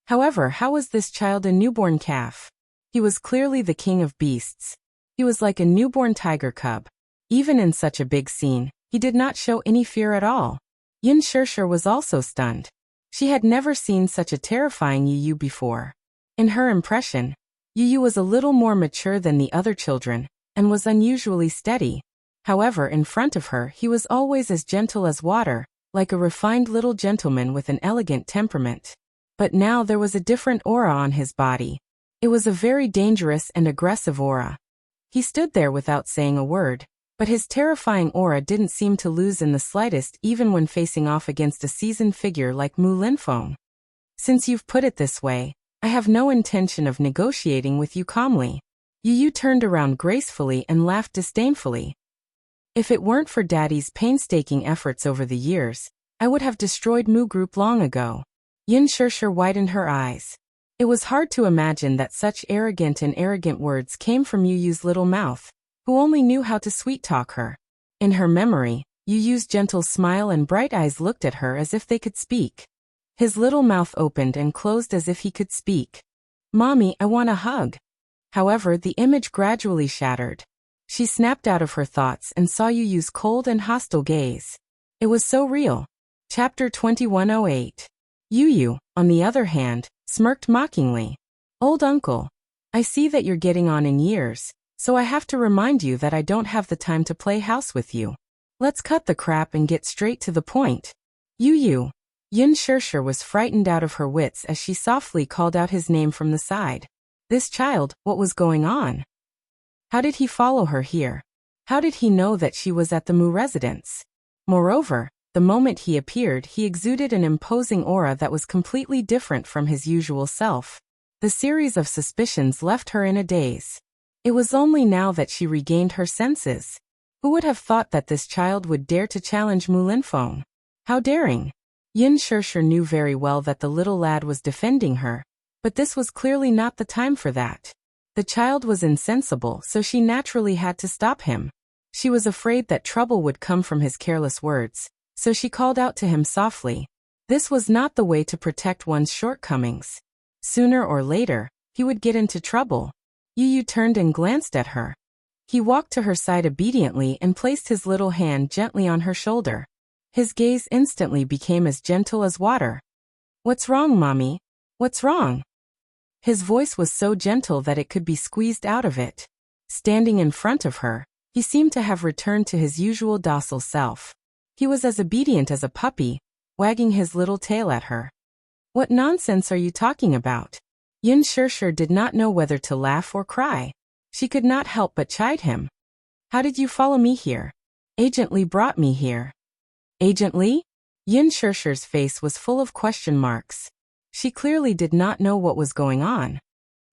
However, how was this child a newborn calf? He was clearly the king of beasts. He was like a newborn tiger cub. Even in such a big scene, he did not show any fear at all. Yin Shirshir was also stunned. She had never seen such a terrifying Yu Yu before. In her impression, Yu Yu was a little more mature than the other children, and was unusually steady. However, in front of her he was always as gentle as water, like a refined little gentleman with an elegant temperament. But now there was a different aura on his body. It was a very dangerous and aggressive aura. He stood there without saying a word, but his terrifying aura didn't seem to lose in the slightest even when facing off against a seasoned figure like Mu Linfeng. Since you've put it this way, I have no intention of negotiating with you calmly. Yu Yu turned around gracefully and laughed disdainfully. If it weren't for Daddy's painstaking efforts over the years, I would have destroyed Mu Group long ago. Yin Shirshir widened her eyes. It was hard to imagine that such arrogant words came from Yu Yu's little mouth, who only knew how to sweet-talk her. In her memory, Yu Yu's gentle smile and bright eyes looked at her as if they could speak. His little mouth opened and closed as if he could speak. "Mommy, I want a hug." However, the image gradually shattered. She snapped out of her thoughts and saw Yu Yu's cold and hostile gaze. It was so real. Chapter 2108. Yu Yu, on the other hand, smirked mockingly. "Old uncle, I see that you're getting on in years, so I have to remind you that I don't have the time to play house with you. Let's cut the crap and get straight to the point." Yu Yu. Yin Shirshir was frightened out of her wits as she softly called out his name from the side. This child, what was going on? How did he follow her here? How did he know that she was at the Mu residence? Moreover, the moment he appeared, he exuded an imposing aura that was completely different from his usual self. The series of suspicions left her in a daze. It was only now that she regained her senses. Who would have thought that this child would dare to challenge Mu Linfeng? How daring! Yin Shirshir knew very well that the little lad was defending her, but this was clearly not the time for that. The child was insensible, so she naturally had to stop him. She was afraid that trouble would come from his careless words, so she called out to him softly. This was not the way to protect one's shortcomings. Sooner or later, he would get into trouble. Yu Yu turned and glanced at her. He walked to her side obediently and placed his little hand gently on her shoulder. His gaze instantly became as gentle as water. "What's wrong, Mommy? What's wrong?" His voice was so gentle that it could be squeezed out of it. Standing in front of her, he seemed to have returned to his usual docile self. He was as obedient as a puppy, wagging his little tail at her. "What nonsense are you talking about?" Yin Shirshir did not know whether to laugh or cry. She could not help but chide him. "How did you follow me here?" "Agent Li brought me here." "Agent Li?" Yin Shirshir's face was full of question marks. She clearly did not know what was going on.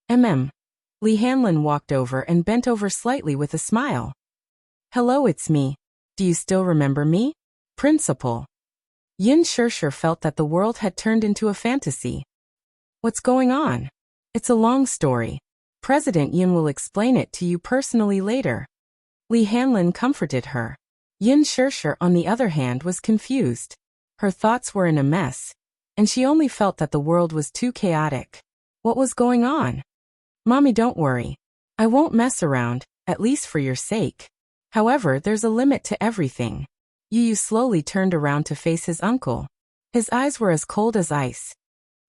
Li Hanlin walked over and bent over slightly with a smile. "Hello, it's me. Do you still remember me? Principal." Yin Shirshir felt that the world had turned into a fantasy. "What's going on?" "It's a long story. President Yin will explain it to you personally later." Li Hanlin comforted her. Yin Shirshir, on the other hand, was confused. Her thoughts were in a mess, and she only felt that the world was too chaotic. What was going on? "Mommy, don't worry. I won't mess around, at least for your sake. However, there's a limit to everything." Yu Yu slowly turned around to face his uncle. His eyes were as cold as ice.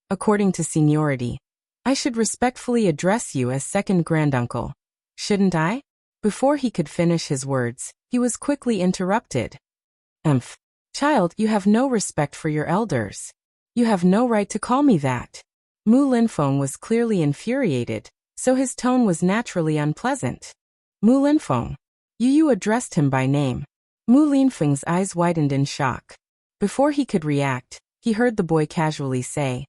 "According to seniority, I should respectfully address you as second granduncle. Shouldn't I?" Before he could finish his words, he was quickly interrupted. Umph. Child, you have no respect for your elders. You have no right to call me that. Mu Linfeng was clearly infuriated, so his tone was naturally unpleasant. Mu Linfeng. Yu addressed him by name. Mu Linfeng's eyes widened in shock. Before he could react, he heard the boy casually say,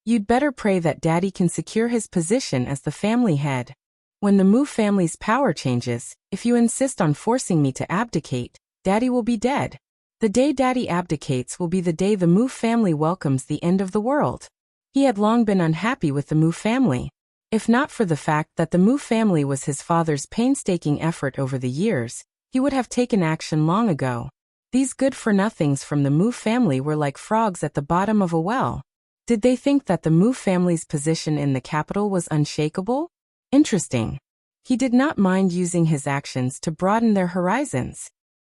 "You'd better pray that Daddy can secure his position as the family head. When the Mu family's power changes, if you insist on forcing me to abdicate, Daddy will be dead. The day Daddy abdicates will be the day the Mu family welcomes the end of the world." He had long been unhappy with the Mu family. If not for the fact that the Mu family was his father's painstaking effort over the years, he would have taken action long ago. These good-for-nothings from the Mu family were like frogs at the bottom of a well. Did they think that the Mu family's position in the capital was unshakable? Interesting. He did not mind using his actions to broaden their horizons.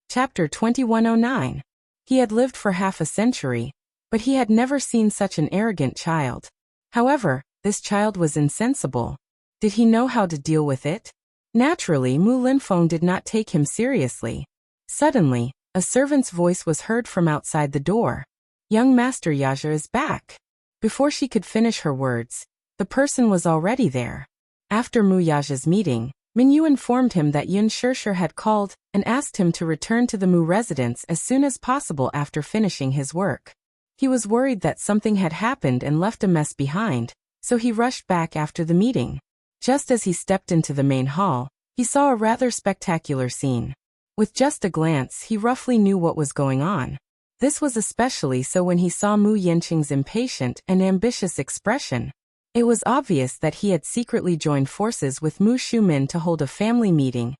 Chapter 2109. He had lived for half a century, but he had never seen such an arrogant child. However, this child was insensible. Did he know how to deal with it? Naturally, Mu Linfeng did not take him seriously. Suddenly, a servant's voice was heard from outside the door. "Young Master Yaja is back." Before she could finish her words, the person was already there. After Mu Yaja's meeting, Minyu informed him that Yun Shirshir had called and asked him to return to the Mu residence as soon as possible after finishing his work. He was worried that something had happened and left a mess behind, so he rushed back after the meeting. Just as he stepped into the main hall, he saw a rather spectacular scene. With just a glance, he roughly knew what was going on. This was especially so when he saw Mu Yanqing's impatient and ambitious expression. It was obvious that he had secretly joined forces with Mu Shumin to hold a family meeting,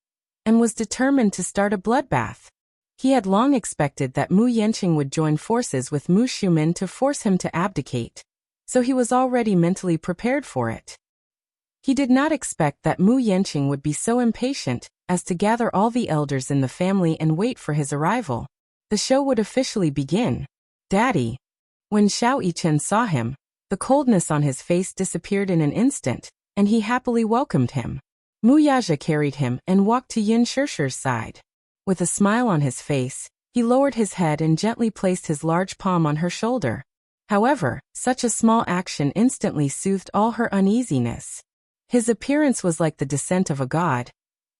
and was determined to start a bloodbath. He had long expected that Mu Yanqing would join forces with Mu Shumin to force him to abdicate, so he was already mentally prepared for it. He did not expect that Mu Yanqing would be so impatient as to gather all the elders in the family and wait for his arrival. The show would officially begin. "Daddy." When Xiao Yichen saw him, the coldness on his face disappeared in an instant, and he happily welcomed him. Mu Yaja carried him and walked to Yun Shirshir's side. With a smile on his face, he lowered his head and gently placed his large palm on her shoulder. However, such a small action instantly soothed all her uneasiness. His appearance was like the descent of a god,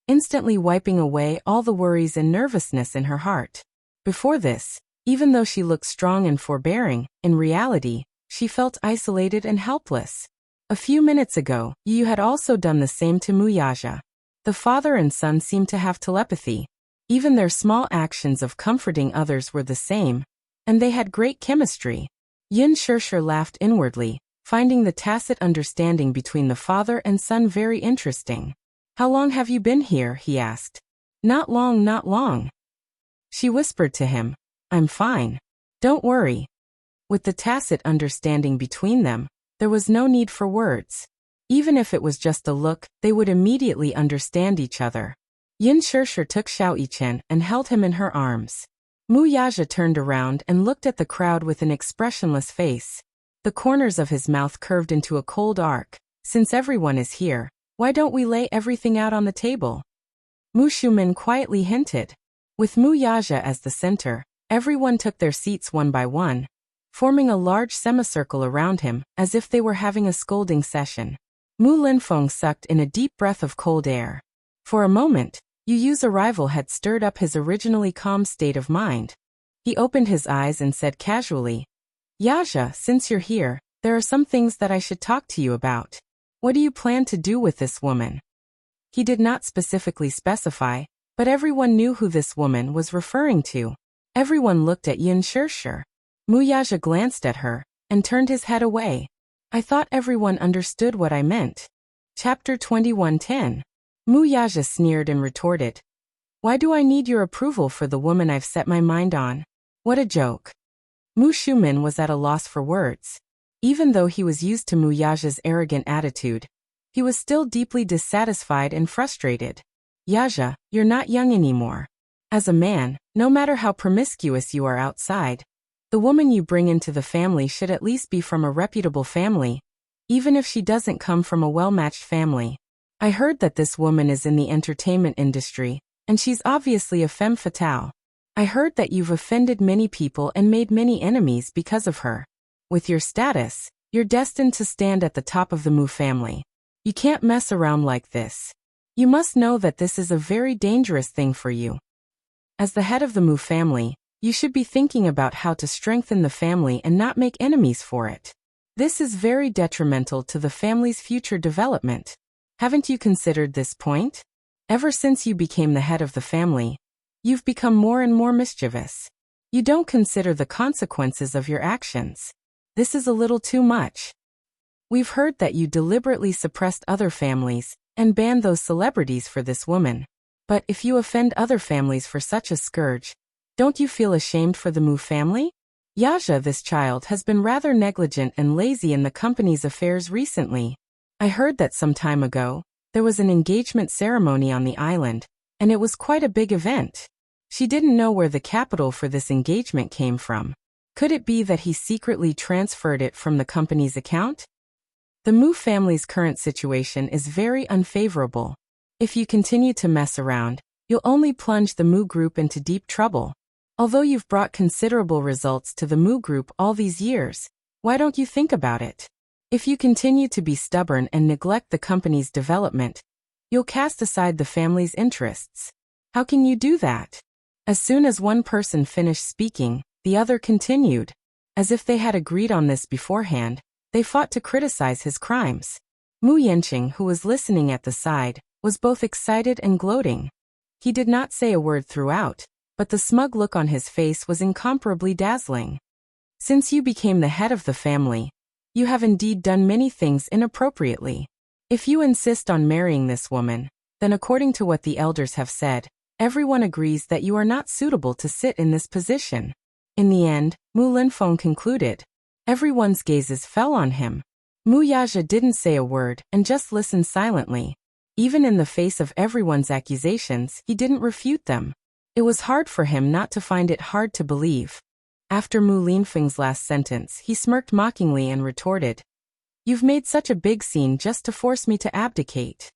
instantly wiping away all the worries and nervousness in her heart. Before this, even though she looked strong and forbearing, in reality, she felt isolated and helpless. A few minutes ago, Yu had also done the same to Mu Yaja. The father and son seemed to have telepathy. Even their small actions of comforting others were the same, and they had great chemistry. Yun Shirshir laughed inwardly, finding the tacit understanding between the father and son very interesting. "How long have you been here?" he asked. "Not long, not long." She whispered to him, "I'm fine. Don't worry." With the tacit understanding between them, there was no need for words. Even if it was just a look, they would immediately understand each other. Yun Shirshir took Xiao Yichen and held him in her arms. Mu Yaja turned around and looked at the crowd with an expressionless face. The corners of his mouth curved into a cold arc. "Since everyone is here, why don't we lay everything out on the table?" Mu Shumin quietly hinted. With Mu Yaja as the center, everyone took their seats one by one, forming a large semicircle around him, as if they were having a scolding session. Mu Linfeng sucked in a deep breath of cold air. For a moment, Yu's arrival had stirred up his originally calm state of mind. He opened his eyes and said casually, "Yaja, since you're here, there are some things that I should talk to you about. What do you plan to do with this woman?" He did not specifically specify, but everyone knew who this woman was referring to. Everyone looked at Yun Shirshir. Mu Yaja glanced at her and turned his head away. "I thought everyone understood what I meant." Chapter 2110. Mu Yaja sneered and retorted, "Why do I need your approval for the woman I've set my mind on? What a joke." Mu Shumin was at a loss for words. Even though he was used to Mu Yaja's arrogant attitude, he was still deeply dissatisfied and frustrated. "Yaja, you're not young anymore. As a man, no matter how promiscuous you are outside, the woman you bring into the family should at least be from a reputable family, even if she doesn't come from a well-matched family. I heard that this woman is in the entertainment industry, and she's obviously a femme fatale. I heard that you've offended many people and made many enemies because of her. With your status, you're destined to stand at the top of the Mu family. You can't mess around like this. You must know that this is a very dangerous thing for you. As the head of the Mu family, you should be thinking about how to strengthen the family and not make enemies for it. This is very detrimental to the family's future development. Haven't you considered this point? Ever since you became the head of the family, you've become more and more mischievous. You don't consider the consequences of your actions. This is a little too much. We've heard that you deliberately suppressed other families and banned those celebrities for this woman. But if you offend other families for such a scourge, don't you feel ashamed for the Mu family? Yaja, this child has been rather negligent and lazy in the company's affairs recently. I heard that some time ago, there was an engagement ceremony on the island, and it was quite a big event. She didn't know where the capital for this engagement came from. Could it be that he secretly transferred it from the company's account? The Mu family's current situation is very unfavorable. If you continue to mess around, you'll only plunge the Mu group into deep trouble. Although you've brought considerable results to the Mu group all these years, why don't you think about it? If you continue to be stubborn and neglect the company's development, you'll cast aside the family's interests. How can you do that? As soon as one person finished speaking, the other continued. As if they had agreed on this beforehand, they fought to criticize his crimes. Mu Yanqing, who was listening at the side, was both excited and gloating. He did not say a word throughout, but the smug look on his face was incomparably dazzling. Since you became the head of the family, you have indeed done many things inappropriately. If you insist on marrying this woman, then according to what the elders have said, everyone agrees that you are not suitable to sit in this position. In the end, Mu Linfeng concluded. Everyone's gazes fell on him. Mu Yaja didn't say a word and just listened silently. Even in the face of everyone's accusations, he didn't refute them. It was hard for him not to find it hard to believe. After Mu Linfeng's last sentence, he smirked mockingly and retorted, "You've made such a big scene just to force me to abdicate."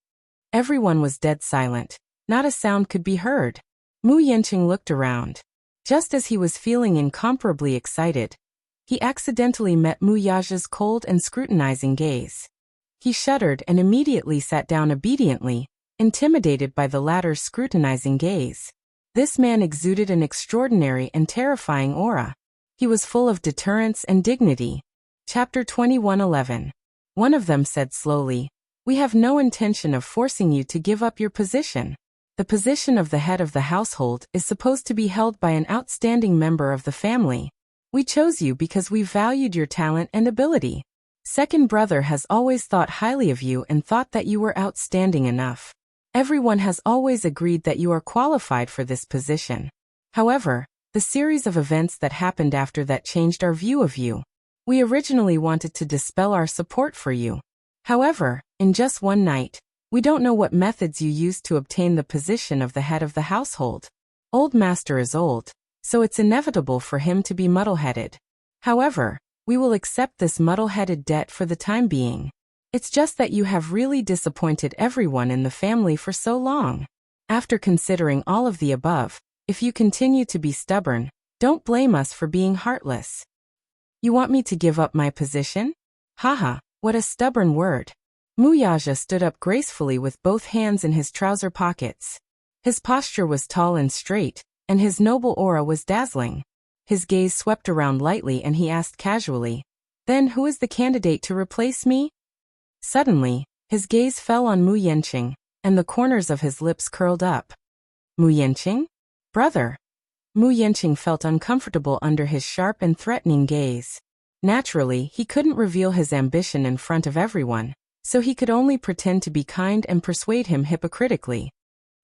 Everyone was dead silent. Not a sound could be heard. Mu Yanqing looked around. Just as he was feeling incomparably excited, he accidentally met Mu Yaja's cold and scrutinizing gaze. He shuddered and immediately sat down obediently, intimidated by the latter's scrutinizing gaze. This man exuded an extraordinary and terrifying aura. He was full of deterrence and dignity. Chapter 21:11. One of them said slowly, "We have no intention of forcing you to give up your position. The position of the head of the household is supposed to be held by an outstanding member of the family. We chose you because we valued your talent and ability. Second brother has always thought highly of you and thought that you were outstanding enough. Everyone has always agreed that you are qualified for this position. However, the series of events that happened after that changed our view of you. We originally wanted to dispel our support for you. However, in just one night, we don't know what methods you used to obtain the position of the head of the household. Old master is old, so it's inevitable for him to be muddle-headed. However, we will accept this muddle-headed debt for the time being. It's just that you have really disappointed everyone in the family for so long. After considering all of the above, if you continue to be stubborn, don't blame us for being heartless." "You want me to give up my position? Haha, what a stubborn word." Mu Yaja stood up gracefully with both hands in his trouser pockets. His posture was tall and straight, and his noble aura was dazzling. His gaze swept around lightly and he asked casually, "Then who is the candidate to replace me?" Suddenly, his gaze fell on Mu Yanqing, and the corners of his lips curled up. "Mu Yanqing? Brother?" Mu Yanqing felt uncomfortable under his sharp and threatening gaze. Naturally, he couldn't reveal his ambition in front of everyone, so he could only pretend to be kind and persuade him hypocritically.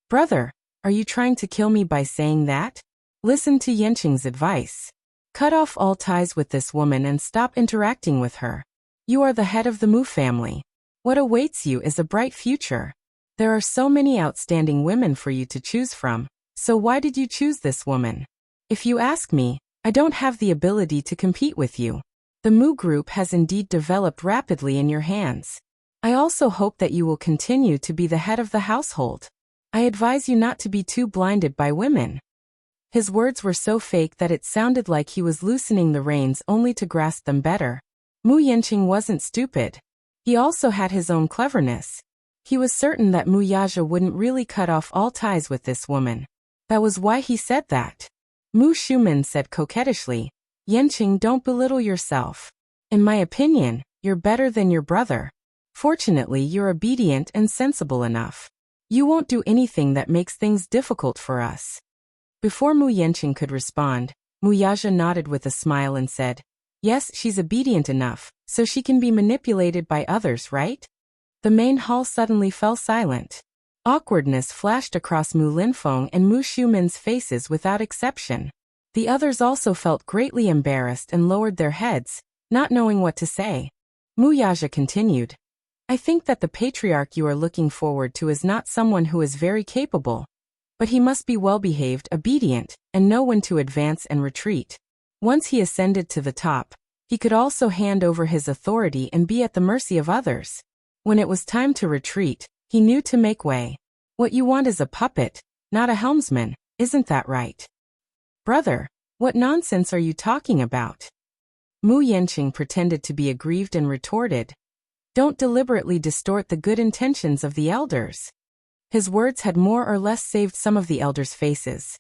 "Brother, are you trying to kill me by saying that? Listen to Yanqing's advice. Cut off all ties with this woman and stop interacting with her. You are the head of the Mu family. What awaits you is a bright future. There are so many outstanding women for you to choose from, so why did you choose this woman? If you ask me, I don't have the ability to compete with you. The Mu group has indeed developed rapidly in your hands. I also hope that you will continue to be the head of the household. I advise you not to be too blinded by women." His words were so fake that it sounded like he was loosening the reins only to grasp them better. Mu Yanqing wasn't stupid. He also had his own cleverness. He was certain that Mu Yaja wouldn't really cut off all ties with this woman. That was why he said that. Mu Shumen said coquettishly, "Yanqing, don't belittle yourself. In my opinion, you're better than your brother. Fortunately, you're obedient and sensible enough. You won't do anything that makes things difficult for us." Before Mu Yanqing could respond, Mu Yaja nodded with a smile and said, "Yes, she's obedient enough, so she can be manipulated by others, right?" The main hall suddenly fell silent. Awkwardness flashed across Mu Linfeng and Mu Shumen's faces without exception. The others also felt greatly embarrassed and lowered their heads, not knowing what to say. Mu Yaja continued, "I think that the patriarch you are looking forward to is not someone who is very capable, but he must be well-behaved, obedient, and know when to advance and retreat. Once he ascended to the top, he could also hand over his authority and be at the mercy of others. When it was time to retreat, he knew to make way. What you want is a puppet, not a helmsman, isn't that right?" "Brother, what nonsense are you talking about?" Mu Yanqing pretended to be aggrieved and retorted, "Don't deliberately distort the good intentions of the elders." His words had more or less saved some of the elders' faces.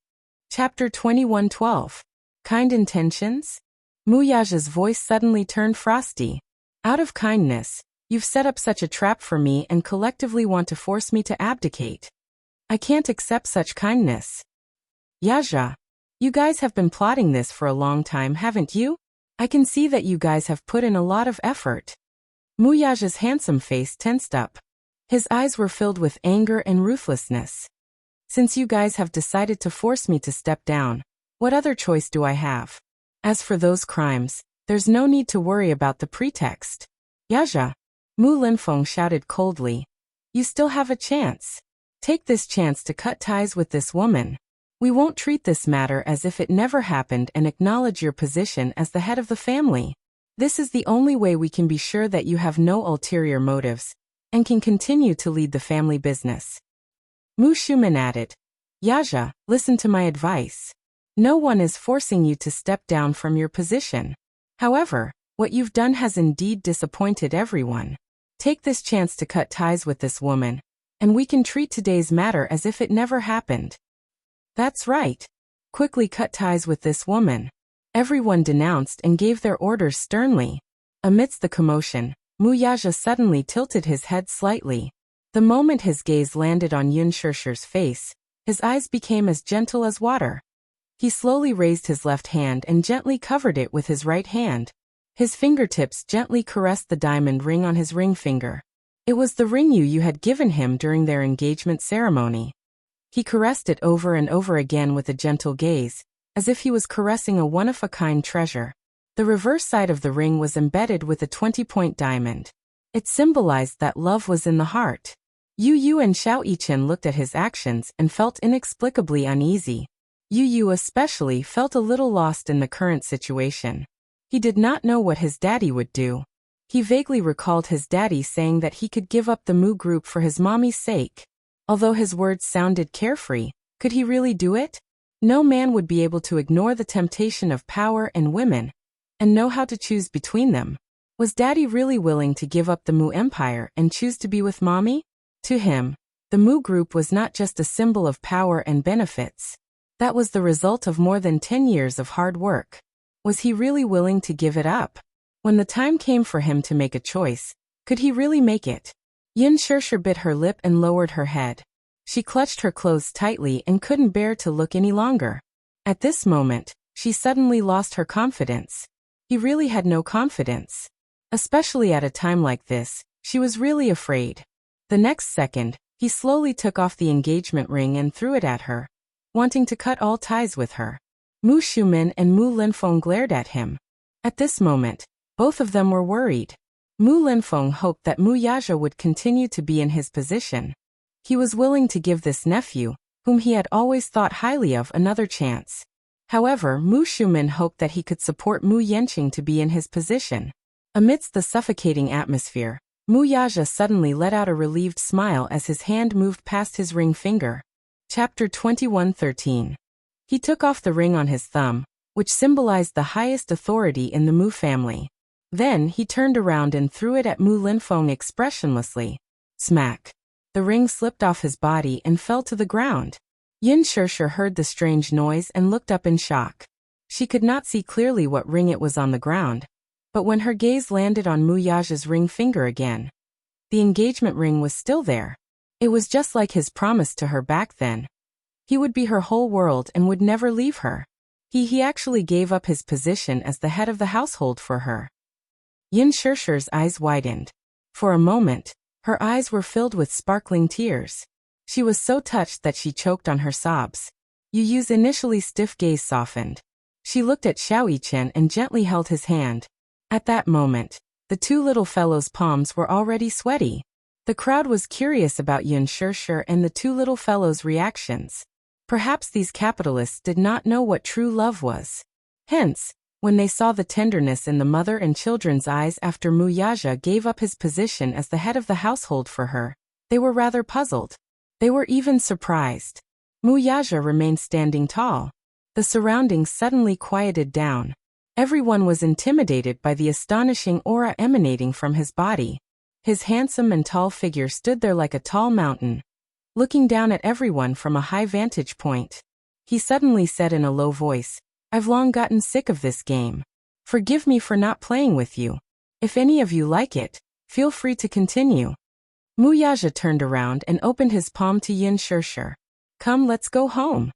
Chapter 21:12. Kind intentions? Mu Yaja's voice suddenly turned frosty. "Out of kindness, you've set up such a trap for me and collectively want to force me to abdicate. I can't accept such kindness." "Yaja, you guys have been plotting this for a long time, haven't you? I can see that you guys have put in a lot of effort." Mu Yaja's handsome face tensed up. His eyes were filled with anger and ruthlessness. "Since you guys have decided to force me to step down, what other choice do I have? As for those crimes, there's no need to worry about the pretext." "Yaja," Mu Linfeng shouted coldly, "you still have a chance. Take this chance to cut ties with this woman. We won't treat this matter as if it never happened and acknowledge your position as the head of the family. This is the only way we can be sure that you have no ulterior motives and can continue to lead the family business." Mu Shumen added, "Yaja, listen to my advice. No one is forcing you to step down from your position. However, what you've done has indeed disappointed everyone. Take this chance to cut ties with this woman, and we can treat today's matter as if it never happened." "That's right. Quickly cut ties with this woman." Everyone denounced and gave their orders sternly. Amidst the commotion, Mu Yaja suddenly tilted his head slightly. The moment his gaze landed on Yun Shishir's face, his eyes became as gentle as water. He slowly raised his left hand and gently covered it with his right hand. His fingertips gently caressed the diamond ring on his ring finger. It was the ring you had given him during their engagement ceremony. He caressed it over and over again with a gentle gaze, as if he was caressing a one-of-a-kind treasure. The reverse side of the ring was embedded with a 20-point diamond. It symbolized that love was in the heart. Yu and Xiao Yichen looked at his actions and felt inexplicably uneasy. Yu especially felt a little lost in the current situation. He did not know what his daddy would do. He vaguely recalled his daddy saying that he could give up the Mu group for his mommy's sake. Although his words sounded carefree, could he really do it? No man would be able to ignore the temptation of power and women, and know how to choose between them. Was daddy really willing to give up the Mu empire and choose to be with mommy? To him, the Mu group was not just a symbol of power and benefits. That was the result of more than 10 years of hard work. Was he really willing to give it up? When the time came for him to make a choice, could he really make it? Yun Shishir bit her lip and lowered her head. She clutched her clothes tightly and couldn't bear to look any longer. At this moment, she suddenly lost her confidence. He really had no confidence. Especially at a time like this, she was really afraid. The next second, he slowly took off the engagement ring and threw it at her, wanting to cut all ties with her. Mu Shumen and Mu Linfeng glared at him. At this moment, both of them were worried. Mu Linfeng hoped that Mu Yaja would continue to be in his position. He was willing to give this nephew, whom he had always thought highly of, another chance. However, Mu Shumen hoped that he could support Mu Yanqing to be in his position. Amidst the suffocating atmosphere, Mu Yaja suddenly let out a relieved smile as his hand moved past his ring finger. Chapter 21:13. He took off the ring on his thumb, which symbolized the highest authority in the Mu family. Then he turned around and threw it at Mu Linfeng expressionlessly. Smack! The ring slipped off his body and fell to the ground. Yin Shirshir heard the strange noise and looked up in shock. She could not see clearly what ring it was on the ground, but when her gaze landed on Mu Yaja's ring finger again, the engagement ring was still there. It was just like his promise to her back then. He would be her whole world and would never leave her. He actually gave up his position as the head of the household for her. Yin Shirshir's eyes widened. For a moment, her eyes were filled with sparkling tears. She was so touched that she choked on her sobs. Yu Yu's initially stiff gaze softened. She looked at Xiao Yichen and gently held his hand. At that moment, the two little fellows' palms were already sweaty. The crowd was curious about Yin Shirshir and the two little fellows' reactions. Perhaps these capitalists did not know what true love was. Hence, when they saw the tenderness in the mother and children's eyes after Mu Yaja gave up his position as the head of the household for her, they were rather puzzled. They were even surprised. Mu Yaja remained standing tall. The surroundings suddenly quieted down. Everyone was intimidated by the astonishing aura emanating from his body. His handsome and tall figure stood there like a tall mountain, looking down at everyone from a high vantage point. He suddenly said in a low voice, "I've long gotten sick of this game. Forgive me for not playing with you. If any of you like it, feel free to continue." Mu Yaja turned around and opened his palm to Yin Shirshir. "Come, let's go home.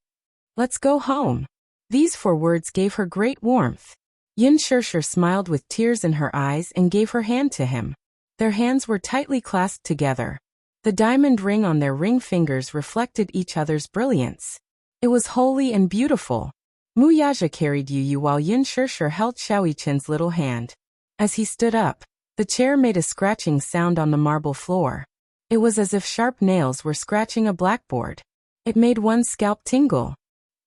Let's go home." These 4 words gave her great warmth. Yin Shirshir smiled with tears in her eyes and gave her hand to him. Their hands were tightly clasped together. The diamond ring on their ring fingers reflected each other's brilliance. It was holy and beautiful. Mu Yaja carried Yu Yu while Yin Shirshir held Xiao Yichen's little hand. As he stood up, the chair made a scratching sound on the marble floor. It was as if sharp nails were scratching a blackboard. It made one's scalp tingle.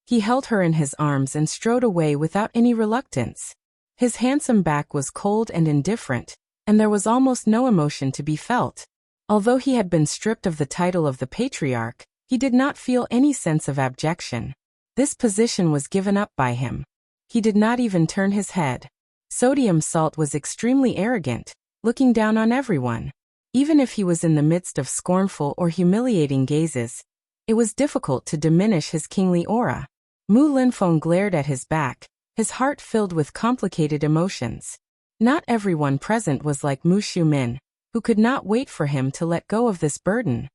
He held her in his arms and strode away without any reluctance. His handsome back was cold and indifferent, and there was almost no emotion to be felt. Although he had been stripped of the title of the patriarch, he did not feel any sense of abjection. This position was given up by him. He did not even turn his head. Sodium Salt was extremely arrogant, looking down on everyone. Even if he was in the midst of scornful or humiliating gazes, it was difficult to diminish his kingly aura. Mu Linfeng glared at his back, his heart filled with complicated emotions. Not everyone present was like Mu Shumin, who could not wait for him to let go of this burden.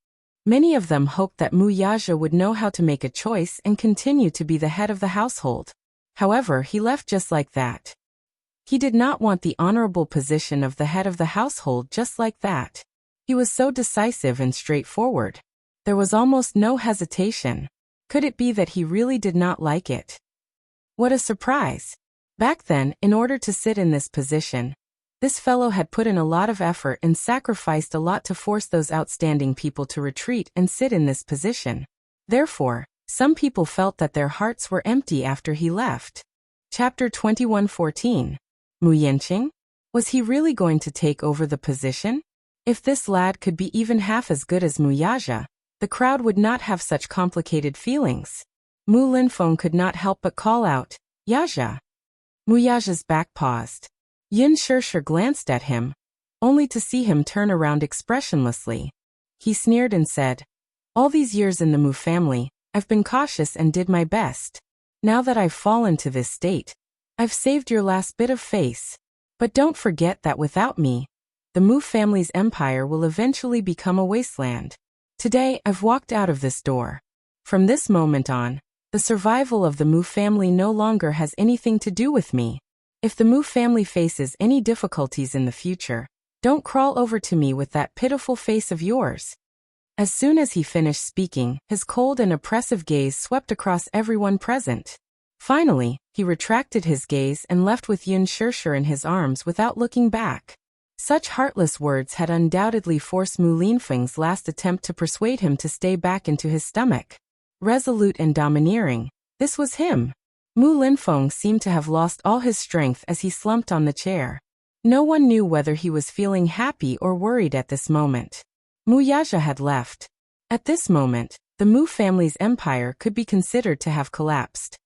Many of them hoped that Mu Yaja would know how to make a choice and continue to be the head of the household. However, he left just like that. He did not want the honorable position of the head of the household just like that. He was so decisive and straightforward. There was almost no hesitation. Could it be that he really did not like it? What a surprise! Back then, in order to sit in this position, this fellow had put in a lot of effort and sacrificed a lot to force those outstanding people to retreat and sit in this position. Therefore, some people felt that their hearts were empty after he left. Chapter 21:14. Mu Yanqing? Was he really going to take over the position? If this lad could be even half as good as Mu Yaja, the crowd would not have such complicated feelings. Mu Linfeng could not help but call out, "Yaja!" Mu Yaja's back paused. Yin Shirshir glanced at him, only to see him turn around expressionlessly. He sneered and said, "All these years in the Mu family, I've been cautious and did my best. Now that I've fallen to this state, I've saved your last bit of face. But don't forget that without me, the Mu family's empire will eventually become a wasteland. Today, I've walked out of this door. From this moment on, the survival of the Mu family no longer has anything to do with me. If the Mu family faces any difficulties in the future, don't crawl over to me with that pitiful face of yours." As soon as he finished speaking, his cold and oppressive gaze swept across everyone present. Finally, he retracted his gaze and left with Yin Shirshir in his arms without looking back. Such heartless words had undoubtedly forced Mu Linfeng's last attempt to persuade him to stay back into his stomach. Resolute and domineering, this was him. Mu Linfeng seemed to have lost all his strength as he slumped on the chair. No one knew whether he was feeling happy or worried at this moment. Mu Yaja had left. At this moment, the Mu family's empire could be considered to have collapsed.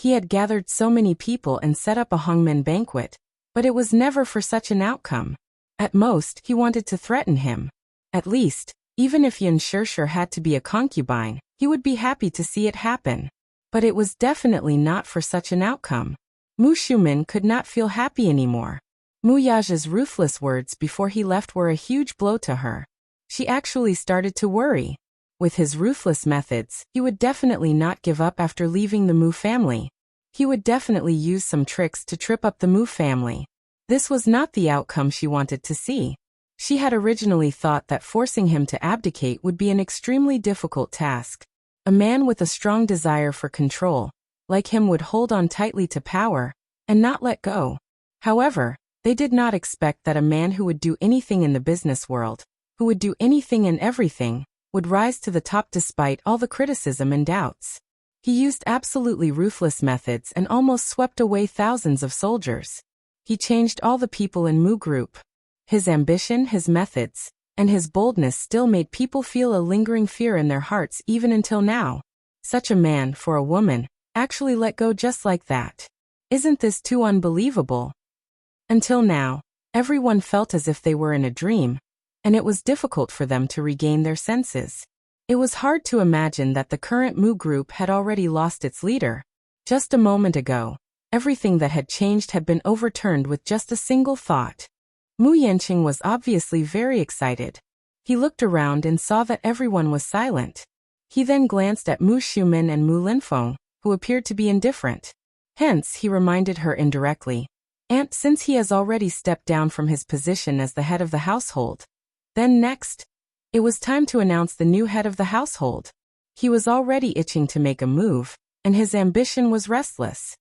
He had gathered so many people and set up a hangmen banquet, but it was never for such an outcome. At most, he wanted to threaten him. At least, even if Yin Shishir had to be a concubine, he would be happy to see it happen. But it was definitely not for such an outcome. Mu Shumin could not feel happy anymore. Mu Yaja's ruthless words before he left were a huge blow to her. She actually started to worry. With his ruthless methods, he would definitely not give up after leaving the Mu family. He would definitely use some tricks to trip up the Mu family. This was not the outcome she wanted to see. She had originally thought that forcing him to abdicate would be an extremely difficult task. A man with a strong desire for control, like him, would hold on tightly to power and not let go. However, they did not expect that a man who would do anything in the business world, who would do anything and everything, would rise to the top despite all the criticism and doubts. He used absolutely ruthless methods and almost swept away thousands of soldiers. He changed all the people in Mu Group. His ambition, his methods, and his boldness still made people feel a lingering fear in their hearts even until now. Such a man, for a woman, actually let go just like that. Isn't this too unbelievable? Until now, everyone felt as if they were in a dream, and it was difficult for them to regain their senses. It was hard to imagine that the current Mu Group had already lost its leader. Just a moment ago, everything that had changed had been overturned with just a single thought. Mu Yanqing was obviously very excited. He looked around and saw that everyone was silent. He then glanced at Mu Shumin and Mu Linfeng, who appeared to be indifferent. Hence, he reminded her indirectly, "Aunt, since he has already stepped down from his position as the head of the household." Then next, it was time to announce the new head of the household. He was already itching to make a move, and his ambition was restless.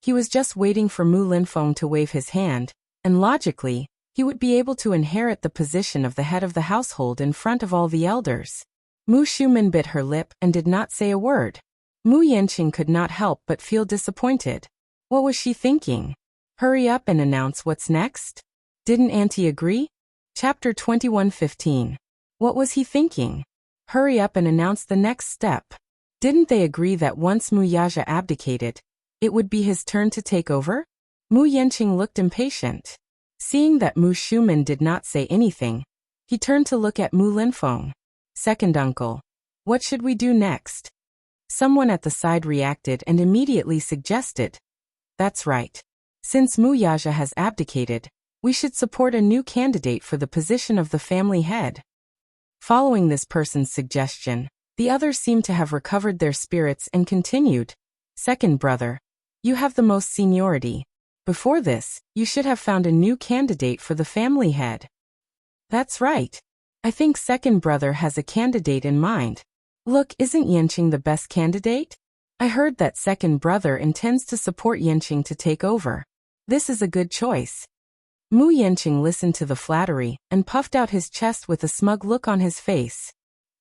He was just waiting for Mu Linfeng to wave his hand, and logically, he would be able to inherit the position of the head of the household in front of all the elders. Mu Shumin bit her lip and did not say a word. Mu Yanqing could not help but feel disappointed. What was she thinking? Hurry up and announce what's next? Didn't Auntie agree? Chapter 21:15. What was he thinking? Hurry up and announce the next step. Didn't they agree that once Mu Yaja abdicated, it would be his turn to take over? Mu Yanqing looked impatient. Seeing that Mu Shumin did not say anything, he turned to look at Mu Linfeng. "Second uncle, what should we do next?" Someone at the side reacted and immediately suggested, "That's right. Since Mu Yaja has abdicated, we should support a new candidate for the position of the family head." Following this person's suggestion, the others seemed to have recovered their spirits and continued, "Second brother, you have the most seniority. Before this, you should have found a new candidate for the family head." "That's right. I think second brother has a candidate in mind. Look, isn't Yanqing the best candidate? I heard that second brother intends to support Yanqing to take over. This is a good choice." Mu Yanqing listened to the flattery and puffed out his chest with a smug look on his face.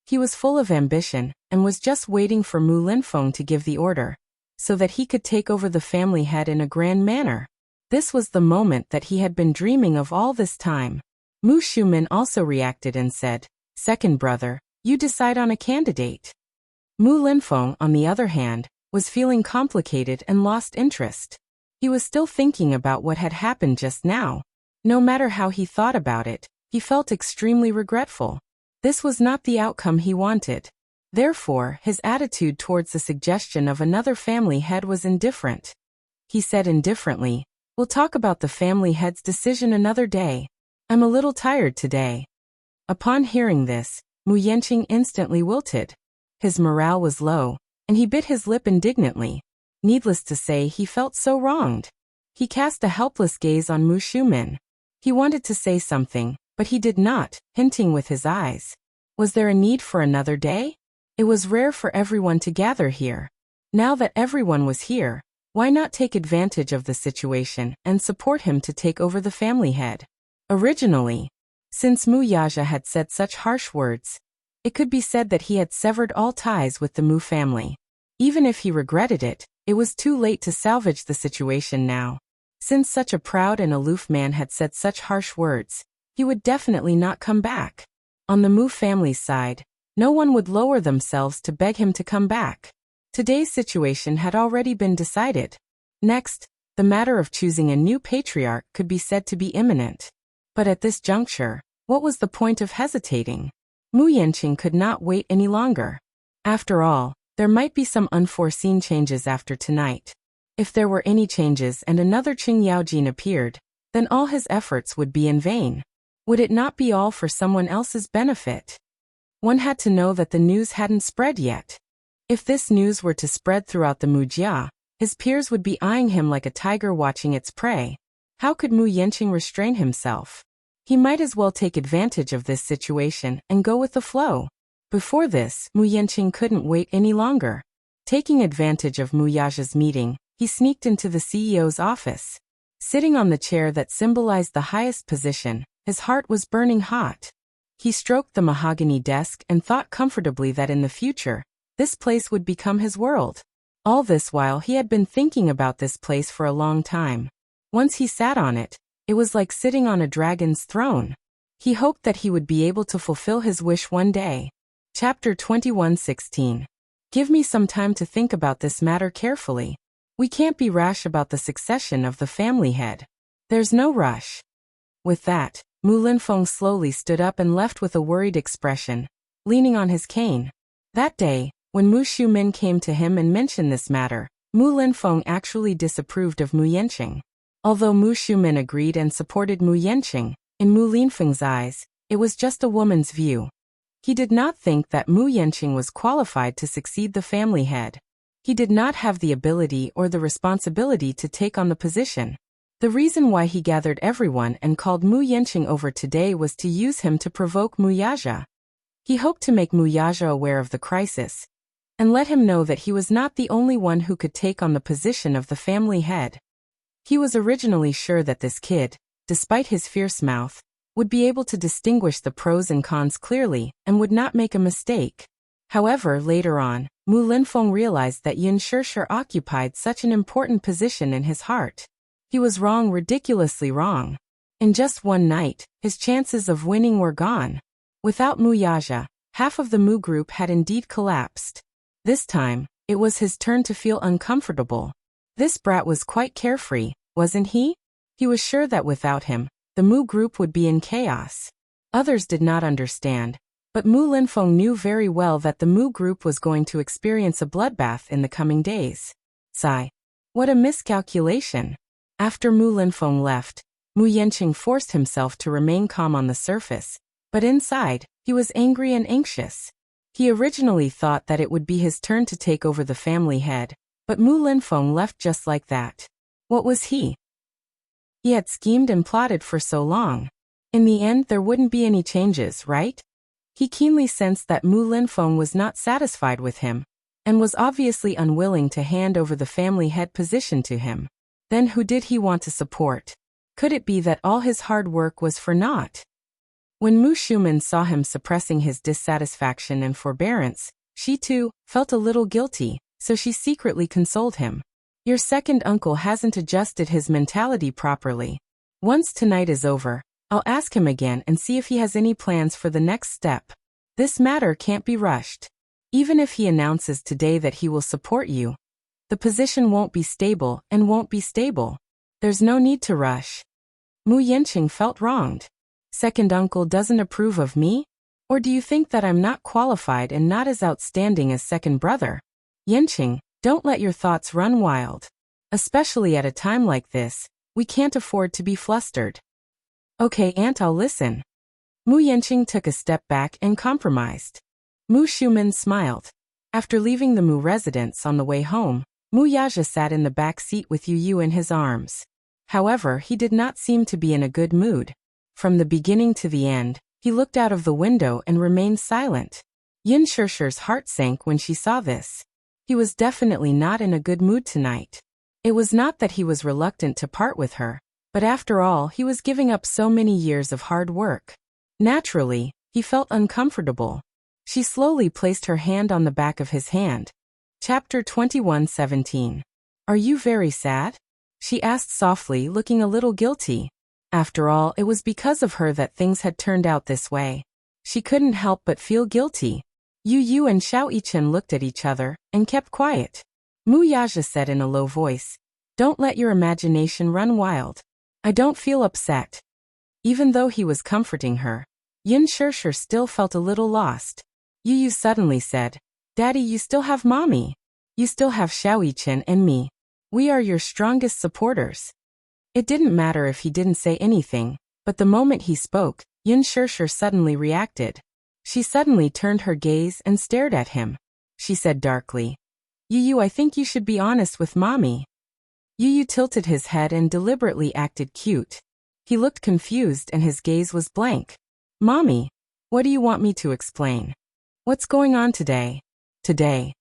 He was full of ambition and was just waiting for Mu Linfeng to give the order, so that he could take over the family head in a grand manner. This was the moment that he had been dreaming of all this time. Mu Shumin also reacted and said, "Second brother, you decide on a candidate." Mu Linfeng, on the other hand, was feeling complicated and lost interest. He was still thinking about what had happened just now. No matter how he thought about it, he felt extremely regretful. This was not the outcome he wanted. Therefore, his attitude towards the suggestion of another family head was indifferent. He said indifferently, "We'll talk about the family head's decision another day. I'm a little tired today." Upon hearing this, Mu Yanqing instantly wilted. His morale was low, and he bit his lip indignantly. Needless to say, he felt so wronged. He cast a helpless gaze on Mu Shumin. He wanted to say something, but he did not, hinting with his eyes. Was there a need for another day? It was rare for everyone to gather here. Now that everyone was here, why not take advantage of the situation and support him to take over the family head? Originally, since Mu Yaja had said such harsh words, it could be said that he had severed all ties with the Mu family. Even if he regretted it, it was too late to salvage the situation now. Since such a proud and aloof man had said such harsh words, he would definitely not come back. On the Mu family's side, no one would lower themselves to beg him to come back. Today's situation had already been decided. Next, the matter of choosing a new patriarch could be said to be imminent. But at this juncture, what was the point of hesitating? Mu Yanqing could not wait any longer. After all, there might be some unforeseen changes after tonight. If there were any changes and another Qing Yaojin appeared, then all his efforts would be in vain. Would it not be all for someone else's benefit? One had to know that the news hadn't spread yet. If this news were to spread throughout the Mujia, his peers would be eyeing him like a tiger watching its prey. How could Mu Yanqing restrain himself? He might as well take advantage of this situation and go with the flow. Before this, Mu Yanqing couldn't wait any longer. Taking advantage of Mu Yaja's meeting, he sneaked into the CEO's office. Sitting on the chair that symbolized the highest position, his heart was burning hot. He stroked the mahogany desk and thought comfortably that in the future, this place would become his world. All this while he had been thinking about this place for a long time. Once he sat on it, it was like sitting on a dragon's throne. He hoped that he would be able to fulfill his wish one day. Chapter 21:16. Give me some time to think about this matter carefully. We can't be rash about the succession of the family head. There's no rush. With that, Mu Linfeng slowly stood up and left with a worried expression, leaning on his cane. That day, when Mu Xiumin came to him and mentioned this matter, Mu Linfeng actually disapproved of Mu Yanqing. Although Mu Xiumin agreed and supported Mu Yanqing, in Mu Linfeng's eyes, it was just a woman's view. He did not think that Mu Yanqing was qualified to succeed the family head. He did not have the ability or the responsibility to take on the position. The reason why he gathered everyone and called Mu Yanqing over today was to use him to provoke Mu Yaja. He hoped to make Mu Yaja aware of the crisis and let him know that he was not the only one who could take on the position of the family head. He was originally sure that this kid, despite his fierce mouth, would be able to distinguish the pros and cons clearly and would not make a mistake. However, later on, Mu Linfeng realized that Yin Shishir occupied such an important position in his heart. He was wrong, ridiculously wrong. In just one night, his chances of winning were gone. Without Mu Yaja, half of the Mu group had indeed collapsed. This time, it was his turn to feel uncomfortable. This brat was quite carefree, wasn't he? He was sure that without him, the Mu group would be in chaos. Others did not understand, but Mu Linfeng knew very well that the Mu group was going to experience a bloodbath in the coming days. Sigh. What a miscalculation. After Mu Linfeng left, Mu Yanqing forced himself to remain calm on the surface, but inside, he was angry and anxious. He originally thought that it would be his turn to take over the family head, but Mu Linfeng left just like that. What was he? He had schemed and plotted for so long. In the end, there wouldn't be any changes, right? He keenly sensed that Mu Linfeng was not satisfied with him, and was obviously unwilling to hand over the family head position to him. Then who did he want to support? Could it be that all his hard work was for naught? When Mu Xiumin saw him suppressing his dissatisfaction and forbearance, she too felt a little guilty, so she secretly consoled him. Your second uncle hasn't adjusted his mentality properly. Once tonight is over, I'll ask him again and see if he has any plans for the next step. This matter can't be rushed. Even if he announces today that he will support you, the position won't be stable and won't be stable. There's no need to rush. Mu Yanqing felt wronged. Second uncle doesn't approve of me? Or do you think that I'm not qualified and not as outstanding as second brother? Yanqing, don't let your thoughts run wild. Especially at a time like this, we can't afford to be flustered. Okay, aunt, I'll listen. Mu Yanqing took a step back and compromised. Mu Xiumin smiled. After leaving the Mu residence on the way home, Mu Yaja sat in the back seat with Yu Yu in his arms. However, he did not seem to be in a good mood. From the beginning to the end, he looked out of the window and remained silent. Yin Shishir's heart sank when she saw this. He was definitely not in a good mood tonight. It was not that he was reluctant to part with her, but after all, he was giving up so many years of hard work. Naturally, he felt uncomfortable. She slowly placed her hand on the back of his hand. Chapter 21:17. Are you very sad? She asked softly, looking a little guilty. After all, it was because of her that things had turned out this way. She couldn't help but feel guilty. Yu Yu and Xiao Yichen looked at each other and kept quiet. Mu Yaja said in a low voice, "Don't let your imagination run wild. I don't feel upset." Even though he was comforting her, Yin Shirshir still felt a little lost. Yu Yu suddenly said, "Daddy, you still have Mommy. You still have Xiao Yichen and me. We are your strongest supporters." It didn't matter if he didn't say anything, but the moment he spoke, Yin Shirshir suddenly reacted. She suddenly turned her gaze and stared at him. She said darkly, "Yu Yu, I think you should be honest with Mommy." Yu Yu tilted his head and deliberately acted cute. He looked confused and his gaze was blank. "Mommy, what do you want me to explain? What's going on today?" "Today."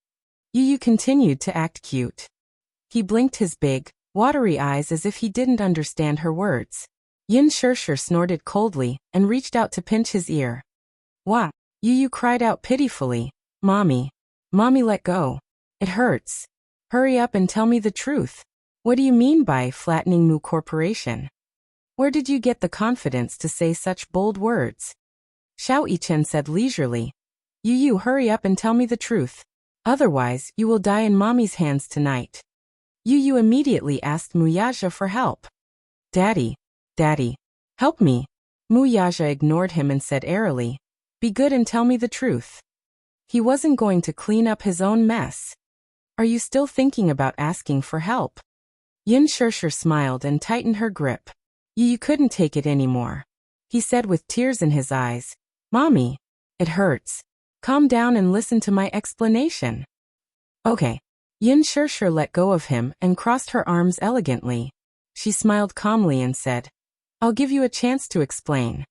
Yu Yu continued to act cute. He blinked his big, watery eyes as if he didn't understand her words. Yin Shirshir snorted coldly and reached out to pinch his ear. "Wah!" Yu Yu cried out pitifully, "Mommy. Mommy, let go. It hurts. Hurry up and tell me the truth. What do you mean by flattening Mu Corporation? Where did you get the confidence to say such bold words?" Xiao Yichen said leisurely, "Yu Yu, hurry up and tell me the truth. Otherwise, you will die in Mommy's hands tonight." Yu Yu immediately asked Mu Yaja for help. Daddy, help me." Mu Yaja ignored him and said airily, "Be good and tell me the truth." He wasn't going to clean up his own mess. "Are you still thinking about asking for help?" Yin Shirshir smiled and tightened her grip. Yu Yu couldn't take it anymore. He said with tears in his eyes, "Mommy, it hurts. Calm down and listen to my explanation." "Okay." Yin Shirshir let go of him and crossed her arms elegantly. She smiled calmly and said, "I'll give you a chance to explain."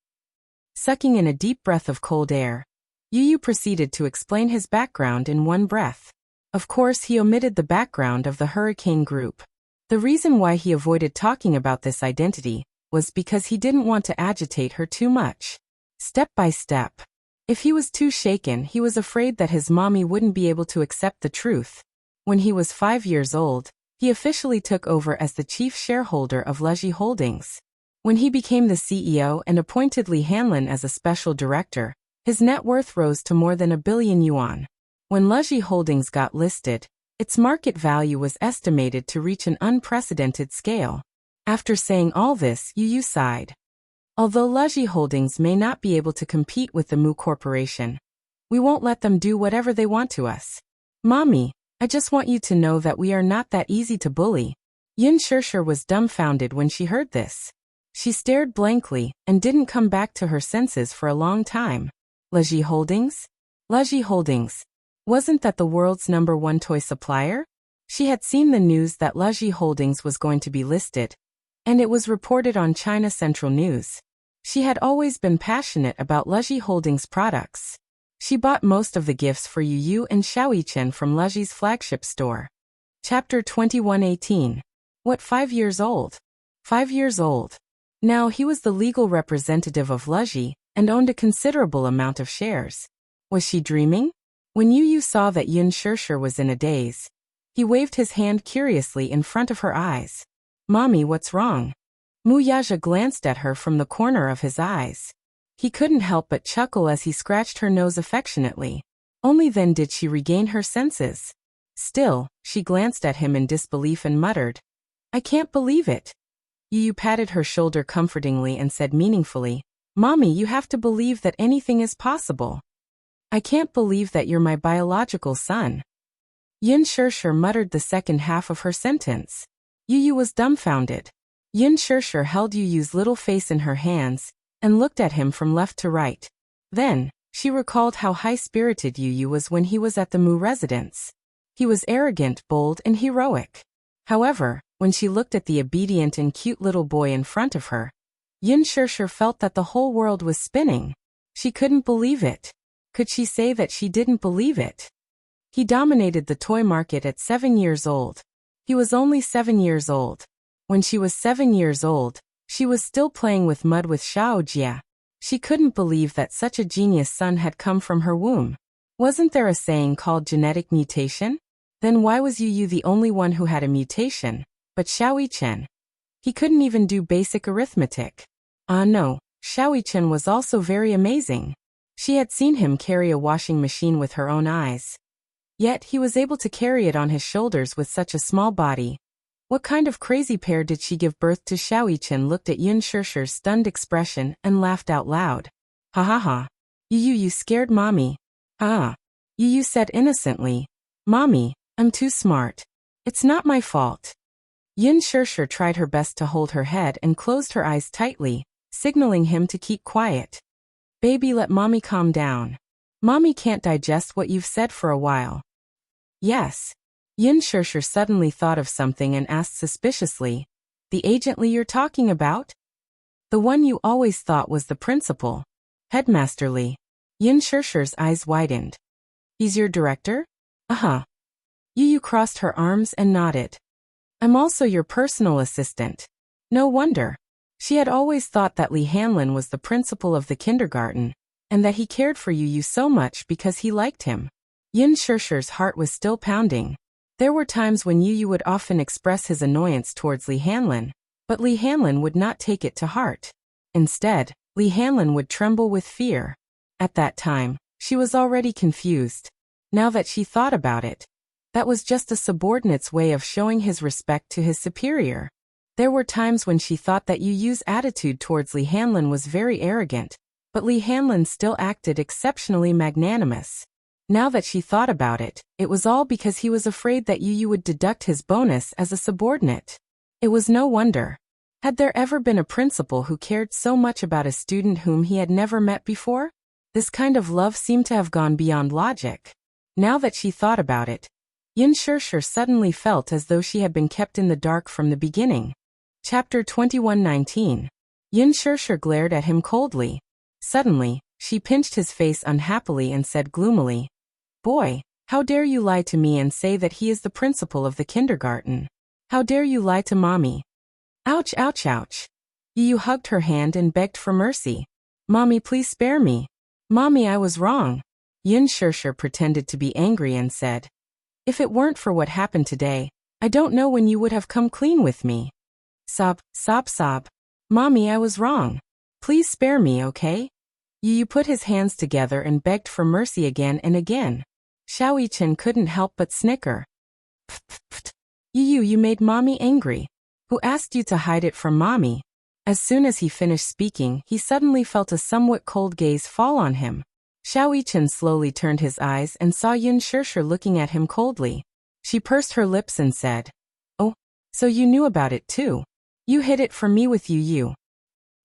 Sucking in a deep breath of cold air, Yu Yu proceeded to explain his background in one breath. Of course, he omitted the background of the Hurricane Group. The reason why he avoided talking about this identity was because he didn't want to agitate her too much. Step by step. If he was too shaken, he was afraid that his mommy wouldn't be able to accept the truth. When he was 5 years old, he officially took over as the chief shareholder of Leji Holdings. When he became the CEO and appointed Li Hanlin as a special director, his net worth rose to more than 1 billion yuan. When Leji Holdings got listed, its market value was estimated to reach an unprecedented scale. After saying all this, Yu Yu sighed. Although Leji Holdings may not be able to compete with the Mu Corporation, we won't let them do whatever they want to us. Mommy, I just want you to know that we are not that easy to bully. Yin Shirshir was dumbfounded when she heard this. She stared blankly and didn't come back to her senses for a long time. Leji Holdings? Leji Holdings. Wasn't that the world's #1 toy supplier? She had seen the news that Leji Holdings was going to be listed, and it was reported on China Central News. She had always been passionate about Leji Holdings products. She bought most of the gifts for Yu Yu and Xiao Yichen from Leji's flagship store. Chapter 21:18. What, 5 years old? 5 years old. Now he was the legal representative of Leji and owned a considerable amount of shares. Was she dreaming? When Yu Yu saw that Yin Shirshir was in a daze, he waved his hand curiously in front of her eyes. Mommy, what's wrong? Mu Yaja glanced at her from the corner of his eyes. He couldn't help but chuckle as he scratched her nose affectionately. Only then did she regain her senses. Still, she glanced at him in disbelief and muttered, I can't believe it. Yu Yu patted her shoulder comfortingly and said meaningfully, Mommy, you have to believe that anything is possible. I can't believe that you're my biological son. Yin Shirshir muttered the second half of her sentence. Yu Yu was dumbfounded. Yin Shirshir held Yu Yu's little face in her hands and looked at him from left to right. Then, she recalled how high-spirited Yu Yu was when he was at the Mu residence. He was arrogant, bold, and heroic. However, when she looked at the obedient and cute little boy in front of her, Yin Shirshir felt that the whole world was spinning. She couldn't believe it. Could she say that she didn't believe it? He dominated the toy market at 7 years old. He was only 7 years old. When she was 7 years old, she was still playing with mud with Xiao Jia. She couldn't believe that such a genius son had come from her womb. Wasn't there a saying called genetic mutation? Then why was Yu Yu the only one who had a mutation, but Xiao Yichen? He couldn't even do basic arithmetic. Ah no, Xiao Yichen was also very amazing. She had seen him carry a washing machine with her own eyes. Yet he was able to carry it on his shoulders with such a small body. What kind of crazy pair did she give birth to? Xiao Yichen looked at Yun Shishir's stunned expression and laughed out loud. Ha ha ha. You scared mommy. Ah. You said innocently. Mommy, I'm too smart. It's not my fault. Yun Shishir tried her best to hold her head and closed her eyes tightly, signaling him to keep quiet. Baby, let mommy calm down. Mommy can't digest what you've said for a while. Yes. Yun Shishir suddenly thought of something and asked suspiciously, the agent Lee you're talking about? The one you always thought was the principal. Headmaster Lee. Yun Shishir's eyes widened. He's your director? Uh-huh. Yu crossed her arms and nodded. I'm also your personal assistant. No wonder. She had always thought that Li Hanlin was the principal of the kindergarten, and that he cared for Yu so much because he liked him. Yun Shishir's heart was still pounding. There were times when Yu would often express his annoyance towards Li Hanlin, but Li Hanlin would not take it to heart. Instead, Li Hanlin would tremble with fear. At that time, she was already confused. Now that she thought about it, that was just a subordinate's way of showing his respect to his superior. There were times when she thought that Yu's attitude towards Li Hanlin was very arrogant, but Li Hanlin still acted exceptionally magnanimous. Now that she thought about it, it was all because he was afraid that Yu would deduct his bonus as a subordinate. It was no wonder. Had there ever been a principal who cared so much about a student whom he had never met before? This kind of love seemed to have gone beyond logic. Now that she thought about it, Yun Shishir suddenly felt as though she had been kept in the dark from the beginning. Chapter 21:19. Yun Shishir glared at him coldly. Suddenly, she pinched his face unhappily and said gloomily, Boy, how dare you lie to me and say that he is the principal of the kindergarten? How dare you lie to mommy? Ouch, ouch, ouch. Yu hugged her hand and begged for mercy. Mommy, please spare me. Mommy, I was wrong. Yun Shishir pretended to be angry and said, If it weren't for what happened today, I don't know when you would have come clean with me. Sob, sob, sob. Mommy, I was wrong. Please spare me, okay? Yu put his hands together and begged for mercy again and again. Xiao Yichen couldn't help but snicker. Pft. You made mommy angry. Who asked you to hide it from mommy? As soon as he finished speaking, he suddenly felt a somewhat cold gaze fall on him. Xiao Yichen slowly turned his eyes and saw Yun Shishir looking at him coldly. She pursed her lips and said, Oh, so you knew about it too. You hid it from me with Yu.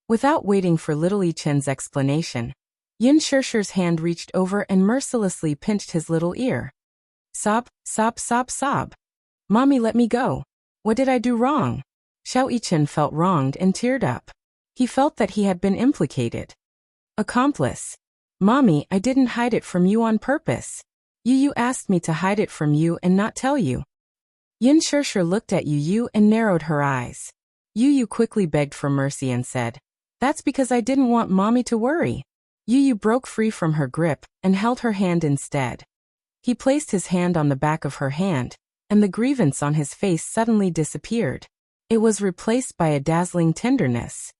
Without waiting for little Yichen's explanation, Yun Shishir's hand reached over and mercilessly pinched his little ear. Sob, sob, sob, sob. Mommy, let me go. What did I do wrong? Xiao Yichen felt wronged and teared up. He felt that he had been implicated. Accomplice. Mommy, I didn't hide it from you on purpose. Yu asked me to hide it from you and not tell you. Yun Shishir looked at Yu and narrowed her eyes. Yu quickly begged for mercy and said, That's because I didn't want mommy to worry. Yu broke free from her grip and held her hand instead. He placed his hand on the back of her hand, and the grievance on his face suddenly disappeared. It was replaced by a dazzling tenderness.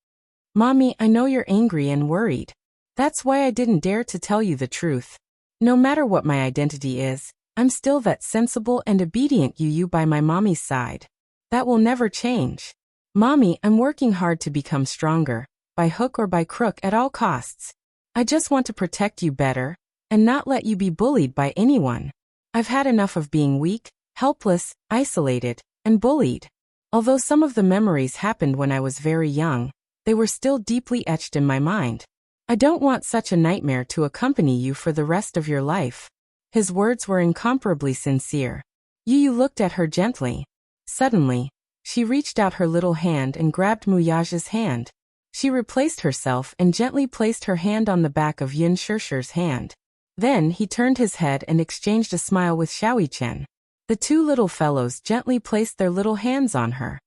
Mommy, I know you're angry and worried. That's why I didn't dare to tell you the truth. No matter what my identity is, I'm still that sensible and obedient Yu by my mommy's side. That will never change. Mommy, I'm working hard to become stronger, by hook or by crook at all costs. I just want to protect you better, and not let you be bullied by anyone. I've had enough of being weak, helpless, isolated, and bullied. Although some of the memories happened when I was very young, they were still deeply etched in my mind. I don't want such a nightmare to accompany you for the rest of your life. His words were incomparably sincere. Yu looked at her gently. Suddenly, she reached out her little hand and grabbed Muyaja's hand. She replaced herself and gently placed her hand on the back of Yun Shishir's hand. Then he turned his head and exchanged a smile with Xiao Yichen. The two little fellows gently placed their little hands on her.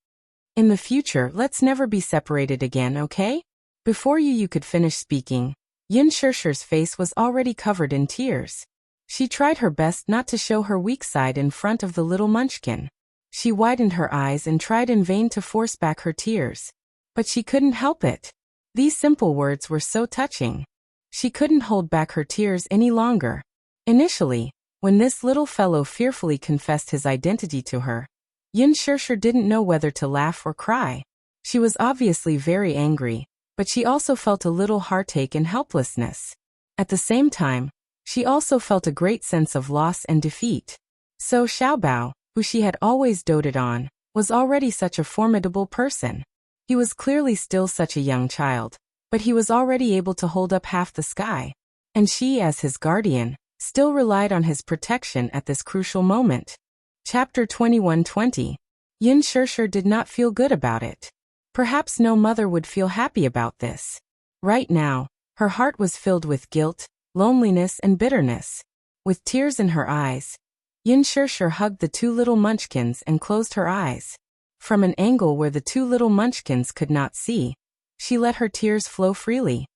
In the future, let's never be separated again, okay? Before Yu could finish speaking, Yun Shishir's face was already covered in tears. She tried her best not to show her weak side in front of the little munchkin. She widened her eyes and tried in vain to force back her tears. But she couldn't help it. These simple words were so touching. She couldn't hold back her tears any longer. Initially, when this little fellow fearfully confessed his identity to her, Yin Shirshir didn't know whether to laugh or cry. She was obviously very angry, but she also felt a little heartache and helplessness. At the same time, she also felt a great sense of loss and defeat. So Xiaobao, who she had always doted on, was already such a formidable person. He was clearly still such a young child, but he was already able to hold up half the sky. And she, as his guardian, still relied on his protection at this crucial moment. Chapter 21:20. Yin Shirshir did not feel good about it. Perhaps no mother would feel happy about this. Right now, her heart was filled with guilt, loneliness and bitterness. With tears in her eyes, Yin Shirshir hugged the two little munchkins and closed her eyes. From an angle where the two little munchkins could not see, she let her tears flow freely.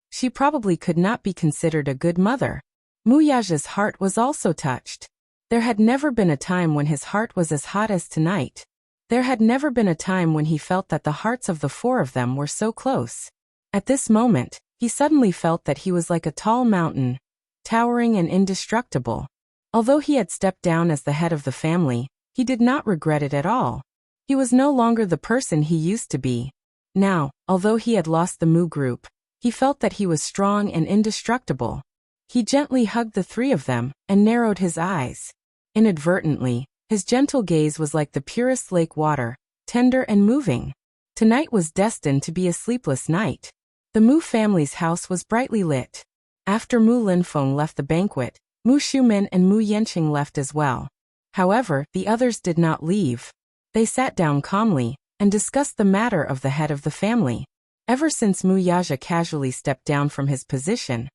She probably could not be considered a good mother. Mu Yaja's heart was also touched. There had never been a time when his heart was as hot as tonight. There had never been a time when he felt that the hearts of the four of them were so close. At this moment, he suddenly felt that he was like a tall mountain, towering and indestructible. Although he had stepped down as the head of the family, he did not regret it at all. He was no longer the person he used to be. Now, although he had lost the Mu group, he felt that he was strong and indestructible. He gently hugged the three of them and narrowed his eyes. Inadvertently, his gentle gaze was like the purest lake water, tender and moving. Tonight was destined to be a sleepless night. The Mu family's house was brightly lit. After Mu Linfeng left the banquet, Mu Shumen and Mu Yanqing left as well. However, the others did not leave. They sat down calmly and discussed the matter of the head of the family. Ever since Mu Yaja casually stepped down from his position,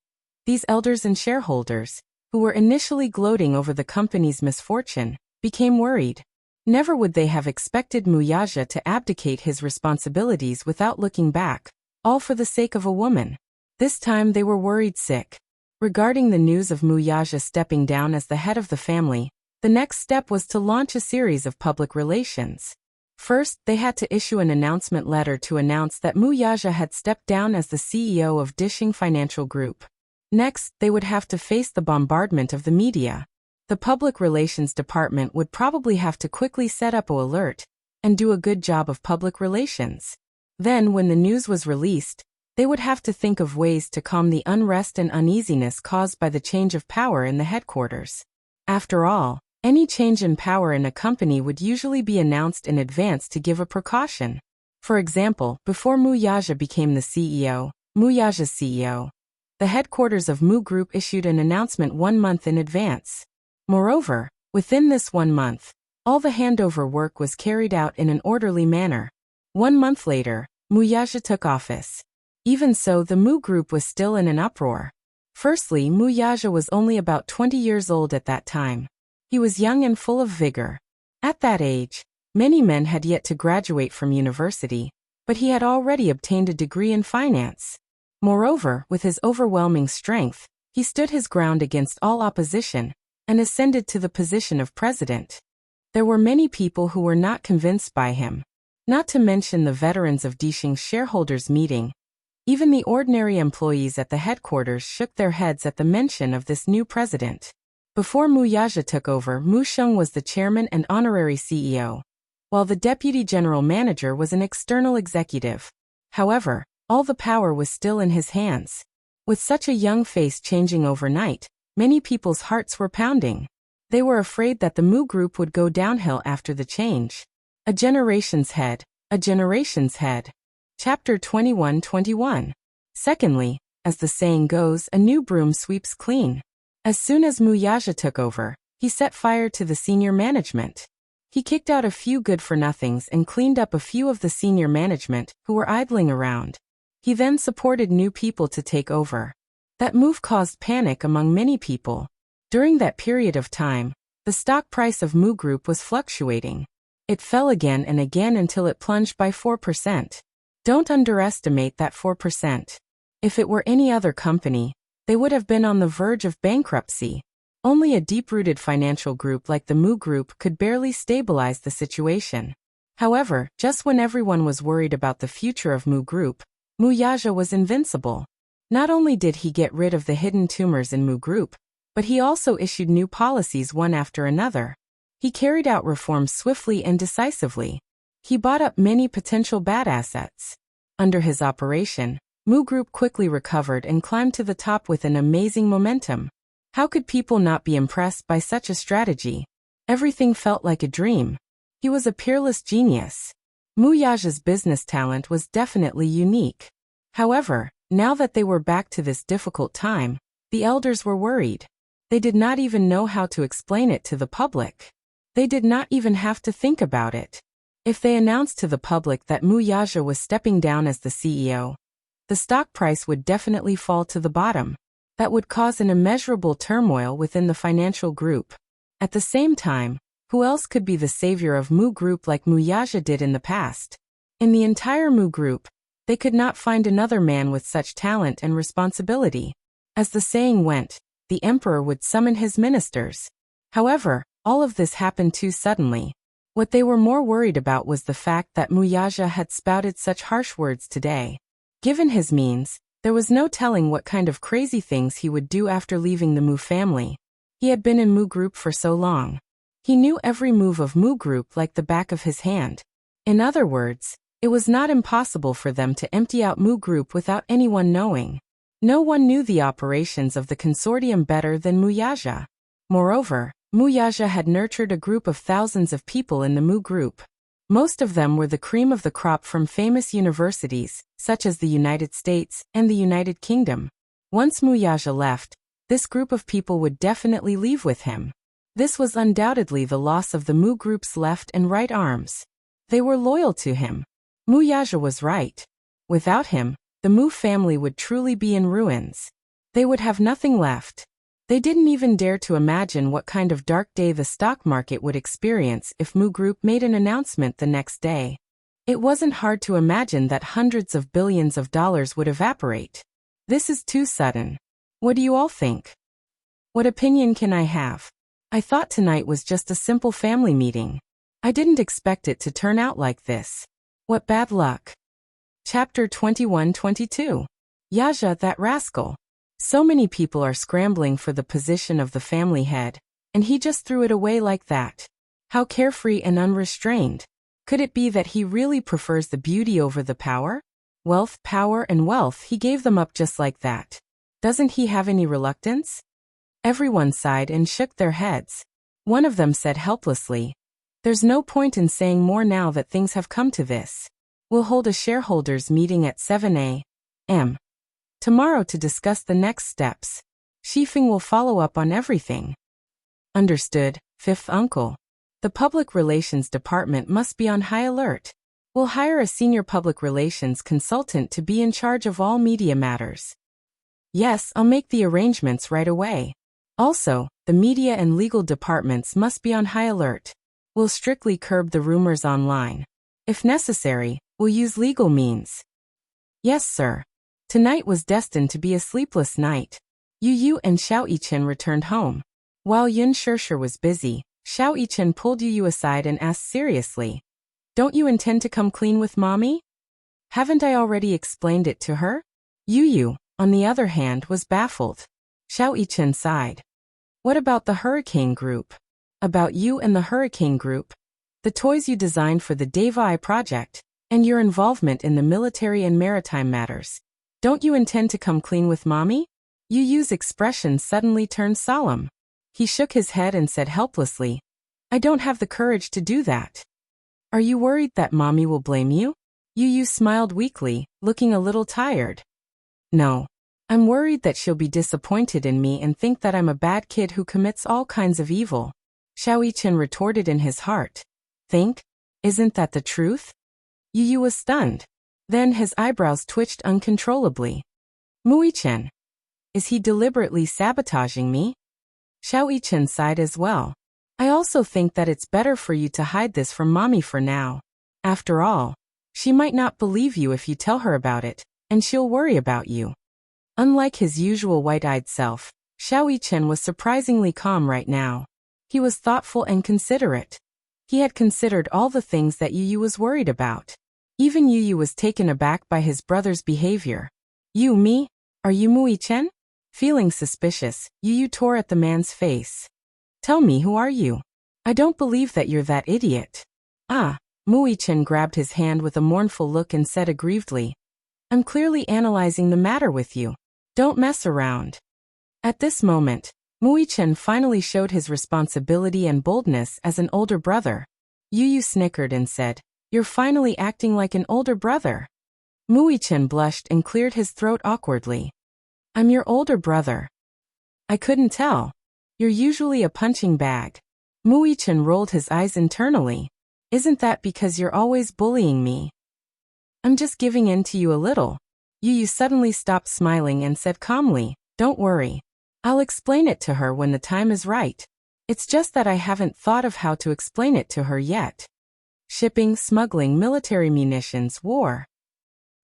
these elders and shareholders, who were initially gloating over the company's misfortune, became worried. Never would they have expected Mu Yaja to abdicate his responsibilities without looking back, all for the sake of a woman. This time they were worried sick. Regarding the news of Mu Yaja stepping down as the head of the family, the next step was to launch a series of public relations. First, they had to issue an announcement letter to announce that Mu Yaja had stepped down as the CEO of Dishing Financial Group. Next, they would have to face the bombardment of the media. The public relations department would probably have to quickly set up an alert and do a good job of public relations. Then, when the news was released, they would have to think of ways to calm the unrest and uneasiness caused by the change of power in the headquarters. After all, any change in power in a company would usually be announced in advance to give a precaution. For example, before Mu Yaja became the CEO, Mu Yaja's CEO, the headquarters of Mu Group issued an announcement 1 month in advance. Moreover, within this 1 month, all the handover work was carried out in an orderly manner. 1 month later, Mu Yaja took office. Even so, the Mu Group was still in an uproar. Firstly, Mu Yaja was only about 20 years old at that time. He was young and full of vigor. At that age, many men had yet to graduate from university, but he had already obtained a degree in finance. Moreover, with his overwhelming strength, he stood his ground against all opposition and ascended to the position of president. There were many people who were not convinced by him, not to mention the veterans of Dishing's shareholders' meeting. Even the ordinary employees at the headquarters shook their heads at the mention of this new president. Before Mu Yaja took over, Mu Sheng was the chairman and honorary CEO, while the deputy general manager was an external executive. However, all the power was still in his hands. With such a young face changing overnight, many people's hearts were pounding. They were afraid that the Mu Group would go downhill after the change. A generation's head, a generation's head. Chapter 21:21. Secondly, as the saying goes, a new broom sweeps clean. As soon as Mu Yaja took over, he set fire to the senior management. He kicked out a few good-for-nothings and cleaned up a few of the senior management who were idling around. He then supported new people to take over. That move caused panic among many people. During that period of time, the stock price of Mu Group was fluctuating. It fell again and again until it plunged by 4%. Don't underestimate that 4%. If it were any other company, they would have been on the verge of bankruptcy. Only a deep-rooted financial group like the Mu Group could barely stabilize the situation. However, just when everyone was worried about the future of Mu Group, Mu Yaja was invincible. Not only did he get rid of the hidden tumors in Mu Group, but he also issued new policies one after another. He carried out reforms swiftly and decisively. He bought up many potential bad assets. Under his operation, Mu Group quickly recovered and climbed to the top with an amazing momentum. How could people not be impressed by such a strategy? Everything felt like a dream. He was a peerless genius. Mu Yaja's business talent was definitely unique. However, now that they were back to this difficult time, the elders were worried. They did not even know how to explain it to the public. They did not even have to think about it. If they announced to the public that Mu Yaja was stepping down as the CEO, the stock price would definitely fall to the bottom. That would cause an immeasurable turmoil within the financial group. At the same time, who else could be the savior of Mu Group like Mu Yaja did in the past? In the entire Mu Group, they could not find another man with such talent and responsibility. As the saying went, the emperor would summon his ministers. However, all of this happened too suddenly. What they were more worried about was the fact that Mu Yaja had spouted such harsh words today. Given his means, there was no telling what kind of crazy things he would do after leaving the Mu family. He had been in Mu Group for so long. He knew every move of Mu Group like the back of his hand. In other words, it was not impossible for them to empty out Mu Group without anyone knowing. No one knew the operations of the consortium better than Mu Yaja. Moreover, Mu Yaja had nurtured a group of thousands of people in the Mu Group. Most of them were the cream of the crop from famous universities, such as the United States and the United Kingdom. Once Mu Yaja left, this group of people would definitely leave with him. This was undoubtedly the loss of the Mu Group's left and right arms. They were loyal to him. Mu Yaja was right. Without him, the Mu family would truly be in ruins. They would have nothing left. They didn't even dare to imagine what kind of dark day the stock market would experience if Mu Group made an announcement the next day. It wasn't hard to imagine that hundreds of billions of dollars would evaporate. This is too sudden. What do you all think? What opinion can I have? I thought tonight was just a simple family meeting. I didn't expect it to turn out like this. What bad luck. Chapter 21-22. Yaja, that rascal. So many people are scrambling for the position of the family head, and he just threw it away like that. How carefree and unrestrained. Could it be that he really prefers the beauty over the power? Wealth, power, and wealth, he gave them up just like that. Doesn't he have any reluctance? Everyone sighed and shook their heads. One of them said helplessly, "There's no point in saying more now that things have come to this. We'll hold a shareholders meeting at 7 a.m. tomorrow to discuss the next steps. Shifeng will follow up on everything." Understood, fifth uncle. The public relations department must be on high alert. We'll hire a senior public relations consultant to be in charge of all media matters. Yes, I'll make the arrangements right away. Also, the media and legal departments must be on high alert. We'll strictly curb the rumors online. If necessary, we'll use legal means. Yes, sir. Tonight was destined to be a sleepless night. Yu Yu and Xiao Yichen returned home. While Yun Shishir was busy, Xiao Yichen pulled Yu Yu aside and asked seriously, "Don't you intend to come clean with mommy? Haven't I already explained it to her?" Yu Yu, on the other hand, was baffled. Xiao Yichen sighed. "What about the Hurricane Group?" "About you and the Hurricane Group, the toys you designed for the Deva project, and your involvement in the military and maritime matters. Don't you intend to come clean with mommy?" Yu Yu's expression suddenly turned solemn. He shook his head and said helplessly, "I don't have the courage to do that." "Are you worried that mommy will blame you?" Yu Yu smiled weakly, looking a little tired. "No. I'm worried that she'll be disappointed in me and think that I'm a bad kid who commits all kinds of evil." Xiao Yichen retorted in his heart. "Think? Isn't that the truth?" Yu Yu was stunned. Then his eyebrows twitched uncontrollably. "Mu Yichen. Is he deliberately sabotaging me?" Xiao Yichen sighed as well. "I also think that it's better for you to hide this from mommy for now. After all, she might not believe you if you tell her about it, and she'll worry about you." Unlike his usual wide-eyed self, Xiao Yichen was surprisingly calm right now. He was thoughtful and considerate. He had considered all the things that Yu Yu was worried about. Even Yu Yu was taken aback by his brother's behavior. "You, me? Are you Mui-chen? Feeling suspicious, Yu tore at the man's face. Tell me, who are you? I don't believe that you're that idiot. Ah, Mui-chen grabbed his hand with a mournful look and said aggrievedly, I'm clearly analyzing the matter with you. Don't mess around. At this moment, Mui-chen finally showed his responsibility and boldness as an older brother. Yu snickered and said, You're finally acting like an older brother. Mui-chen blushed and cleared his throat awkwardly. I'm your older brother. I couldn't tell. You're usually a punching bag. Mui-chen rolled his eyes internally. Isn't that because you're always bullying me? I'm just giving in to you a little. Yu suddenly stopped smiling and said calmly, Don't worry. I'll explain it to her when the time is right. It's just that I haven't thought of how to explain it to her yet. Shipping, smuggling, military munitions, war.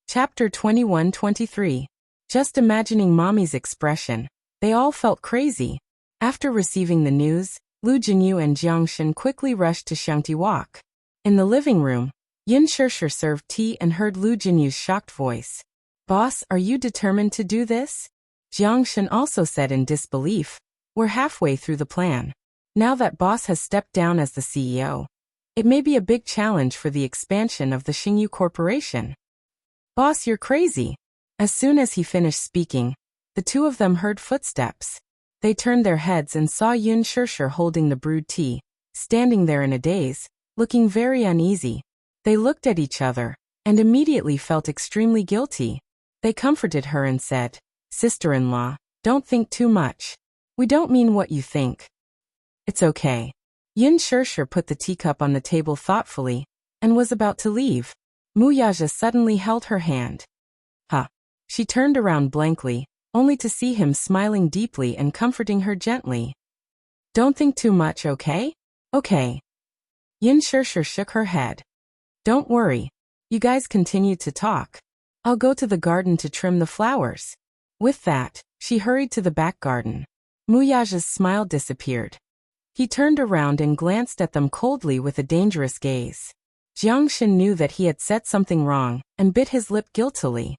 Chapter 21-23. Just imagining Mommy's expression. They all felt crazy. After receiving the news, Lu Jinyu and Jiangshan quickly rushed to Shangti Walk. In the living room, Yin Shishir served tea and heard Lu Jinyu's shocked voice. Boss, are you determined to do this? Jiangshan also said in disbelief. We're halfway through the plan. Now that boss has stepped down as the CEO, it may be a big challenge for the expansion of the Xingyu Corporation. Boss, you're crazy. As soon as he finished speaking, the two of them heard footsteps. They turned their heads and saw Yin Shishir holding the brewed tea, standing there in a daze, looking very uneasy. They looked at each other, and immediately felt extremely guilty. They comforted her and said, Sister-in-law, don't think too much. We don't mean what you think. It's okay. Yin Shishir put the teacup on the table thoughtfully, and was about to leave. Muyaja suddenly held her hand. Huh. She turned around blankly, only to see him smiling deeply and comforting her gently. Don't think too much, okay? Okay. Yin Shishir shook her head. Don't worry. You guys continue to talk. I'll go to the garden to trim the flowers. With that, she hurried to the back garden. Muyaja's smile disappeared. He turned around and glanced at them coldly with a dangerous gaze. Jiangshan knew that he had said something wrong, and bit his lip guiltily.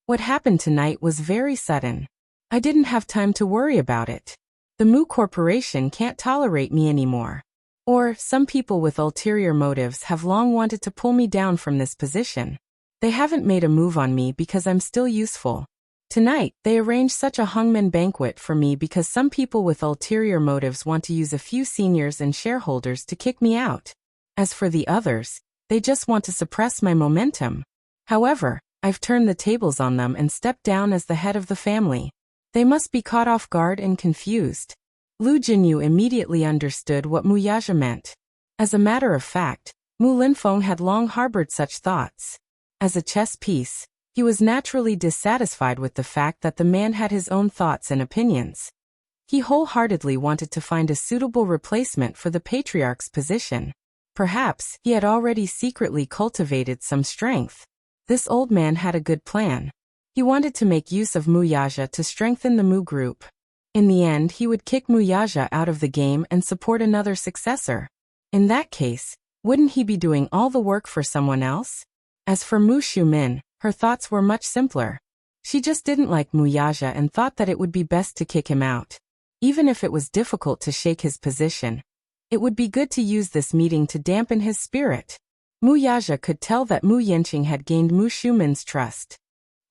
What happened tonight was very sudden. I didn't have time to worry about it. The Mu Corporation can't tolerate me anymore. Or, some people with ulterior motives have long wanted to pull me down from this position. They haven't made a move on me because I'm still useful. Tonight, they arranged such a hangmen banquet for me because some people with ulterior motives want to use a few seniors and shareholders to kick me out. As for the others, they just want to suppress my momentum. However, I've turned the tables on them and stepped down as the head of the family. They must be caught off guard and confused. Lu Jinyu immediately understood what Muyaja meant. As a matter of fact, Mu Linfeng had long harbored such thoughts. As a chess piece, he was naturally dissatisfied with the fact that the man had his own thoughts and opinions. He wholeheartedly wanted to find a suitable replacement for the patriarch's position. Perhaps he had already secretly cultivated some strength. This old man had a good plan. He wanted to make use of Muyaja to strengthen the Mu group. In the end, he would kick Muyaja out of the game and support another successor. In that case, wouldn't he be doing all the work for someone else? As for Mu Shumin, her thoughts were much simpler. She just didn't like Muyaja and thought that it would be best to kick him out. Even if it was difficult to shake his position, it would be good to use this meeting to dampen his spirit. Muyaja could tell that Mu Yanqing had gained Mu Shumin's trust.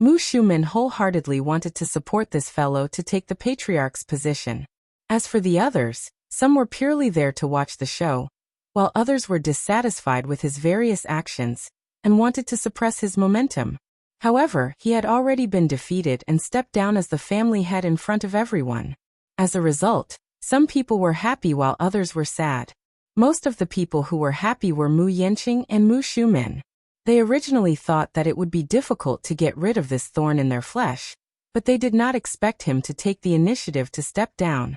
Mu Shumin wholeheartedly wanted to support this fellow to take the patriarch's position. As for the others, some were purely there to watch the show, while others were dissatisfied with his various actions and wanted to suppress his momentum. However, he had already been defeated and stepped down as the family head in front of everyone. As a result, some people were happy while others were sad. Most of the people who were happy were Mu Yanqing and Mu Shumin. They originally thought that it would be difficult to get rid of this thorn in their flesh, but they did not expect him to take the initiative to step down.